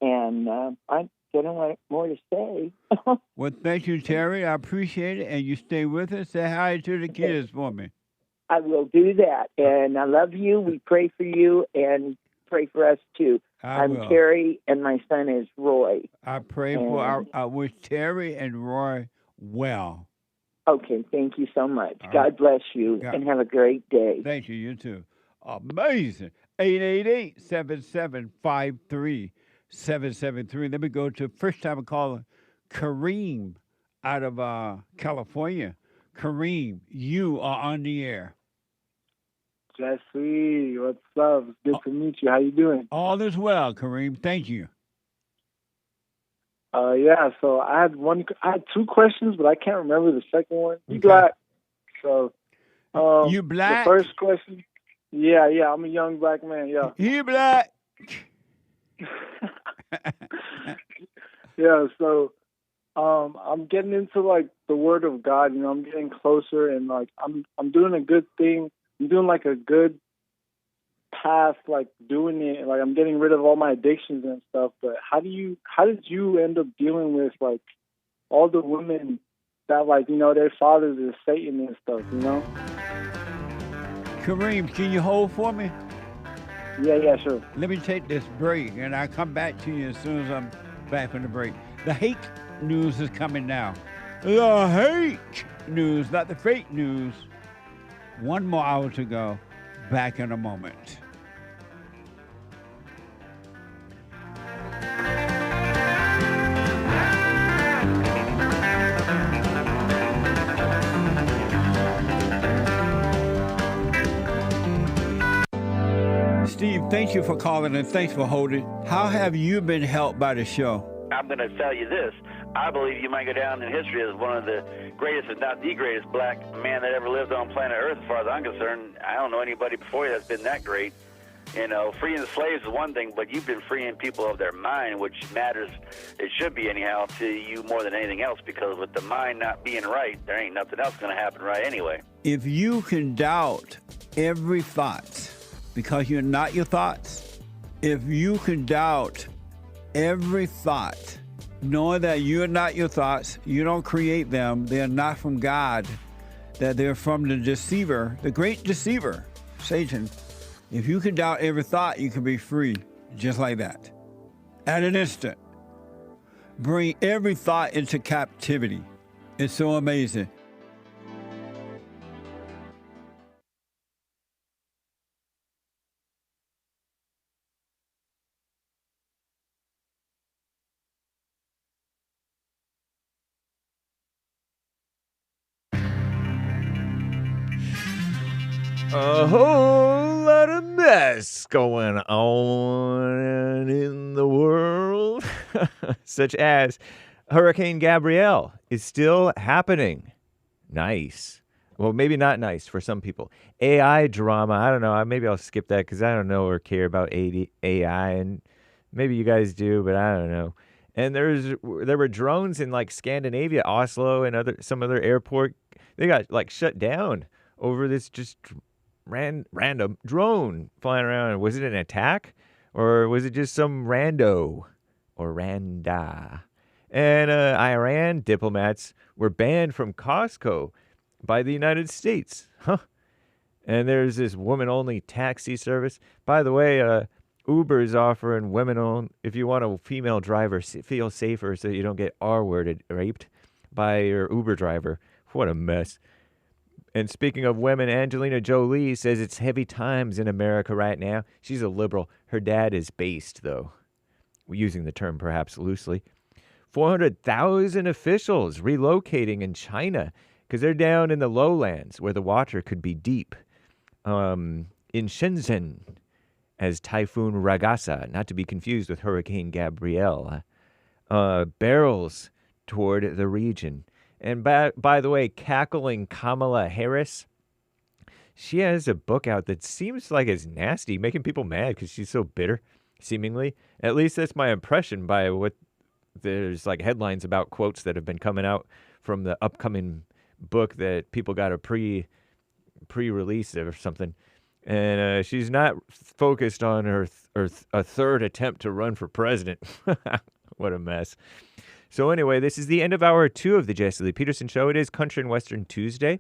I don't know what more to say.
Well, thank you, Terry. I appreciate it, and you stay with us. Say hi to the kids for me.
I will do that, and I love you. We pray for you, and pray for us too. I'm
will.
Terry, and my son is Roy.
I pray for I wish Terry and Roy well.
Okay, thank you so much.
All
God
right.
bless you, and have a great day.
Thank you. You too. Amazing. 888-775-3773. Let me go to first-time caller, KAREEM, out of California. KAREEM, you are on the air.
Jesse, what's up? It's good to meet you. How you doing?
All is well, KAREEM. Thank you.
Yeah. So I had two questions, but I can't remember the second one. You black? So,
you black?
The first question. Yeah. I'm a young black man. Yeah.
You black?
Yeah. So, I'm getting into like the Word of God. I'm getting closer, and like I'm doing a good thing. I'm doing like a good path, like doing it, like I'm getting rid of all my addictions and stuff. But how did you end up dealing with like all the women that like their fathers is Satan and stuff?
KAREEM, can you hold for me?
Yeah, sure.
Let me take this break, and I'll come back to you as soon as I'm back from the break. The Hake news is coming now. The Hake news, not the fake news. One more hour to go. Back in a moment. Steve, thank you for calling and thanks for holding. How have you been helped by the show?
I'm going to tell you this. I believe you might go down in history as one of the greatest, if not the greatest, black man that ever lived on planet Earth, as far as I'm concerned. I don't know anybody before you that's been that great. Freeing the slaves is one thing, but you've been freeing people of their mind, which matters, it should be anyhow, to you more than anything else, because with the mind not being right, there ain't nothing else going to happen right anyway.
If you can doubt every thought because you're not your thoughts, if you can doubt every thought, knowing that you're not your thoughts, you don't create them, they're not from God, that they're from the deceiver, the great deceiver, Satan. If you can doubt every thought, you can be free, just like that. At an instant. Bring every thought into captivity. It's so amazing.
A whole lot of mess going on in the world. such as Hurricane Gabrielle is still happening. Nice. Well, maybe not nice for some people. AI drama, I don't know. Maybe I'll skip that because I don't know or care about AI, and maybe you guys do, but I don't know. And there were drones in like Scandinavia, Oslo, and some other airport. They got like shut down over this just random drone flying around. Was it an attack, or was it just some rando or randa? And Iran diplomats were banned from Costco by the United States. Huh. And there's this woman-only taxi service. By the way, Uber is offering women-owned, if you want a female driver, feel safer so you don't get R-worded, raped by your Uber driver. What a mess. And speaking of women, Angelina Jolie says it's heavy times in America right now. She's a liberal. Her dad is based, though. Using the term perhaps loosely. 400,000 officials relocating in China because they're down in the lowlands where the water could be deep. In Shenzhen, as Typhoon Ragasa, not to be confused with Hurricane Gabrielle, barrels toward the region. And by the way, cackling Kamala Harris, she has a book out that seems like it's nasty, making people mad because she's so bitter, seemingly. At least that's my impression by what there's like headlines about quotes that have been coming out from the upcoming book that people got a pre-release or something. And she's not focused on her a third attempt to run for president. What a mess. So anyway, this is the end of hour 2 of the Jesse Lee Peterson Show. It is Country and Western Tuesday,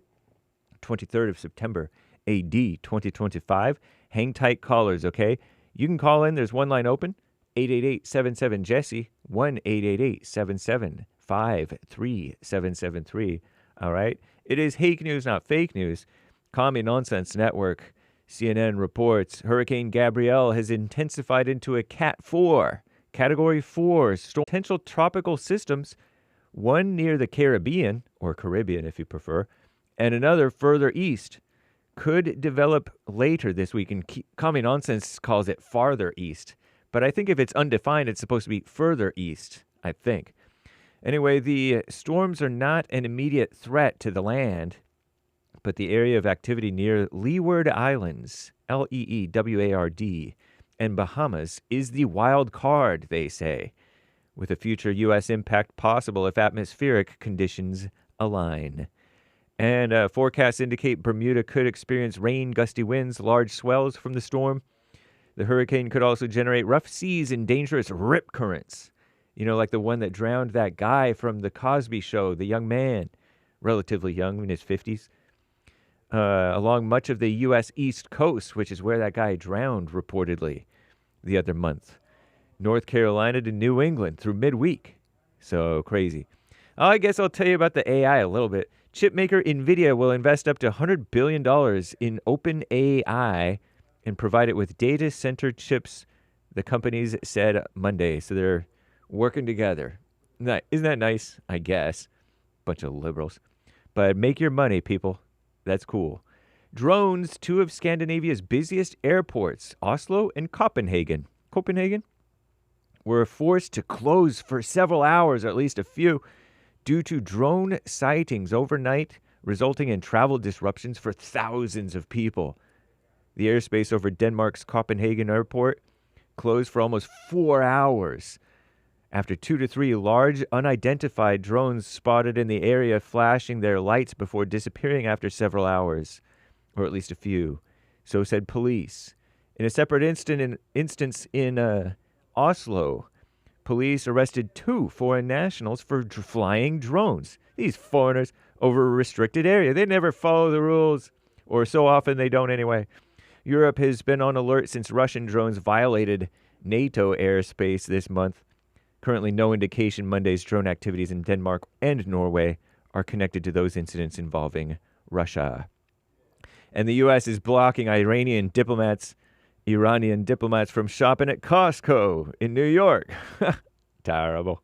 23rd of September, AD 2025. Hang tight, callers, okay? You can call in. There's one line open, 888-77-JESSE, 1-888-77-53773. All right? It is Hake News, not fake news. Commie Nonsense Network. CNN reports Hurricane Gabrielle has intensified into a Cat 4. Category 4 potential tropical systems, one near the Caribbean, or Caribbean if you prefer, and another further east, could develop later this week. And Commie Nonsense calls it farther east. But I think if it's undefined, it's supposed to be further east, I think. Anyway, the storms are not an immediate threat to the land, but the area of activity near Leeward Islands, Leeward, and Bahamas is the wild card, they say, with a future U.S. impact possible if atmospheric conditions align. And forecasts indicate Bermuda could experience rain, gusty winds, large swells from the storm. The hurricane could also generate rough seas and dangerous rip currents. You know, like the one that drowned that guy from the Cosby Show, the young man, relatively young, in his 50s. Along much of the U.S. East Coast, which is where that guy drowned, reportedly, the other month. North Carolina to New England through midweek. So crazy. I guess I'll tell you about the AI a little bit. Chipmaker NVIDIA will invest up to $100 billion in OpenAI and provide it with data center chips, the companies said Monday. So they're working together. Isn't that nice? I guess. Bunch of liberals. But make your money, people. That's cool. Drones, 2 of Scandinavia's busiest airports, Oslo and Copenhagen, were forced to close for several hours, or at least a few, due to drone sightings overnight, resulting in travel disruptions for thousands of people. The airspace over Denmark's Copenhagen airport closed for almost 4 hours after 2 to 3 large unidentified drones spotted in the area flashing their lights before disappearing after several hours, or at least a few. So said police. In a separate instance in Oslo, police arrested 2 foreign nationals for flying drones. These foreigners over a restricted area. They never follow the rules, or so often they don't anyway. Europe has been on alert since Russian drones violated NATO airspace this month. Currently, no indication Monday's drone activities in Denmark and Norway are connected to those incidents involving Russia. And the U.S. is blocking Iranian diplomats from shopping at Costco in New York. Terrible.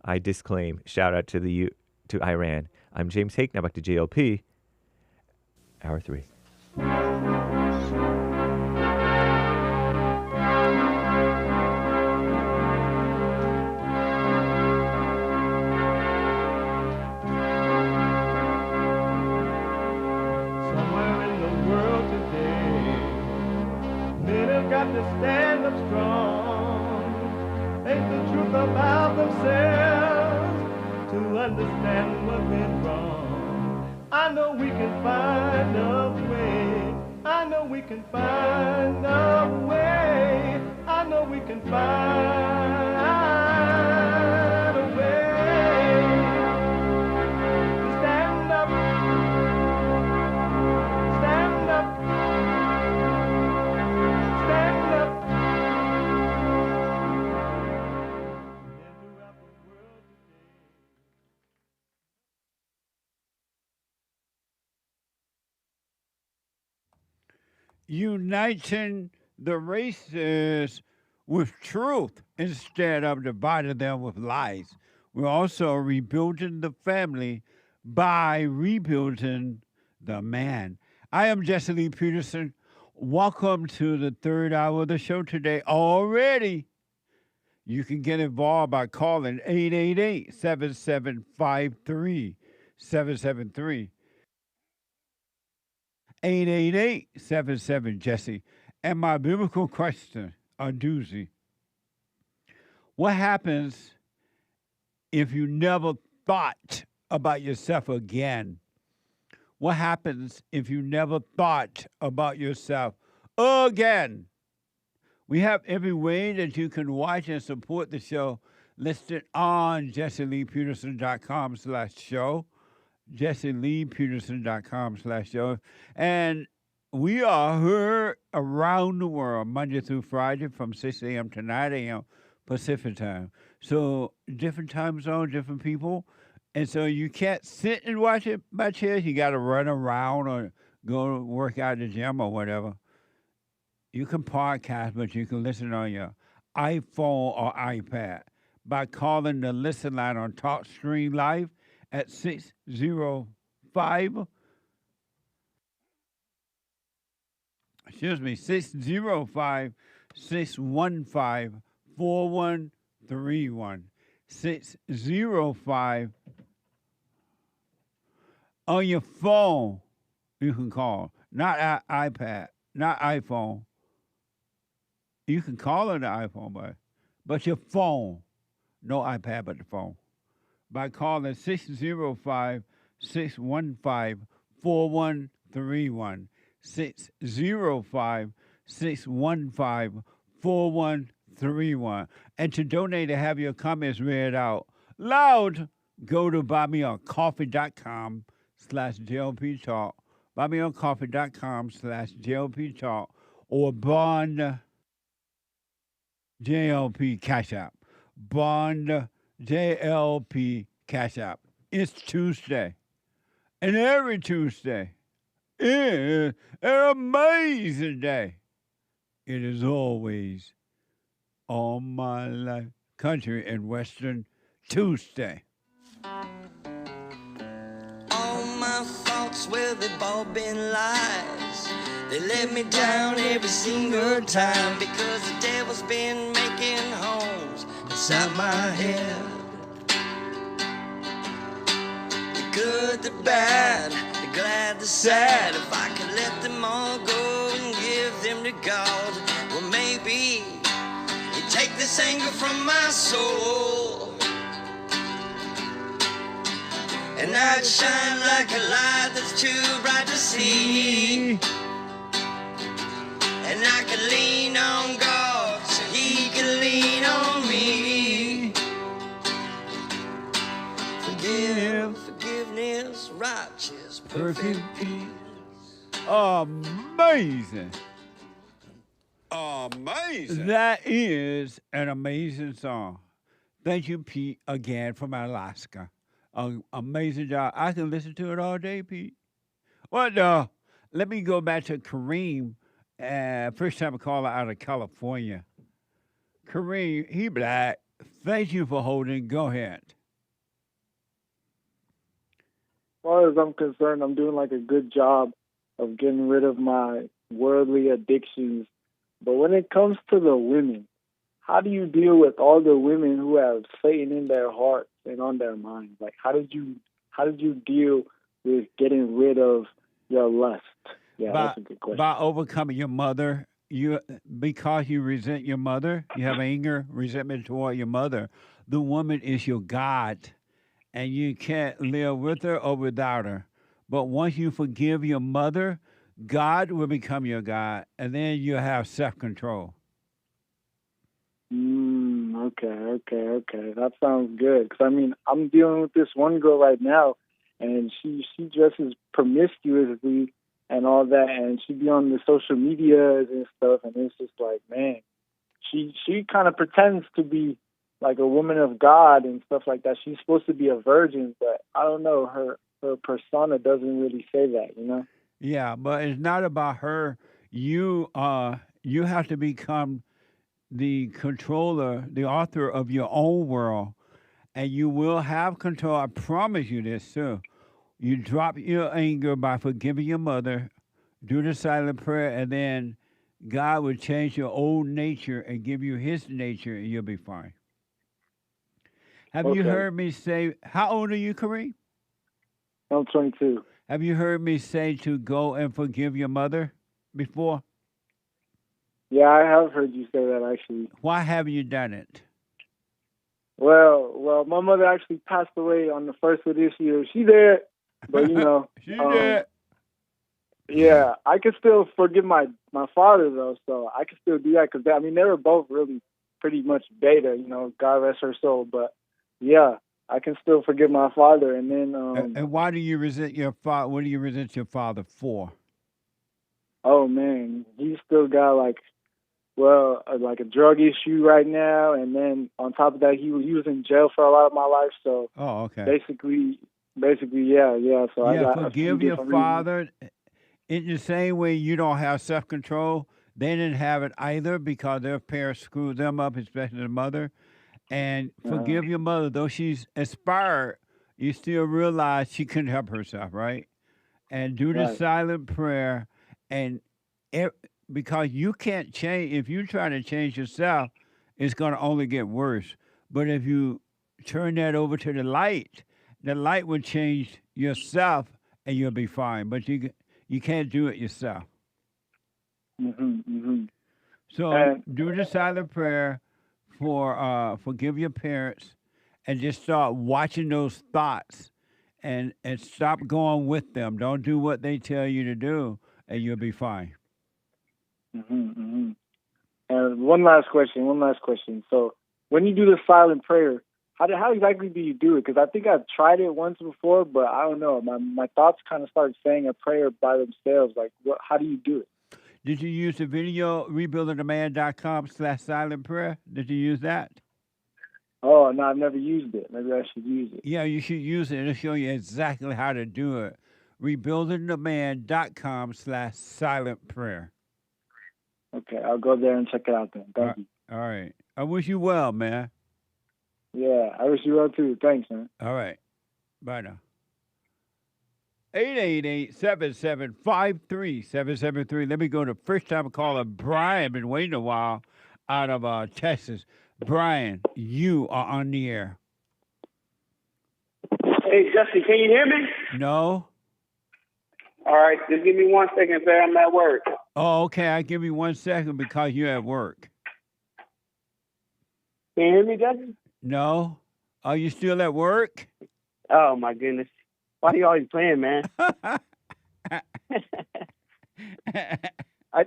I disclaim. Shout out to Iran. I'm James Hake. Now back to JLP. Hour 3.
about themselves to understand what went wrong. I know we can find a way. I know we can find a way. I know we can find a way to stand up, stand up, stand up.
Uniting the races with truth instead of dividing them with lies. We're also rebuilding the family by rebuilding the man. I am Jesse Lee Peterson. Welcome to the third hour of the show today. Already, you can get involved by calling 888-7753-773. 888-77-JESSE. And my biblical question, a doozy. What happens if you never thought about yourself again? What happens if you never thought about yourself again? We have every way that you can watch and support the show listed on JesseLeePeterson.com/show. JesseLeePeterson.com/show. And we are heard around the world Monday through Friday from 6 a.m. to 9 a.m. Pacific time. So different time zone, different people. And so you can't sit and watch it by chairs. You got to run around or go work out at the gym or whatever. You can podcast, but you can listen on your iPhone or iPad by calling the listen line on TalkStream Live at 605 605-615-4131. 605 on your phone. You can call, not iPad, not iPhone. You can call on the iPhone, but your phone, no iPad, but the phone. By calling 605-615-4131. 605-615-4131. And to donate to have your comments read out loud, go to buymeacoffee.com/JLP Talk, buymeacoffee.com/JLP Talk, or Bond JLP Cash App. Bond JLP Cash App. It's Tuesday. And every Tuesday is an amazing day. It is always All My Life Country and Western Tuesday.
All my thoughts, well, they've all been lies. They let me down every single time because the devil's been making homes inside my head. The good, the bad, the glad, the sad. If I could let them all go and give them to God, well, maybe he'd take this anger from my soul, and I'd shine like a light that's too bright to see. And I could lean on God so he could lean on me. Forgiveness, righteous, perfect peace.
Amazing.
Amazing.
That is an amazing song. Thank you, Pete, again from Alaska. Amazing job. I can listen to it all day, Pete. What? Let me go back to KAREEM. First time caller out of California. KAREEM, he black. Thank you for holding. Go ahead.
As far as I'm concerned, I'm doing like a good job of getting rid of my worldly addictions. But when it comes to the women, how do you deal with all the women who have Satan in their hearts and on their minds? Like, how did you deal with getting rid of your lust? Yeah, that's a good question.
By overcoming your mother because you resent your mother, you have anger, resentment toward your mother. The woman is your God, and you can't live with her or without her. But once you forgive your mother, God will become your God, and then you have self-control.
Okay. That sounds good. Because, I mean, I'm dealing with this one girl right now, and she dresses promiscuously and all that, and she be on the social medias and stuff, and it's just like, man, she kind of pretends to be like a woman of God and stuff like that. She's supposed to be a virgin, but I don't know, her persona doesn't really say that, you know?
Yeah, but it's not about her. You have to become the controller, the author of your own world, and you will have control. I promise you this too. You drop your anger by forgiving your mother, do the silent prayer, and then God will change your old nature and give you his nature, and you'll be fine. Have you heard me say, how old are you, KAREEM?
I'm 22.
Have you heard me say to go and forgive your mother before?
Yeah, I have heard you say that, actually.
Why haven't you done it?
Well, my mother actually passed away on the 1st of this year. She did, but, you know.
She did.
Yeah, I can still forgive my father, though, so I can still do that. Because, I mean, they were both really pretty much beta, you know, God rest her soul. But, yeah, I can still forgive my father. And then...
and why do you resent your father? What do you resent your father for?
Oh, man, he's still got, like a drug issue right now, and then on top of that, he was in jail for a lot of my life. So, basically, yeah. So I got
forgive your father. In the same way you don't have self-control, they didn't have it either because their parents screwed them up, especially the mother. And forgive your mother, though she's inspired. You still realize she couldn't help herself, right? And do the silent prayer, and because you can't change, if you try to change yourself, it's going to only get worse. But if you turn that over to the light will change yourself, and you'll be fine. But you can't do it yourself. So do the silent prayer for forgive your parents, and just start watching those thoughts, and stop going with them. Don't do what they tell you to do, and you'll be fine.
And one last question. So when you do the silent prayer, how exactly do you do it? Because I think I've tried it once before, but I don't know. My thoughts kind of start saying a prayer by themselves. Like, how do you do it?
Did you use the video, rebuildingaman.com/silent prayer? Did you use that?
Oh, no, I've never used it. Maybe I should use it.
Yeah, you should use it. It'll show you exactly how to do it. rebuildingaman.com/silent prayer.
Okay, I'll go there and check it out then. Thank you.
All right. I wish you well, man.
Yeah, I wish you well too. Thanks, man.
All right. Bye now. 888-775-3773. Let me go to first-time caller BRYAN. Been waiting a while out of Texas. BRYAN, you are on the air.
Hey, Justin, can you hear me?
No.
All right, just give me 1 second, sir. I'm at work.
Oh, okay. I'll give you 1 second because you're at work.
Can you hear me, Justin?
No. Are you still at work?
Oh, my goodness. Why are you always playing, man? I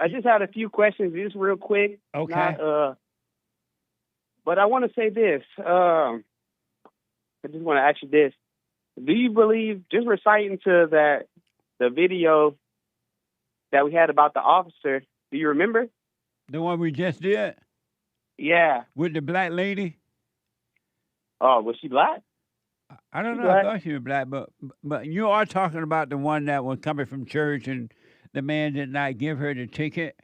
just had a few questions, just real quick.
Okay.
But I want to say this. I just want to ask you this. Do you believe, just reciting to the video that we had about the officer, do you remember?
The one we just did?
Yeah.
With the black lady?
Oh, was she black?
I don't know. I thought she was black, but you are talking about the one that was coming from church and the man did not give her the ticket?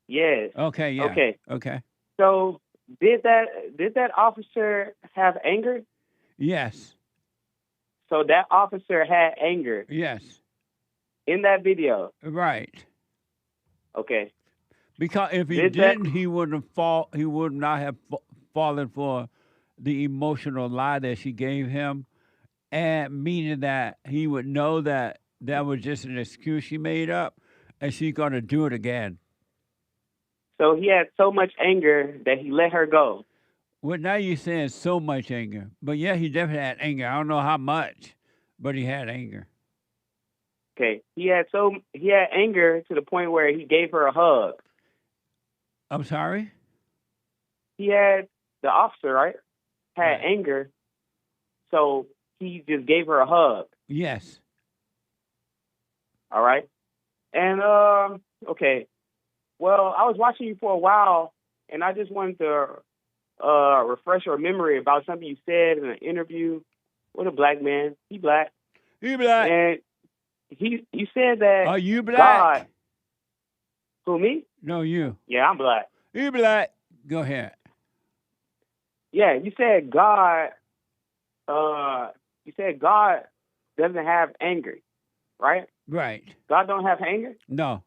Yes.
Okay, yeah. Okay.
So did that officer have anger?
Yes.
So that officer had anger?
Yes.
In that video?
Right.
Okay.
Because if he didn't, he would not have fallen for the emotional lie that she gave him, and meaning that he would know that that was just an excuse she made up, and she's going to do it again.
So he had so much anger that he let her go.
Well, now you're saying so much anger. But yeah, he definitely had anger. I don't know how much, but he had anger.
Okay. He had anger to the point where he gave her a hug.
I'm sorry?
He had the officer, right? Had anger. So he just gave her a hug.
Yes.
All right. And okay. Well, I was watching you for a while, and I just wanted to refresh your memory about something you said in an interview with a black man. He black.
He black.
And you said that.
Are you black?
God. Who, me?
No, you.
Yeah, I'm black.
You black. Go ahead.
Yeah, you said God. You said God doesn't have anger, right?
Right.
God don't have anger.
No.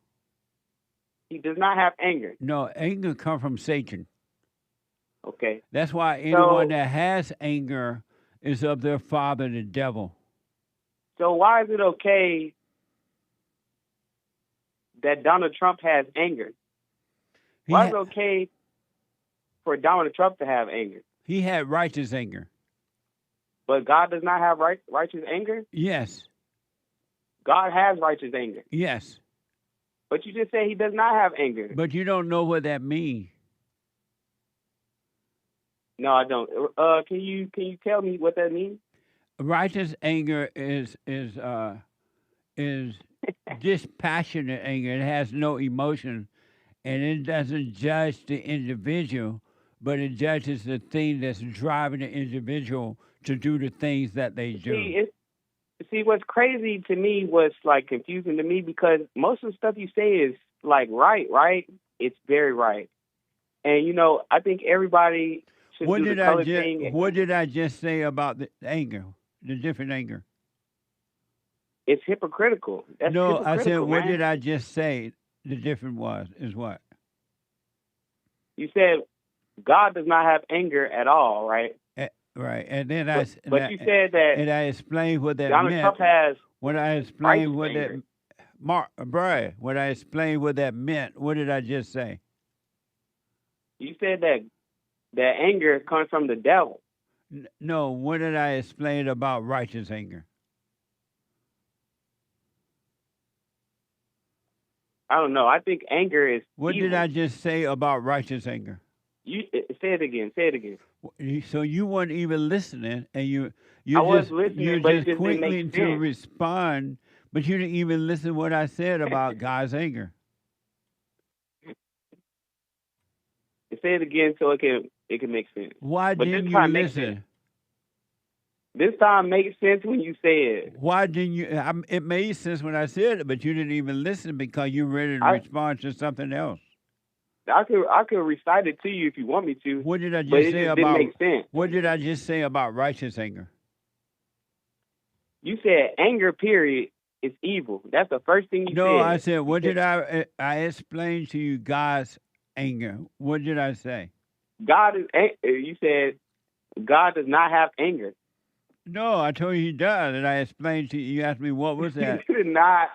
He does not have anger.
No, anger comes from Satan.
Okay.
That's why anyone that has anger is of their father, the devil.
So why is it okay that Donald Trump has anger? Why is it okay for Donald Trump to have anger?
He had righteous anger.
But God does not have righteous anger?
Yes.
God has righteous anger.
Yes.
But you just said he does not have anger.
But you don't know what that means.
No, I don't. Can you tell me what that means?
Righteous anger is dispassionate anger. It has no emotion, and it doesn't judge the individual, but it judges the thing that's driving the individual to do the things that they do.
See, what's crazy to me, what's like confusing to me, because most of the stuff you say is like right? It's very right. And, you know, I think everybody should do the color thing.
What did I just say about the anger, the different anger?
It's hypocritical. That's
no,
hypocritical,
I said, what
man.
did I just say the different is what?
You said God does not have anger at all, right?
Right, and then
But you said that,
and I explained what that
Donald
meant.
Trump has.
When I explained what
anger.
Brian, when I explained what that meant, what did I just say?
You said that anger comes from the devil.
No, what did I explain about righteous anger?
I don't know. I think anger is.
What
evil.
did I just say about righteous anger?
You say it again. Say it again.
So you weren't even listening, and you
I was
just
listening,
you're
but it
just
just didn't
quickly
make
to
sense.
respond, but you didn't even listen to what I said about God's anger.
Say it again so it can make sense.
Why
but
didn't
this
you
time makes
listen?
sense. This time makes sense when you say it.
Why didn't you? It made sense when I said it, but you didn't even listen because you're ready to respond to something else.
I could recite it to you if you want me to.
What did I
but
just
it
say
just
about?
Didn't make sense.
What did I just say about righteous anger?
You said anger, period, is evil. That's the first thing you said.
No, I said, what did I explained to you God's anger? What did I say?
God is. You said God does not have anger.
No, I told you he does, and I explained to you. You asked me what was that.
You did not.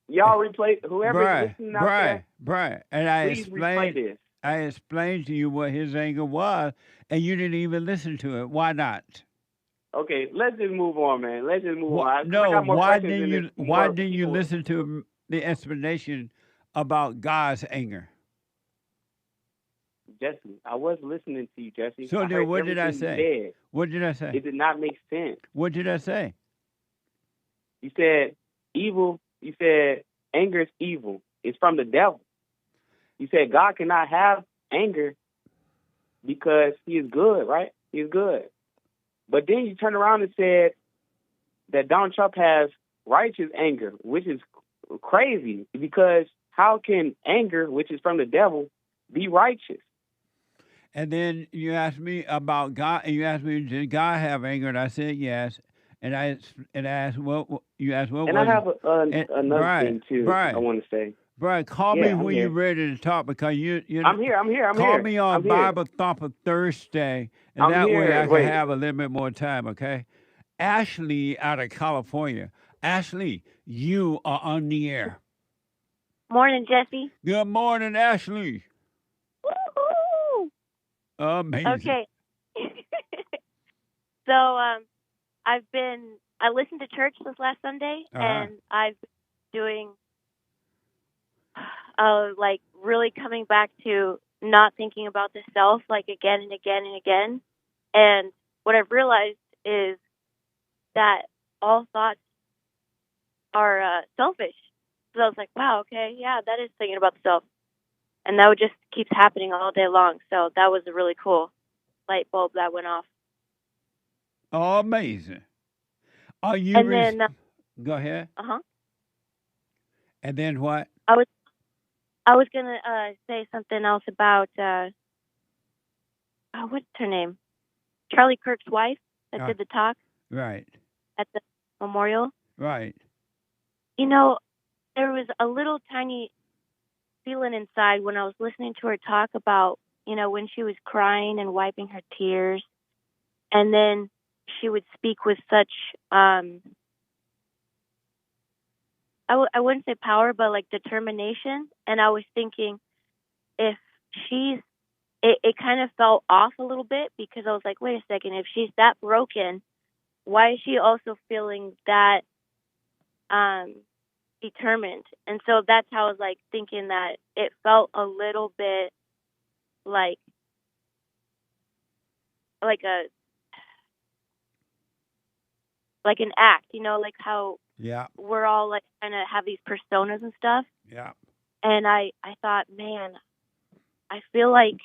Y'all replay whoever's listening out there.
Brian, and I
please replay this.
I explained to you what his anger was, and you didn't even listen to it. Why not?
Okay, let's just move on, man. Let's just move on.
No, why didn't you listen to the explanation about God's anger?
Jesse, I was listening to you, Jesse.
So then what did I say? What did I say?
It did not make sense.
What did I say?
You said evil. You said anger is evil. It's from the devil. You said God cannot have anger because he is good, right? He is good. But then you turn around and said that Donald Trump has righteous anger, which is crazy because how can anger, which is from the devil, be righteous?
And then you asked me about God, and you asked me, did God have anger? And I said yes. And I asked, well, you asked what
and
was
I have another
Brian,
thing too.
Brian,
I want to say.
Brian, call me when you're ready to talk because you.
I'm here.
Call me on Bible Thumper Thursday, and that way I can have a little bit more time. Okay. Ashley out of California. Ashley, you are on the air.
Morning, Jesse.
Good morning, Ashley.
Woo-hoo!
Amazing.
Okay. So, I listened to church this last Sunday, and I've been doing, like, really coming back to not thinking about the self, like, again and again and again. And what I've realized is that all thoughts are selfish. So I was like, wow, okay, yeah, that is thinking about the self. And that would just keeps happening all day long. So that was a really cool light bulb that went off.
Oh, amazing. Are you?
And then,
go ahead.
uh-huh.
And then what?
I was gonna say something else about what's her name? Charlie Kirk's wife that did the talk
Right.
at the memorial.
Right.
You know, there was a little tiny feeling inside when I was listening to her talk about, you know, when she was crying and wiping her tears, and then she would speak with such I wouldn't say power, but like determination. And I was thinking, if it kind of fell off a little bit, because I was like, wait a second, if she's that broken, why is she also feeling that determined? And so that's how I was like thinking that it felt a little bit like an act, you know, like how we're all like kind of have these personas and stuff.
Yeah.
And I thought, man, I feel like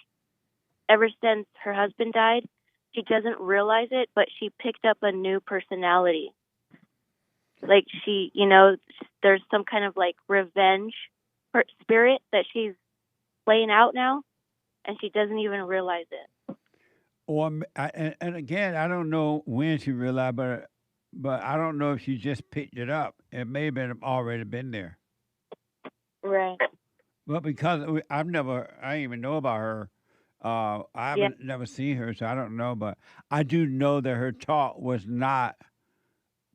ever since her husband died, she doesn't realize it, but she picked up a new personality. Like she, you know, there's some kind of like revenge spirit that she's playing out now, and she doesn't even realize it.
Or and again, I don't know when she realized, but I don't know if she just picked it up. It may have been already been there.
Right.
But because I didn't even know about her. I haven't never seen her, so I don't know. But I do know that her talk was not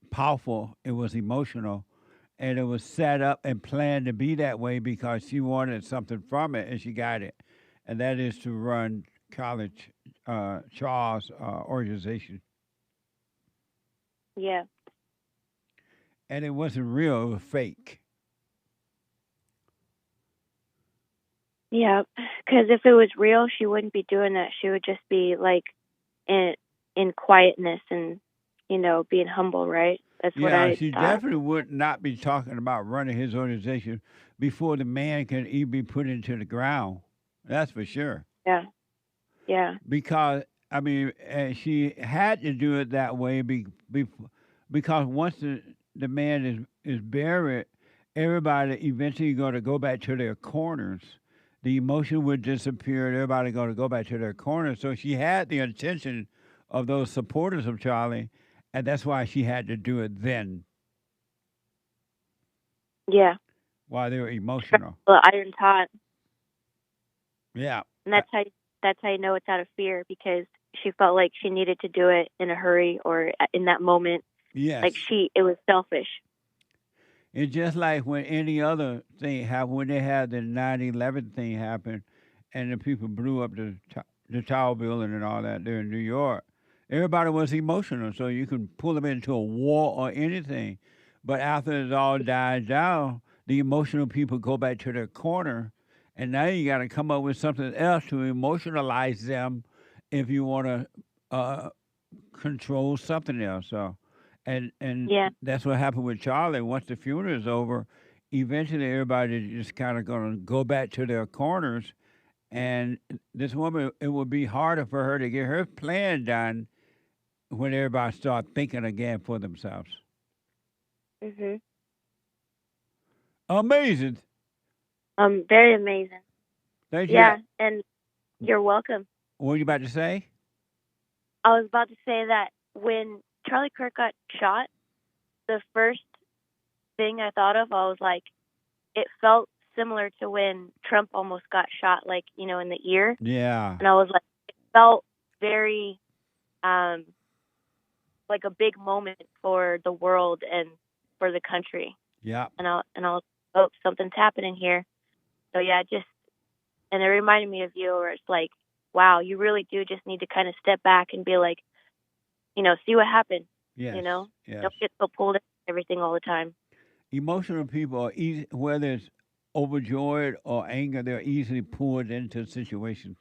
powerful. It was emotional, and it was set up and planned to be that way because she wanted something from it, and she got it, and that is to run college Charles organization.
Yeah.
And it wasn't real; it was fake.
Yeah, because if it was real, she wouldn't be doing that. She would just be like in quietness and, you know, being humble, right? That's what I
she
thought.
definitely would not be talking about running his organization before the man can even be put into the ground. That's for sure.
Yeah. Yeah.
Because I mean, she had to do it that way because once the man is buried, everybody eventually going to go back to their corners. The emotion would disappear, and everybody going to go back to their corners. So she had the attention of those supporters of Charlie, and that's why she had to do it then.
Yeah.
While they were emotional.
Well, iron taught.
Yeah.
And that's how you know it's out of fear, because she felt like she needed to do it in a hurry or in that moment.
Yes.
Like it was selfish.
It's just like when any other thing happened, when they had the 9/11 thing happen, and the people blew up the Tower Building and all that there in New York. Everybody was emotional, so you can pull them into a war or anything. But after it all dies down, the emotional people go back to their corner, and now you got to come up with something else to emotionalize them if you want to control something else. So. And that's what happened with Charlie. Once the funeral is over, eventually everybody just kind of going to go back to their corners. And this woman, it would be harder for her to get her plan done when everybody start thinking again for themselves.
Mhm.
Amazing.
Very amazing.
Thank you.
Yeah, and you're welcome.
What were you about to say?
I was about to say that when Charlie Kirk got shot, the first thing I thought of, I was like, it felt similar to when Trump almost got shot, like, you know, in the ear.
Yeah.
And I was like, it felt very, like a big moment for the world and for the country.
Yeah.
And I was oh, something's happening here. So yeah, and it reminded me of you, where it's like, wow, you really do just need to kind of step back and be like, see what happened.
Yes.
Don't
Yes.
get so pulled into everything all the time.
Emotional people are easy, whether it's overjoyed or anger, they're easily pulled into situations.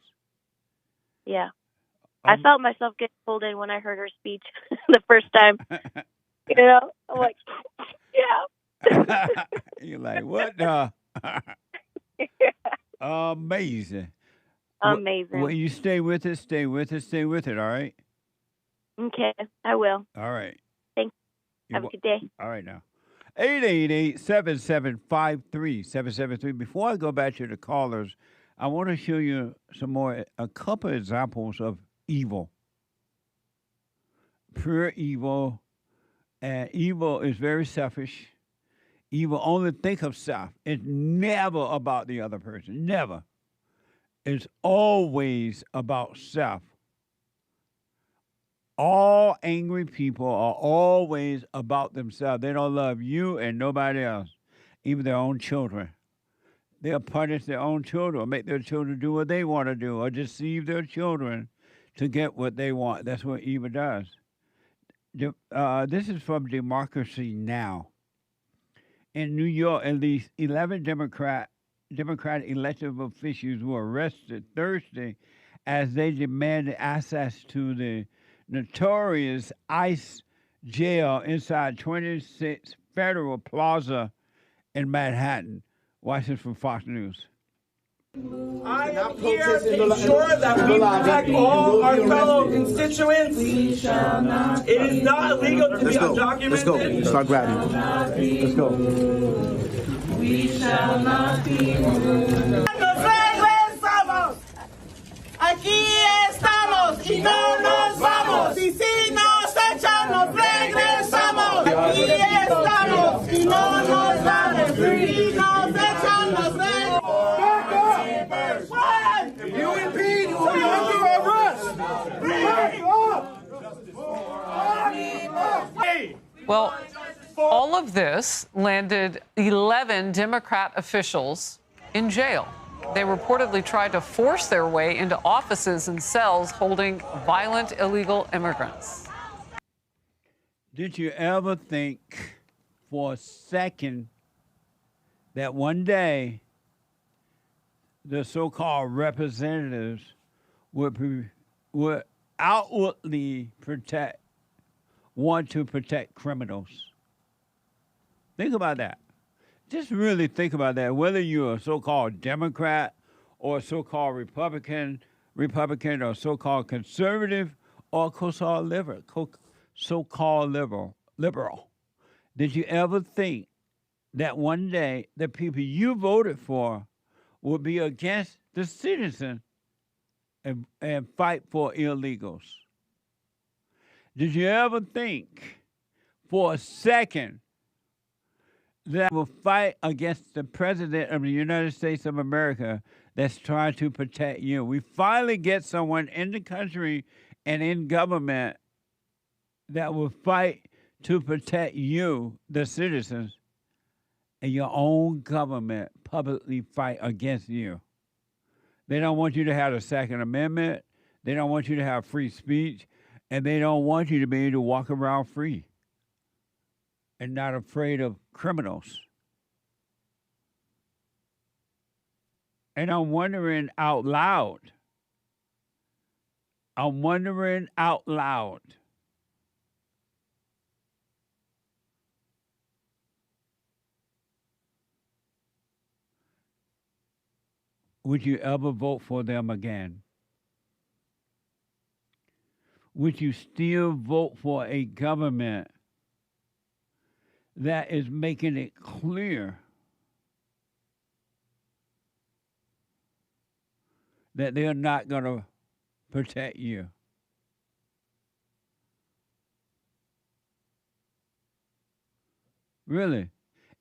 Yeah. I felt myself get pulled in when I heard her speech the first time. I'm like, yeah.
You're like, what the? Amazing.
Amazing.
Well, you stay with it, stay with it, stay with it, all right?
Okay, I will.
All right.
Thanks. Have a good day.
All right now. 888-7753-773. Before I go back to the callers, I want to show you a couple examples of evil. Pure evil. And evil is very selfish. Evil only think of self. It's never about the other person. Never. It's always about self. All angry people are always about themselves. They don't love you and nobody else, even their own children. They'll punish their own children or make their children do what they want to do or deceive their children to get what they want. That's what evil does. This is from Democracy Now! In New York, at least 11 Democratic elected officials were arrested Thursday as they demanded access to the notorious ICE jail inside 26 Federal Plaza in Manhattan. Watch this from Fox News.
I am here to ensure that we protect all our fellow constituents. It is not illegal to be undocumented.
Let's go. Start grabbing. Let's go.
We shall not be moved. Nos regresamos. Aquí estamos y no nos vamos. Y si nos echan, nos regresamos. Aquí estamos y no nos vamos. Y nos echan, nos regresamos.
You impede, you will be under arrest.
Well, all of this landed 11 Democrat officials in jail. They reportedly tried to force their way into offices and cells holding violent illegal immigrants.
Did you ever think for a second that one day the so-called representatives would outwardly want to protect criminals? Think about that. Just really think about that. Whether you're a so-called Democrat or a so-called Republican or so-called conservative or so-called liberal. Did you ever think that one day the people you voted for would be against the citizen and fight for illegals? Did you ever think for a second that will fight against the president of the United States of America that's trying to protect you? We finally get someone in the country and in government that will fight to protect you, the citizens, and your own government publicly fight against you. They don't want you to have the Second Amendment. They don't want you to have free speech. And they don't want you to be able to walk around free and not afraid of criminals. And I'm wondering out loud. Would you ever vote for them again? Would you still vote for a government that is making it clear that they're not going to protect you? Really?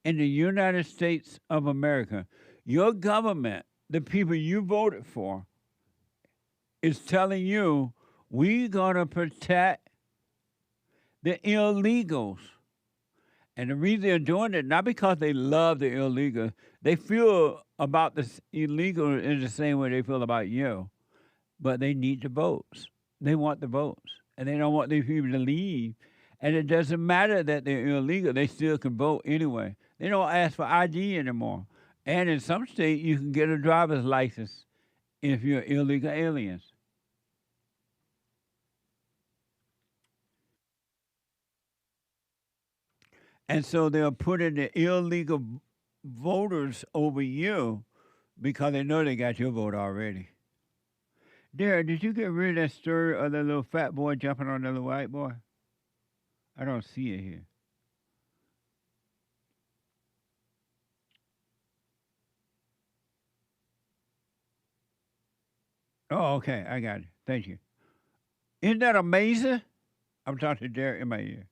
In the United States of America, your government, the people you voted for, is telling you, we're going to protect the illegals. And the reason they're doing it, not because they love the illegal, they feel about the illegal in the same way they feel about you, but they need the votes. They want the votes, and they don't want these people to leave. And it doesn't matter that they're illegal; they still can vote anyway. They don't ask for ID anymore. And in some states, you can get a driver's license if you're illegal aliens. And so they're putting the illegal voters over you because they know they got your vote already. Derek, did you get rid of that story of the little fat boy jumping on the little white boy? I don't see it here. Oh, okay. I got it. Thank you. Isn't that amazing? I'm talking to Derek in my ear.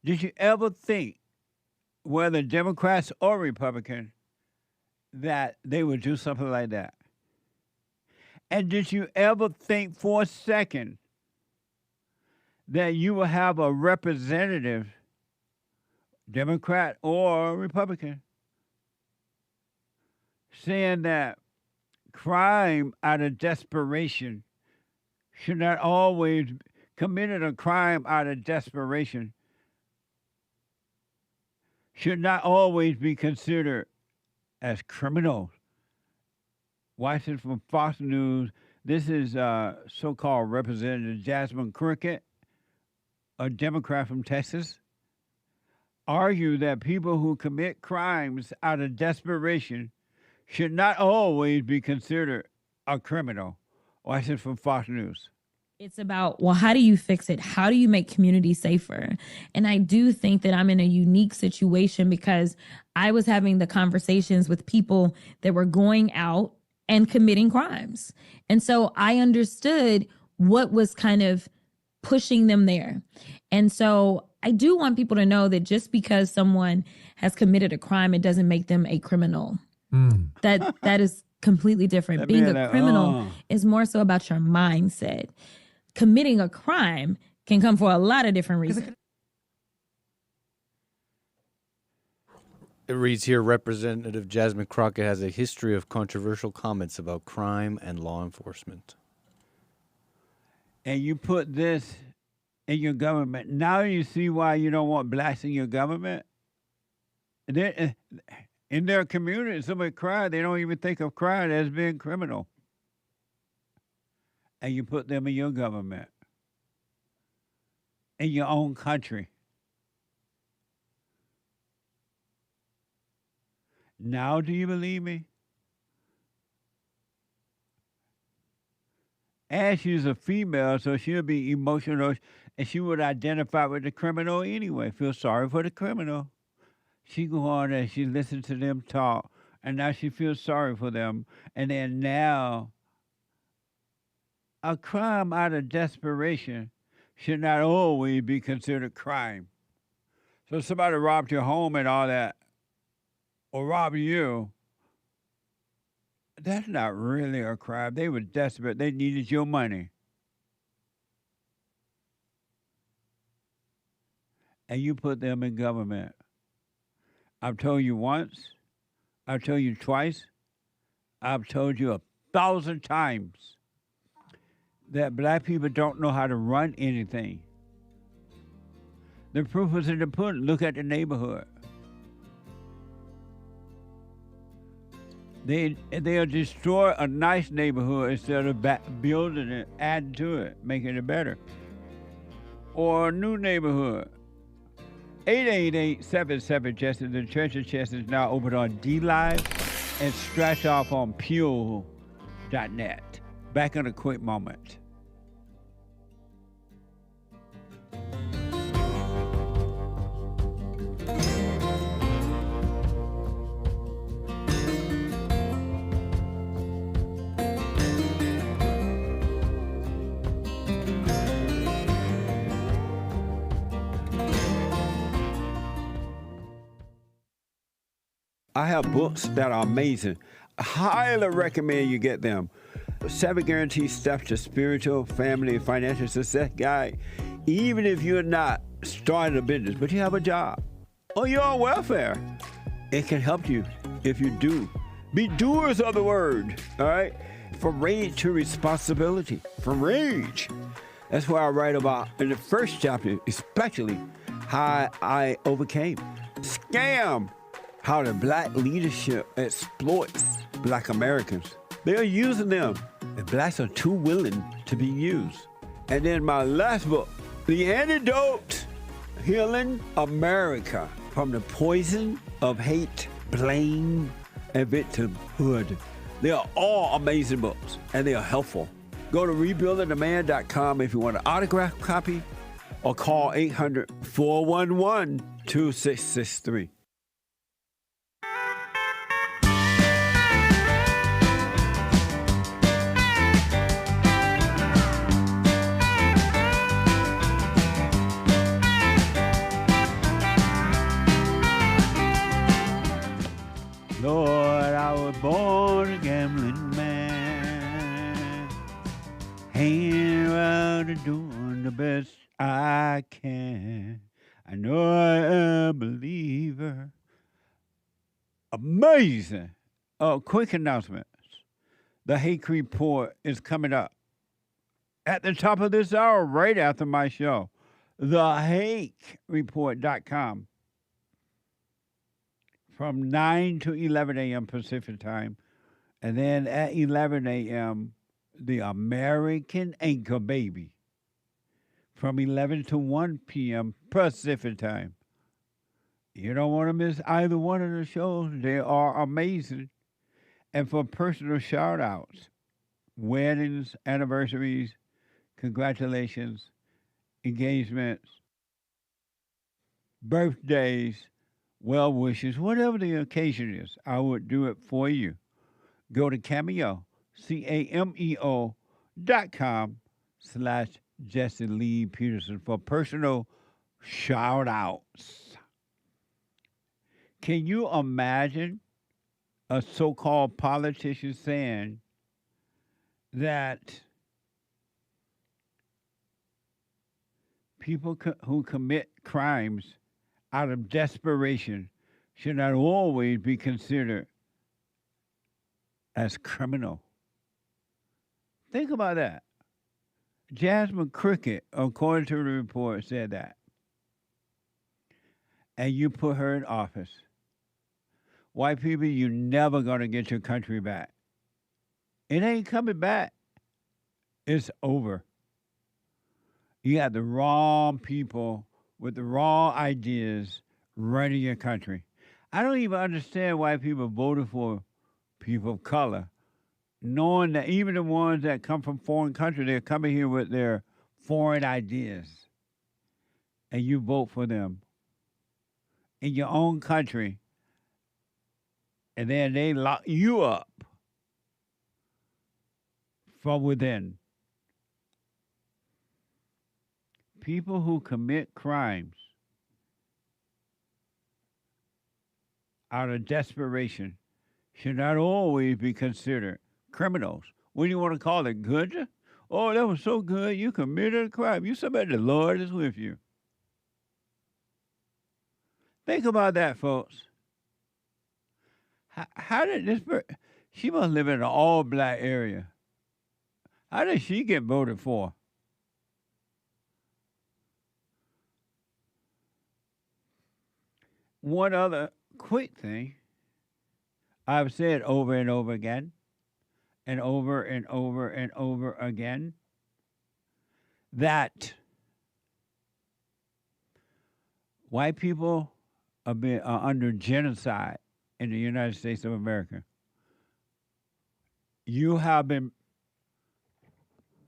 Did you ever think, whether Democrats or Republicans, that they would do something like that? And did you ever think for a second that you will have a representative, Democrat or Republican, saying that crime out of desperation should not always, committed a crime out of desperation should not always be considered as criminals? Watching from Fox News, this is so-called Representative Jasmine Crockett, a Democrat from Texas, argue that people who commit crimes out of desperation should not always be considered a criminal. Watching from Fox News.
It's about, well, how do you fix it? How do you make communities safer? And I do think that I'm in a unique situation because I was having the conversations with people that were going out and committing crimes. And so I understood what was kind of pushing them there. And so I do want people to know that just because someone has committed a crime, it doesn't make them a criminal. That is completely different. Being a criminal is more so about your mindset. Committing a crime can come for a lot of different reasons.
It reads here, Representative Jasmine Crockett has a history of controversial comments about crime and law enforcement.
And you put this in your government. Now you see why you don't want blacks in your government? In their community, somebody cried, they don't even think of crime as being criminal. And you put them in your government, in your own country. Now do you believe me? And she's a female, so she'll be emotional, and she would identify with the criminal anyway, feel sorry for the criminal. She go on and she listens to them talk, and now she feels sorry for them. And then now, a crime out of desperation should not always be considered crime. So if somebody robbed your home and all that, or robbed you, that's not really a crime. They were desperate. They needed your money. And you put them in government. I've told you once. I've told you twice. I've told you 1,000 times that black people don't know how to run anything. The proof is in the pudding. Look at the neighborhood. They'll destroy a nice neighborhood instead of building it, adding to it, making it better. Or a new neighborhood. 888-77-CHESS. The Church of Chess is now open on DLive and scratch off on Pure.net. Back in a quick moment. I have books that are amazing. I highly recommend you get them. 7 Guaranteed Steps to Spiritual, Family, and Financial Success Guide. Even if you're not starting a business, but you have a job, or you're on welfare. It can help you if you do. Be doers of the word, all right? From rage to responsibility. From rage. That's what I write about in the first chapter, especially how I overcame. Scam. How the black leadership exploits black Americans. They're using them. The blacks are too willing to be used. And then my last book, The Antidote, Healing America from the Poison of Hate, Blame, and Victimhood. They are all amazing books, and they are helpful. Go to rebuildingtheman.com if you want an autographed copy, or call 800-411-2663. Lord, I was born a gambling man, hanging around and doing the best I can. I know I am a believer. Amazing. Oh, quick announcements. The Hake Report is coming up at the top of this hour, right after my show. TheHakeReport.com. From 9 to 11 a.m. Pacific time. And then at 11 a.m., the American Anchor Baby. From 11 to 1 p.m. Pacific time. You don't want to miss either one of the shows. They are amazing. And for personal shout-outs, weddings, anniversaries, congratulations, engagements, birthdays, well wishes, whatever the occasion is, I would do it for you. Go to Cameo, CAMEO.com/Jesse Lee Peterson for personal shout outs. Can you imagine a so-called politician saying that people who commit crimes out of desperation should not always be considered as criminal? Think about that. Jasmine Crockett, according to the report, said that. And you put her in office. White people, you're never going to get your country back. It ain't coming back. It's over. You got the wrong people with the wrong ideas running your country. I don't even understand why people voted for people of color, knowing that even the ones that come from foreign countries, they're coming here with their foreign ideas, and you vote for them in your own country, and then they lock you up from within. People who commit crimes out of desperation should not always be considered criminals. What do you want to call it? Good? Oh, that was so good. You committed a crime. You somebody the Lord is with you. Think about that, folks. How did this person, she must live in an all-black area. How did she get voted for? One other quick thing I've said over and over again, and over and over and over again, that white people are under genocide in the United States of America. You have been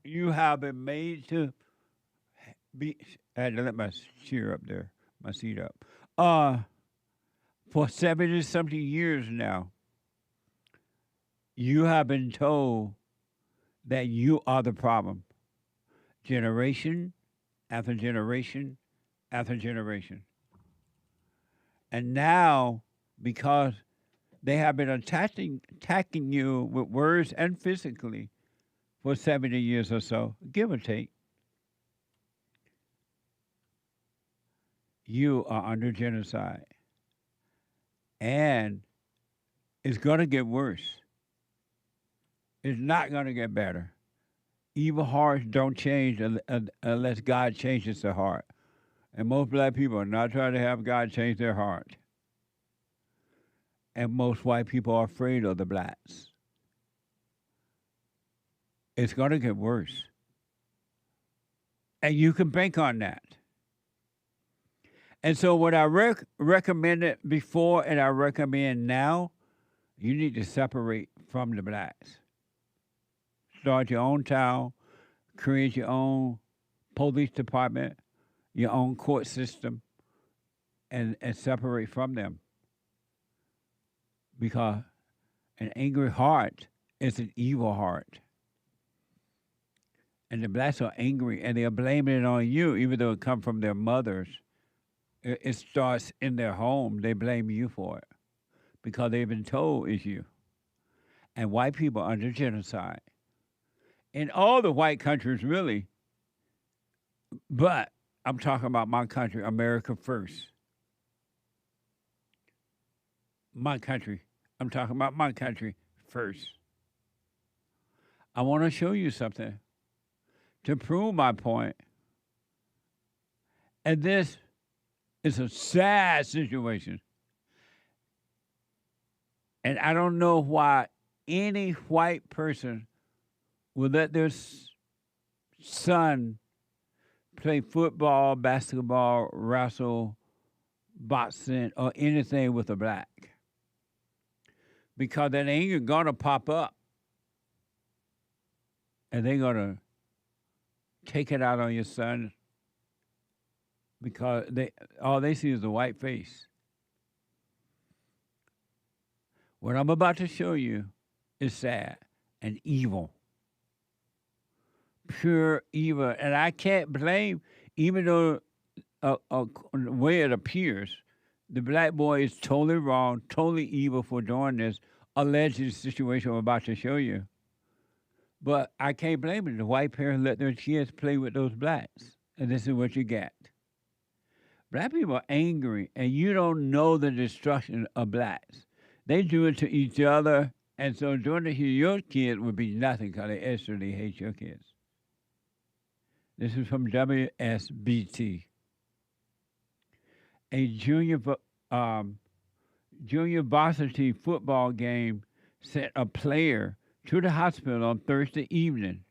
made to be. I had to let my chair up there, my seat up. For 70-something years now, you have been told that you are the problem. Generation after generation after generation. And now, because they have been attacking you with words and physically for 70 years or so, give or take, you are under genocide. And it's going to get worse. It's not going to get better. Evil hearts don't change unless God changes their heart. And most black people are not trying to have God change their heart. And most white people are afraid of the blacks. It's going to get worse. And you can bank on that. And so what I recommended before and I recommend now, you need to separate from the blacks. Start your own town, create your own police department, your own court system, and separate from them. Because an angry heart is an evil heart. And the blacks are angry, and they're blaming it on you, even though it comes from their mothers. It starts in their home. They blame you for it because they've been told it's you. And white people are under genocide. In all the white countries, really. But I'm talking about my country, America first. My country. I'm talking about my country first. I want to show you something to prove my point. And this is a sad situation. And I don't know why any white person would let their son play football, basketball, wrestle, boxing, or anything with a black. Because that anger gonna pop up. And they're gonna take it out on your son because all they see is the white face. What I'm about to show you is sad and evil. Pure evil. And I can't blame, even though the way it appears, the black boy is totally wrong, totally evil for doing this alleged situation I'm about to show you. But I can't blame it. The white parents let their kids play with those blacks. And this is what you get. Black people are angry, and you don't know the destruction of blacks. They do it to each other, and so doing it to your kid would be nothing because they actually hate your kids. This is from WSBT. A junior varsity football game sent a player to the hospital on Thursday evening.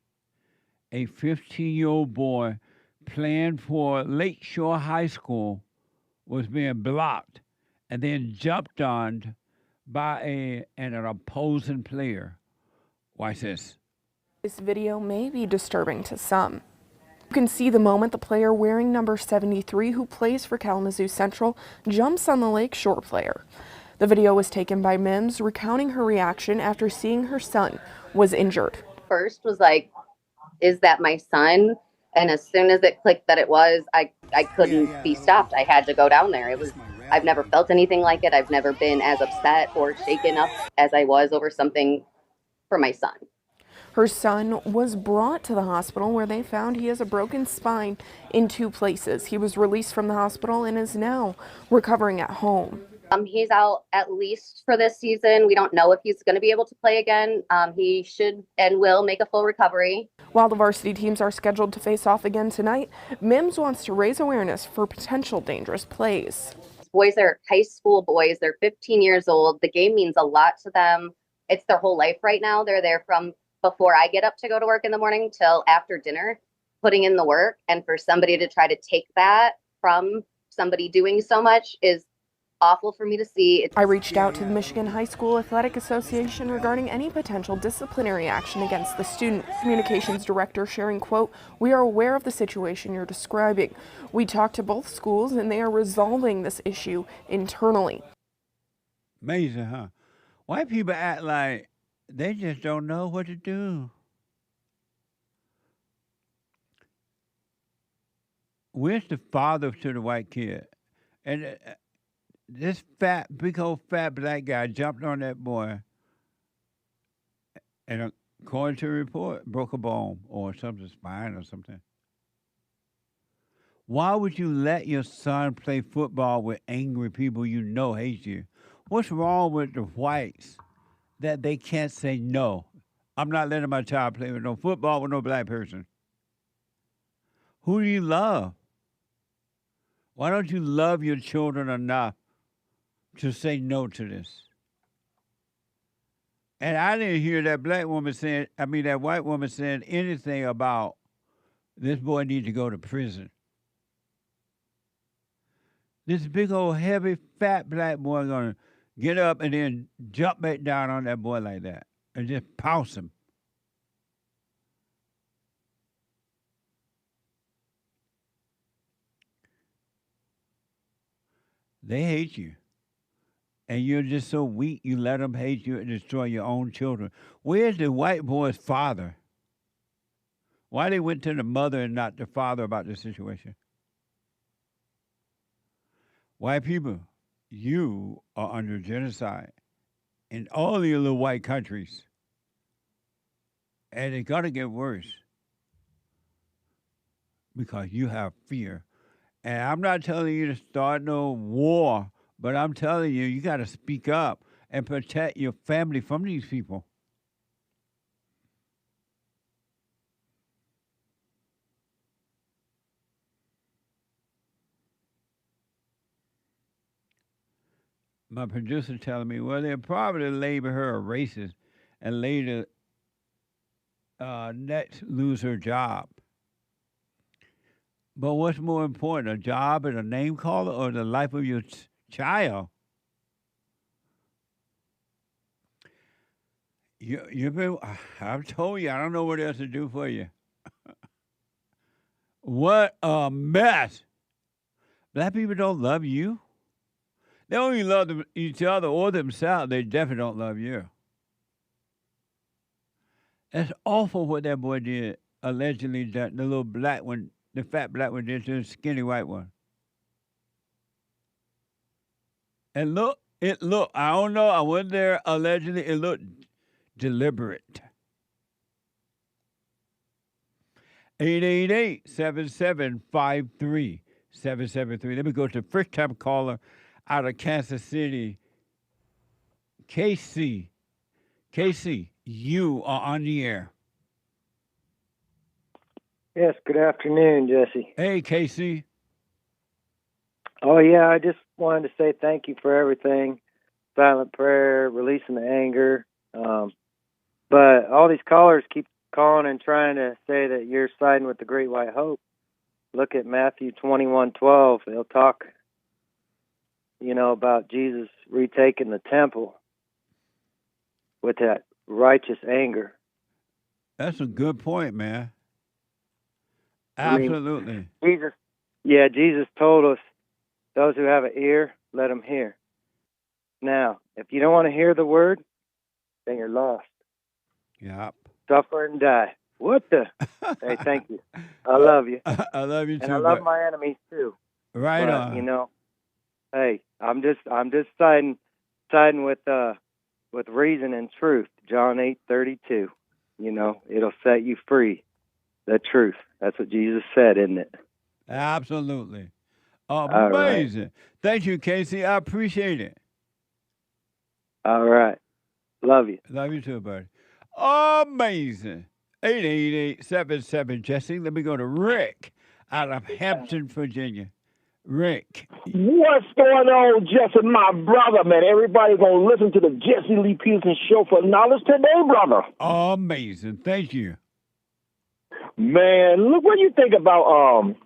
A 15-year-old boy playing for Lakeshore High School was being blocked and then jumped on by an opposing player. Watch this.
This video may be disturbing to some. You can see the moment the player wearing number 73, who plays for Kalamazoo Central, jumps on the Lakeshore player. The video was taken by Mims, recounting her reaction after seeing her son was injured.
First was like, is that my son? And as soon as it clicked that it was, I couldn't be stopped. I had to go down there. I've never felt anything like it. I've never been as upset or shaken up as I was over something for my son.
Her son was brought to the hospital where they found he has a broken spine in 2 places. He was released from the hospital and is now recovering at home.
He's out at least for this season. We don't know if he's going to be able to play again. He should and will make a full recovery.
While the varsity teams are scheduled to face off again tonight, Mims wants to raise awareness for potential dangerous plays.
Boys are high school boys. They're 15 years old. The game means a lot to them. It's their whole life right now. They're there from before I get up to go to work in the morning till after dinner, putting in the work. And for somebody to try to take that from somebody doing so much is awful for me to see.
I reached out to the Michigan High School Athletic Association regarding any potential disciplinary action against the student. Communications director sharing, quote, "We are aware of the situation you're describing. We talked to both schools and they are resolving this issue internally."
Amazing, huh? White people act like they just don't know what to do. Where's the father to the white kid? And this big old fat black guy jumped on that boy and, according to the report, broke a bone or something, spine or something. Why would you let your son play football with angry people you know hate you? What's wrong with the whites that they can't say no? I'm not letting my child play with no football with no black person. Who do you love? Why don't you love your children enough to say no to this? And I didn't hear that that white woman saying anything about this boy need to go to prison. This big old heavy fat black boy gonna get up and then jump back down on that boy like that and just pounce him. They hate you. And you're just so weak, you let them hate you and destroy your own children. Where's the white boy's father? Why they went to the mother and not the father about this situation? White people, you are under genocide in all the little white countries. And it's going to get worse because you have fear. And I'm not telling you to start no war, but I'm telling you, you got to speak up and protect your family from these people. My producer telling me, well, they'll probably label her a racist and later next lose her job. But what's more important, a job and a name caller or the life of your child? You've been, I've told you, I don't know what else to do for you. What a mess. Black people don't love you. They only love each other or themselves. They definitely don't love you. That's awful what that boy did, allegedly, that the little black one, the fat black one did to the skinny white one. And I don't know, I wasn't there, allegedly, it looked deliberate. 888-7753-773. Let me go to the first time caller out of Kansas City. KC. KC, you are on the air.
Yes, good afternoon, Jesse.
Hey, KC.
Oh, yeah, I just wanted to say thank you for everything. Silent prayer, releasing the anger. But all these callers keep calling and trying to say that you're siding with the Great White Hope. Look at Matthew 21:12. They'll talk, about Jesus retaking the temple with that righteous anger.
That's a good point, man. Absolutely.
Jesus told us, those who have an ear, let them hear. Now, if you don't want to hear the word, then you're lost.
Yep.
Suffer and die. What the? Hey, thank you. I love you.
I love you too.
And I love my enemies too.
Right
but,
on.
Hey, I'm just siding with reason and truth. John 8:32. It'll set you free. The truth. That's what Jesus said, isn't it?
Absolutely. Amazing. Right. Thank you, Casey. I appreciate it.
All right. Love you.
Love you too, buddy. Amazing. 888-77 Jesse. Let me go to Rick out of Hampton, Virginia. Rick.
What's going on, Jesse, my brother, man? Everybody gonna listen to the Jesse Lee Peterson show for knowledge today, brother.
Amazing. Thank you.
Man, look, what do you think about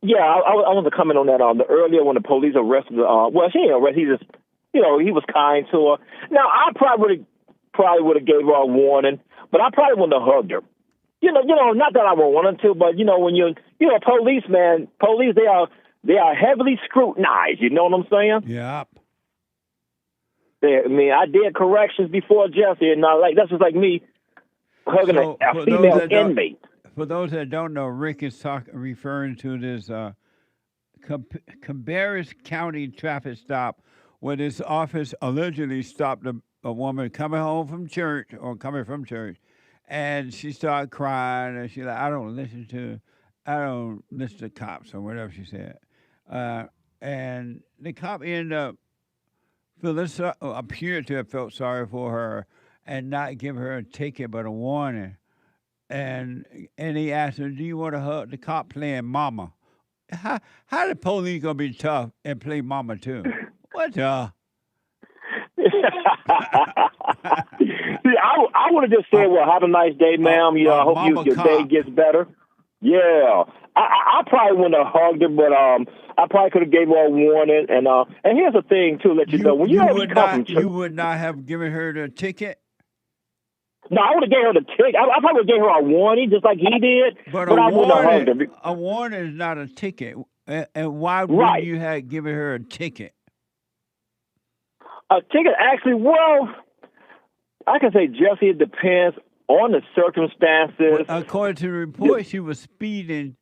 I want to comment on that. The earlier when the police arrested, he didn't arrest. He just, he was kind to her. Now I probably would have gave her a warning, but I probably wouldn't have hugged her. Not that I would want to, but when you're, police, they are heavily scrutinized. You know what I'm saying?
Yep.
I did corrections before Jesse, and that's just like me hugging a female inmate.
For those that don't know, Rick is referring to this Cabarrus County traffic stop where this officer allegedly stopped a woman coming home from church and she started crying and she's like, I don't listen to cops or whatever she said. And the cop ended up Phyllis appeared to have felt sorry for her and not give her a ticket but a warning. And he asked her, "Do you want to hug the cop playing mama?" How the police gonna be tough and play mama too? What the?
See, I would have just said, "Well, have a nice day, ma'am. You know, I hope your day gets better." Yeah, I probably wouldn't have hugged her, but I probably could have gave her a warning. And here's the thing too, let you know when you would
not have given her the ticket.
No, I would have gave her the ticket. I probably gave her a warning, just like he did. But I wouldn't have hugged her.
A warning is not a ticket. And why would you have given her a ticket?
A ticket, actually, well, I can say, Jesse, it depends on the circumstances.
Well, according to the report, she was speeding.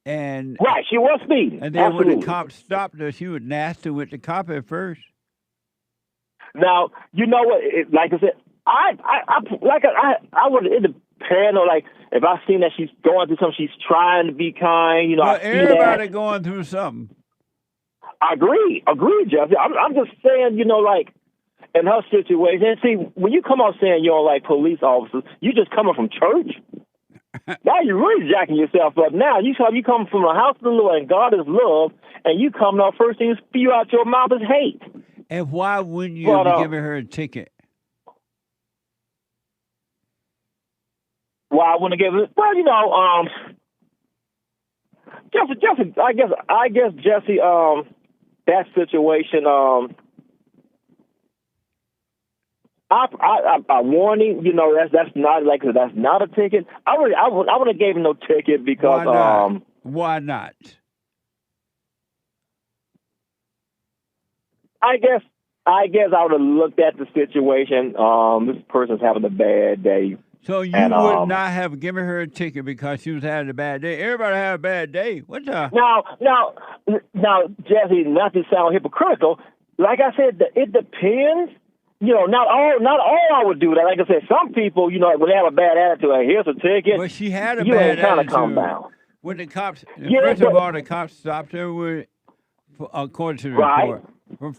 Right, she was speeding.
And then when the cop stopped her, she was nasty with the cop at first.
Now, you know what? Like I said, I would. It depends on, like, if I seen that she's going through something, she's trying to be kind. You know,
well, everybody going through something.
I agree, Jesse. I'm just saying, you know, like, in her situation. See, when you come out saying you don't like police officers, you just coming from church. Now you're really jacking yourself up. Now you come from the house of the Lord and God is love, and you come out first thing you spew out your mouth is hate.
And why wouldn't you have given her a ticket?
Why I wouldn't give it? Well, you know, Jesse, I guess Jesse, that situation, a warning, you know, that's not a ticket. I would have gave him no ticket because
why not?
I guess I would have looked at the situation. This person's having a bad day.
So you would not have given her a ticket because she was having a bad day. Everybody have a bad day. What the?
Now, Jesse, not to sound hypocritical, like I said, it depends. You know, not all I would do that. Like I said, some people, you know, when they have a bad attitude, like, here's a ticket.
But she had a bad attitude.
Calm down.
When the cops, first of all, the cops stopped her with, according to the report, for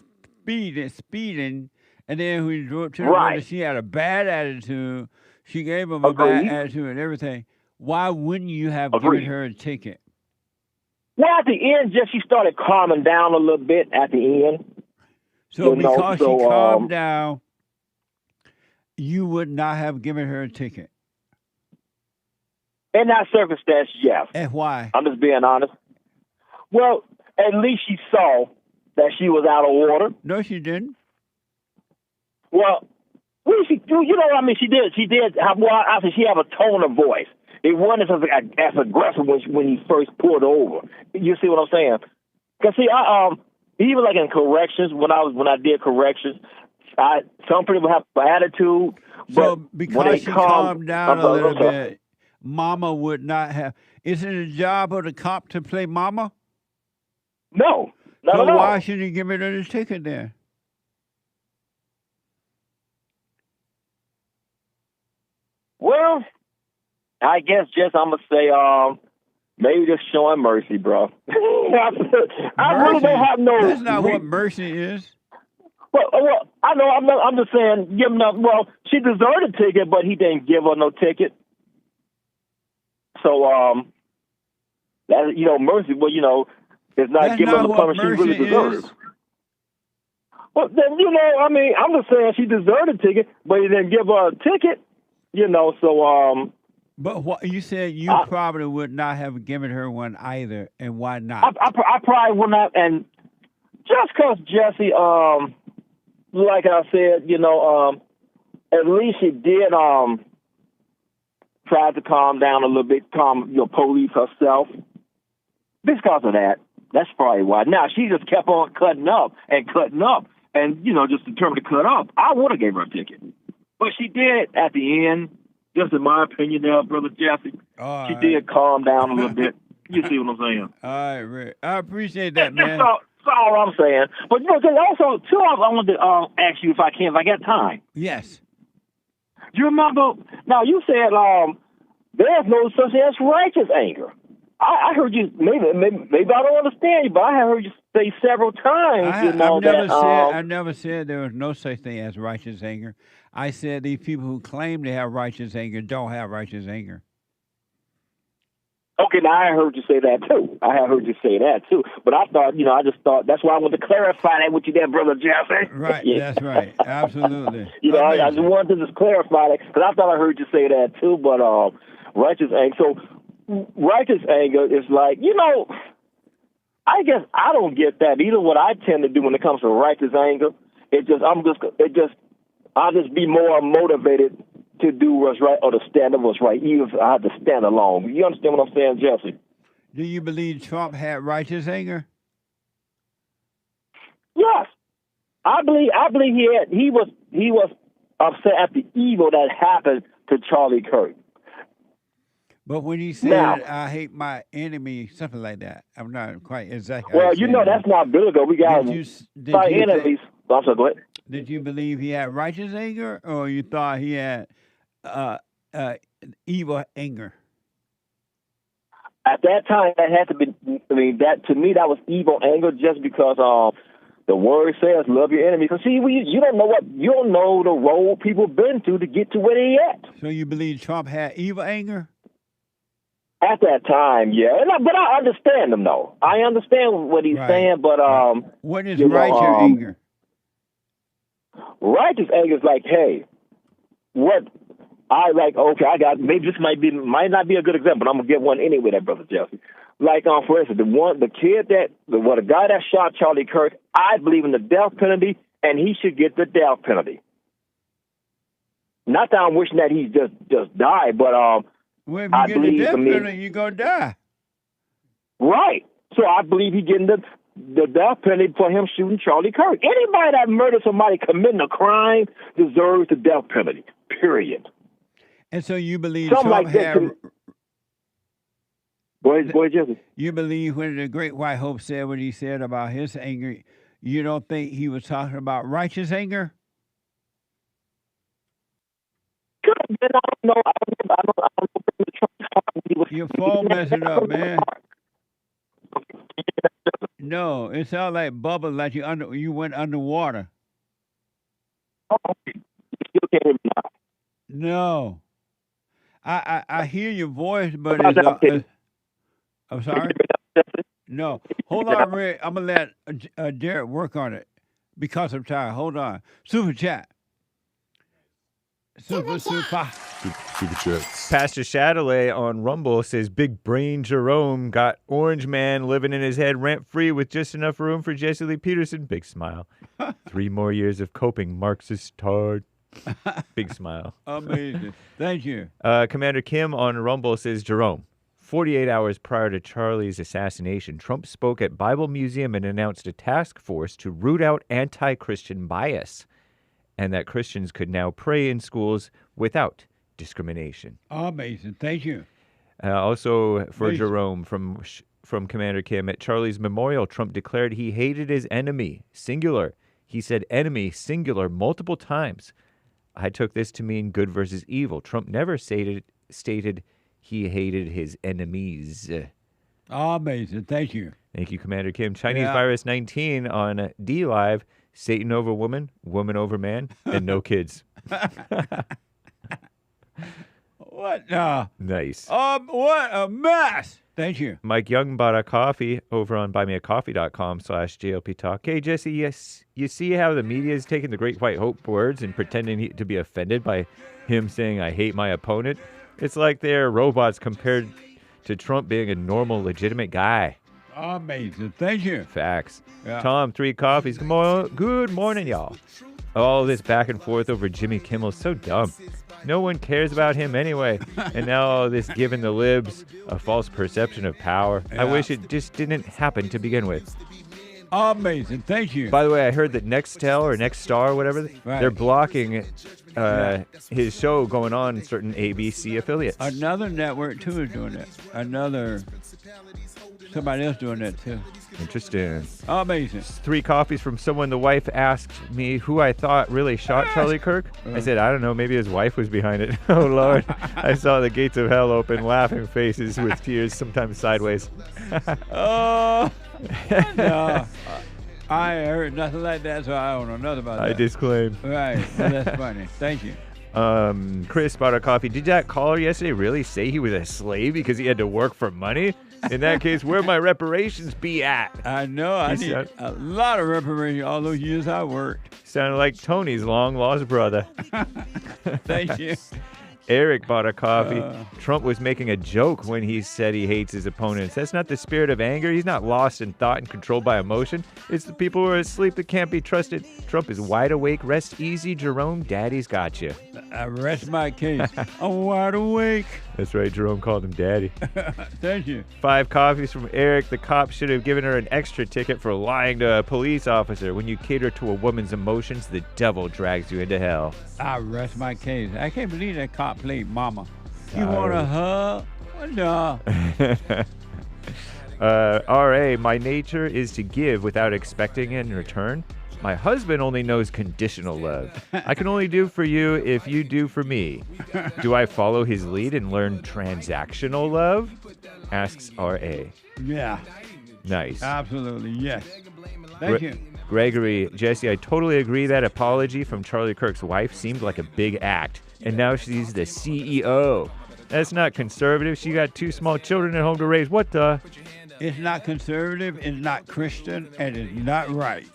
speeding, and then when we drove up to the window, she had a bad attitude. She gave him a bad attitude and everything. Why wouldn't you have given her a ticket?
Well, at the end, she started calming down a little bit at the end.
So because she calmed down, you would not have given her a ticket?
In that circumstance, yes.
And why?
I'm just being honest. Well, at least she saw that she was out of order.
No, she didn't.
Well, what did she do? You know what I mean? She did. She had a tone of voice. It wasn't as aggressive when he first pulled over. You see what I'm saying? Because see, even like in corrections, when I did corrections, some people have an attitude.
So because she calmed down a little bit, Mama would not have. Is it a job of the cop to play Mama?
No, not at all.
So why should he give her the ticket then?
Well, I guess I'm gonna say maybe just showing mercy, bro. I really don't have no.
That's not what mercy is.
Well, I know. I'm just saying, give him. Well, she deserved a ticket, but he didn't give her no ticket. So that mercy. Well, it's not giving her the punishment she really deserves. Well, then I mean, I'm just saying she deserved a ticket, but he didn't give her a ticket. So
But what you said, you probably would not have given her one either, and why not?
I probably would not, and just because Jesse, like I said, at least she did try to calm down a little bit, police herself. Because of that, that's probably why. Now she just kept on cutting up, and just determined to cut up. I would have gave her a ticket. But she did at the end, just in my opinion now, Brother Jesse, she did calm down a little bit. You see what I'm saying?
All right, Rick. I appreciate that, man.
That's all I'm saying. But also, too, I wanted to ask you if I got time.
Yes.
You remember, now you said there's no such thing as righteous anger. I heard you. Maybe I don't understand you, but I have heard you say several times.
I never said there was no such thing as righteous anger. I said these people who claim they have righteous anger don't have righteous anger.
Okay, now I heard you say that too. But I thought, I just thought that's why I want to clarify that with you there, Brother Jesse.
Right, That's right. Absolutely.
I just wanted to just clarify that because I thought I heard you say that too. But righteous anger. So righteous anger is like, I guess I don't get that either. What I tend to do when it comes to righteous anger, I'll just be more motivated to do what's right or to stand up what's right, even if I have to stand alone. You understand what I'm saying, Jesse?
Do you believe Trump had righteous anger?
Yes, I believe he was upset at the evil that happened to Charlie Kirk.
But when he said, "I hate my enemy," something like that, I'm not quite exactly.
Well, that's not biblical. We got fight enemies. I'm sorry, go ahead.
Did you believe he had righteous anger, or you thought he had evil anger?
At that time, that had to be. That to me, that was evil anger, just because the word says, "Love your enemy." Because see, you don't know the road people been through to get to where they at.
So you believe Trump had evil anger?
At that time, yeah. But I understand him, though. I understand what he's saying, but
what is righteous anger?
Righteous anger is like, hey, what I like. Okay, I got. Maybe this might not be a good example, but I'm gonna get one anyway. That Brother Jesse, like for instance, the guy that shot Charlie Kirk, I believe in the death penalty, and he should get the death penalty. Not that I'm wishing that he just died, but
well, if you get the death penalty, you're gonna die.
Right. So I believe he's getting the death penalty for him shooting Charlie Kirk. Anybody that murdered somebody committing a crime deserves the death penalty. Period.
And so you believe Trump had...
Boy, Jesse.
You believe when the Great White Hope said what he said about his anger, you don't think he was talking about righteous anger?
I don't know.
Your phone messing up, man. No, it sounds like bubbles, like you went underwater. No. I hear your voice, but it's I'm sorry? No. Hold on, Ray. I'm going to let Derek work on it because I'm tired. Hold on. Super chat. Super
chats. Pastor Chatelet on Rumble says Big Brain Jerome got Orange Man living in his head rent-free with just enough room for Jesse Lee Peterson. Big smile. 3 more years of coping. Marxist tard. Big smile.
Amazing. Thank you.
Commander Kim on Rumble says, Jerome, 48 hours prior to Charlie's assassination, Trump spoke at Bible Museum and announced a task force to root out anti-Christian bias and that Christians could now pray in schools without discrimination.
Amazing. Thank you.
Also for Jerome from Commander Kim, at Charlie's memorial, Trump declared he hated his enemy, singular. He said enemy, singular, multiple times. I took this to mean good versus evil. Trump never stated he hated his enemies.
Amazing. Thank you.
Thank you, Commander Kim. Chinese Virus 19 on D Live. Satan over woman, woman over man, and no kids.
What?
Nice.
What a mess. Thank you.
Mike Young bought a coffee over on buymeacoffee.com/JLP Talk. Hey, Jesse, yes, you see how the media is taking the Great White Hope words and pretending to be offended by him saying, I hate my opponent? It's like they're robots compared to Trump being a normal, legitimate guy.
Amazing. Thank you.
Facts. Yeah. Tom, 3 coffees. Good morning, y'all. All this back and forth over Jimmy Kimmel is so dumb. No one cares about him anyway. And now all this giving the libs a false perception of power. Yeah. I wish it just didn't happen to begin with.
Amazing. Thank you.
By the way, I heard that Nextel or Nexstar or whatever, they're blocking his show going on certain ABC affiliates.
Another network, too, is doing it. Somebody else doing that, too.
Interesting.
Amazing.
3 coffees from someone. The wife asked me who I thought really shot Charlie Kirk. I said, I don't know. Maybe his wife was behind it. Oh, Lord. I saw the gates of hell open, laughing faces with tears, sometimes sideways.
Oh, no. I heard nothing like that, so I don't know nothing about that.
I disclaim.
Right. Well, that's funny. Thank you.
Chris bought a coffee. Did that caller yesterday really say he was a slave because he had to work for money? In that case, where my reparations be at?
I know. I need a lot of reparations all those years I worked.
Sounded like Tony's long-lost brother.
Thank you.
Eric bought a coffee. Trump was making a joke when he said he hates his opponents. That's not the spirit of anger. He's not lost in thought and controlled by emotion. It's the people who are asleep that can't be trusted. Trump is wide awake. Rest easy, Jerome. Daddy's got you.
I rest my case. I'm wide awake.
That's right. Jerome called him daddy.
Thank you.
5 coffees from Eric. The cop should have given her an extra ticket for lying to a police officer. When you cater to a woman's emotions, the devil drags you into hell.
I rest my case. I can't believe that cop played mama. You want a hug? No.
R.A., my nature is to give without expecting in return. My husband only knows conditional love. I can only do for you if you do for me. Do I follow his lead and learn transactional love? Asks R.A.
Yeah.
Nice.
Absolutely, yes. Thank you.
Gregory, Jesse, I totally agree that apology from Charlie Kirk's wife seemed like a big act. And now she's the CEO. That's not conservative. She got 2 small children at home to raise. What the?
It's not conservative, it's not Christian, and it's not right.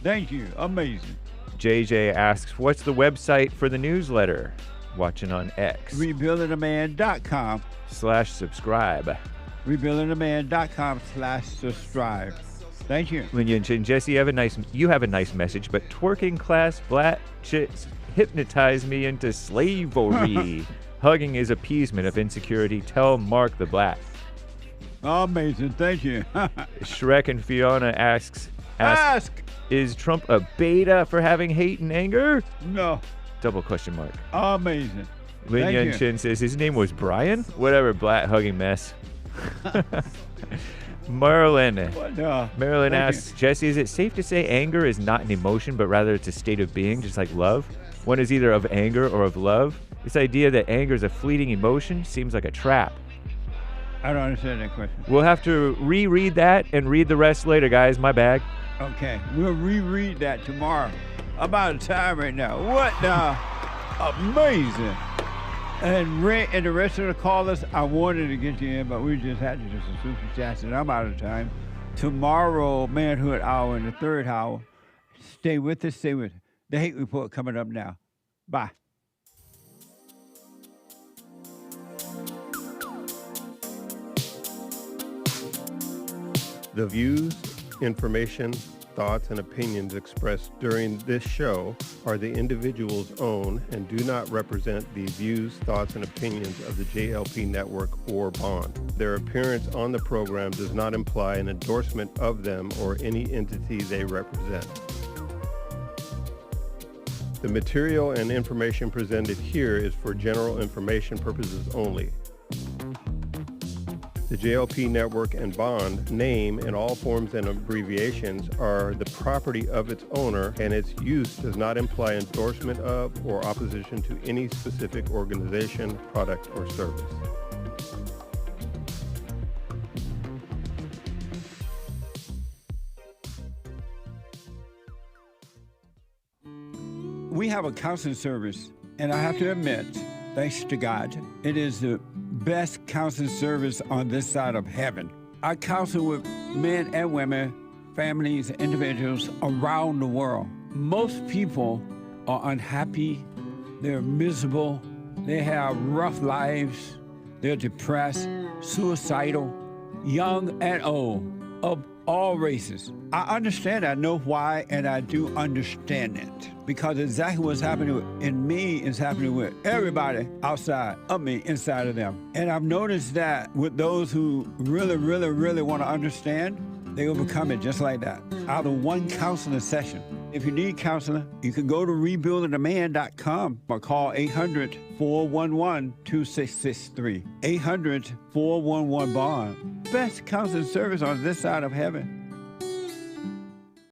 Thank you. Amazing.
JJ asks, what's the website for the newsletter? Watching on X.
Rebuildingaman.com/subscribe. Rebuildingaman.com/subscribe. Thank you.
Linya and Jesse, you have a nice message, but twerking class flat chicks hypnotize me into slavery. Hugging is appeasement of insecurity. Tell Mark the Black.
Amazing. Thank you.
Shrek and Fiona asks, is Trump a beta for having hate and anger?
No.
Double question mark.
Amazing.
Lin Yun Chin says his name was Brian? Whatever, black hugging mess. Marilyn asks, Jesse, is it safe to say anger is not an emotion, but rather it's a state of being, just like love? One is either of anger or of love. This idea that anger is a fleeting emotion seems like a trap.
I don't understand that question.
We'll have to reread that and read the rest later, guys. My bag.
Okay, we'll reread that tomorrow. I'm out of time right now. What the? Amazing. And the rest of the callers, I wanted to get you in, but we just had to do some super chats, and I'm out of time. Tomorrow, Manhood Hour in the 3rd hour. Stay with us. Stay with us. The Hake Report coming up now. Bye.
The views, information, thoughts, and opinions expressed during this show are the individual's own and do not represent the views, thoughts, and opinions of the JLP Network or Bond. Their appearance on the program does not imply an endorsement of them or any entity they represent. The material and information presented here is for general information purposes only. The JLP Network and Bond name and all forms and abbreviations are the property of its owner, and its use does not imply endorsement of or opposition to any specific organization, product, or service.
We have a counseling service, and I have to admit, thanks to God, it is the best counseling service on this side of heaven. I counsel with men and women, families, individuals around the world. Most people are unhappy, they're miserable, they have rough lives, they're depressed, suicidal, young and old, of all races. I understand, I know why, and I do understand it. Because exactly what's happening in me is happening with everybody outside of me, inside of them. And I've noticed that with those who really, really, really want to understand, they overcome it just like that. Out of one counseling session, If you need counseling, you can go to rebuildingtheman.com or call 800-411-2663. 800-411-BOND. Best counseling service on this side of heaven.